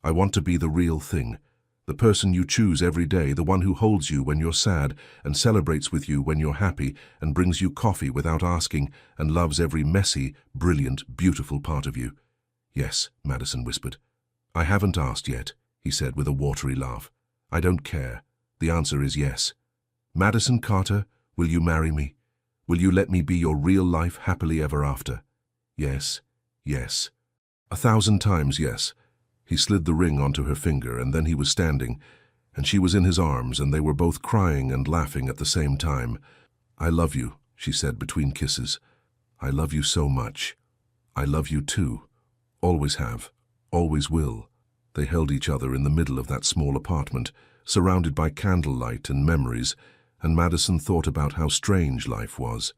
"I want to be the real thing, the person you choose every day, the one who holds you when you're sad and celebrates with you when you're happy and brings you coffee without asking and loves every messy, brilliant, beautiful part of you." "Yes," Madison whispered. "I haven't asked yet," he said with a watery laugh. "I don't care. The answer is yes. Madison Carter, will you marry me? Will you let me be your real life happily ever after?" "Yes, yes. 1,000 times yes." He slid the ring onto her finger, and then he was standing, and she was in his arms, and they were both crying and laughing at the same time. "I love you," she said between kisses. "I love you so much. I love you too. Always have. Always will." They held each other in the middle of that small apartment, surrounded by candlelight and memories, and Madison thought about how strange life was.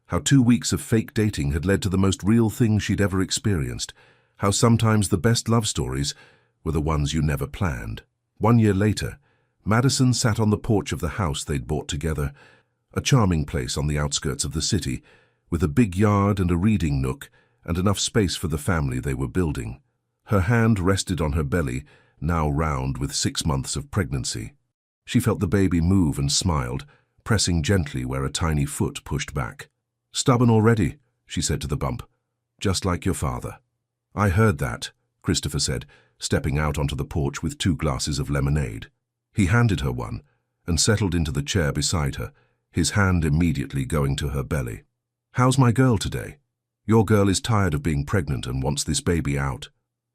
How 2 weeks of fake dating had led to the most real thing she'd ever experienced. How sometimes the best love stories were the ones you never planned. 1 year later, Madison sat on the porch of the house they'd bought together, a charming place on the outskirts of the city, with a big yard and a reading nook and enough space for the family they were building. Her hand rested on her belly, now round with 6 months of pregnancy. She felt the baby move and smiled, pressing gently where a tiny foot pushed back. "Stubborn already," she said to the bump. "Just like your father." "I heard that," Christopher said, stepping out onto the porch with 2 glasses of lemonade. He handed her one and settled into the chair beside her, his hand immediately going to her belly. "How's my girl today? Your girl is tired of being pregnant and wants this baby out."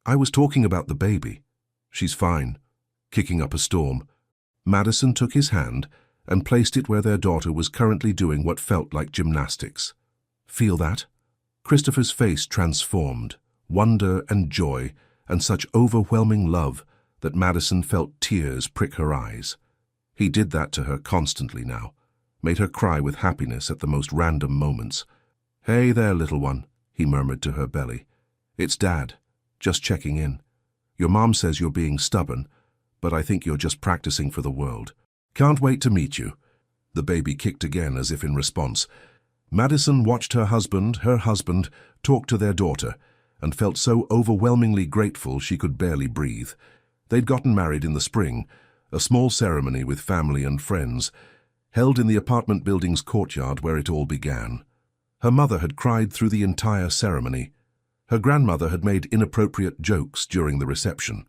"I was talking about the baby." "She's fine," kicking up a storm. Madison took his hand and placed it where their daughter was currently doing what felt like gymnastics. "Feel that?" Christopher's face transformed, wonder and joy, and such overwhelming love that Madison felt tears prick her eyes. He did that to her constantly now, made her cry with happiness at the most random moments. "Hey there, little one," he murmured to her belly. "It's Dad, just checking in. Your mom says you're being stubborn, but I think you're just practicing for the world. Can't wait to meet you." The baby kicked again as if in response. Madison watched her husband, talk to their daughter, and felt so overwhelmingly grateful she could barely breathe. They'd gotten married in the spring, a small ceremony with family and friends, held in the apartment building's courtyard where it all began. Her mother had cried through the entire ceremony. Her grandmother had made inappropriate jokes during the reception.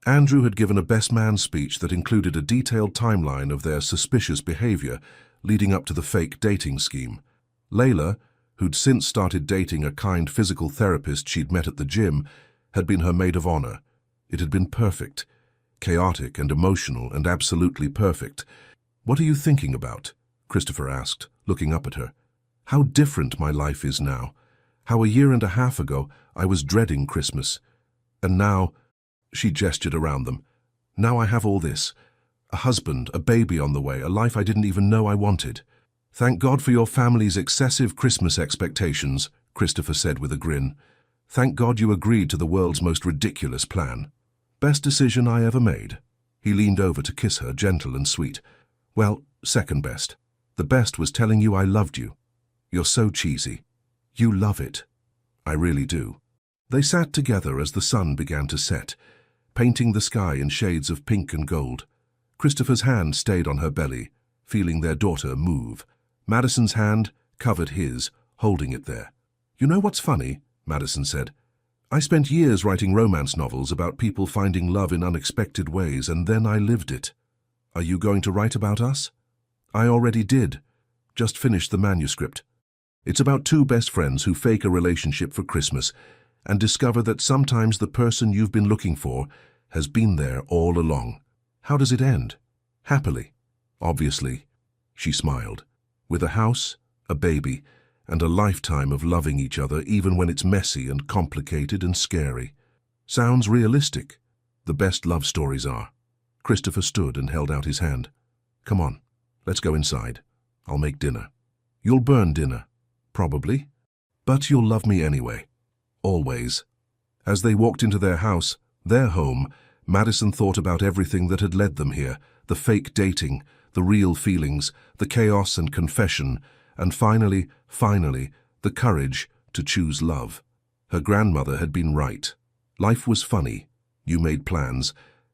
Andrew had given a best man speech that included a detailed timeline of their suspicious behavior leading up to the fake dating scheme. Layla, who'd since started dating a kind physical therapist she'd met at the gym, had been her maid of honor. It had been perfect, chaotic and emotional and absolutely perfect. "What are you thinking about?" Christopher asked, looking up at her. "How different my life is now. How 1.5 years ago I was dreading Christmas. And now," she gestured around them, "now I have all this. A husband, a baby on the way, a life I didn't even know I wanted." "Thank God for your family's excessive Christmas expectations," Christopher said with a grin. "Thank God you agreed to the world's most ridiculous plan." "Best decision I ever made." He leaned over to kiss her, gentle and sweet. "Well, second best. The best was telling you I loved you. You're so cheesy. You love it." "I really do." They sat together as the sun began to set, painting the sky in shades of pink and gold. Christopher's hand stayed on her belly, feeling their daughter move. Madison's hand covered his, holding it there. "You know what's funny?" Madison said. "I spent years writing romance novels about people finding love in unexpected ways, and then I lived it. Are you going to write about us?" "I already did. Just finished the manuscript. It's about 2 best friends who fake a relationship for Christmas and discover that sometimes the person you've been looking for has been there all along." "How does it end?" "Happily, obviously," she smiled. "With a house, a baby, and a lifetime of loving each other even when it's messy and complicated and scary. Sounds realistic. The best love stories are." Christopher stood and held out his hand. "Come on, let's go inside. I'll make dinner." "You'll burn dinner." "Probably. But you'll love me anyway. Always." As they walked into their house, their home, Madison thought about everything that had led them here, the fake dating, the real feelings, the chaos and confession, and finally, the courage to choose love. Her grandmother had been right. Life was funny. You made plans,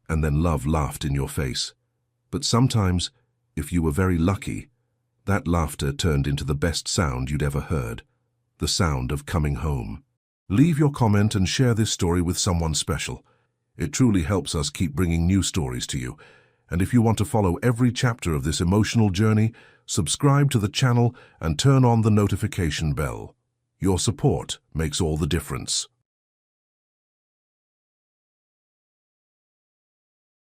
and then love laughed in your face. But sometimes, if you were very lucky, that laughter turned into the best sound you'd ever heard, the sound of coming home. Leave your comment and share this story with someone special. It truly helps us keep bringing new stories to you. And if you want to follow every chapter of this emotional journey, subscribe to the channel and turn on the notification bell. Your support makes all the difference.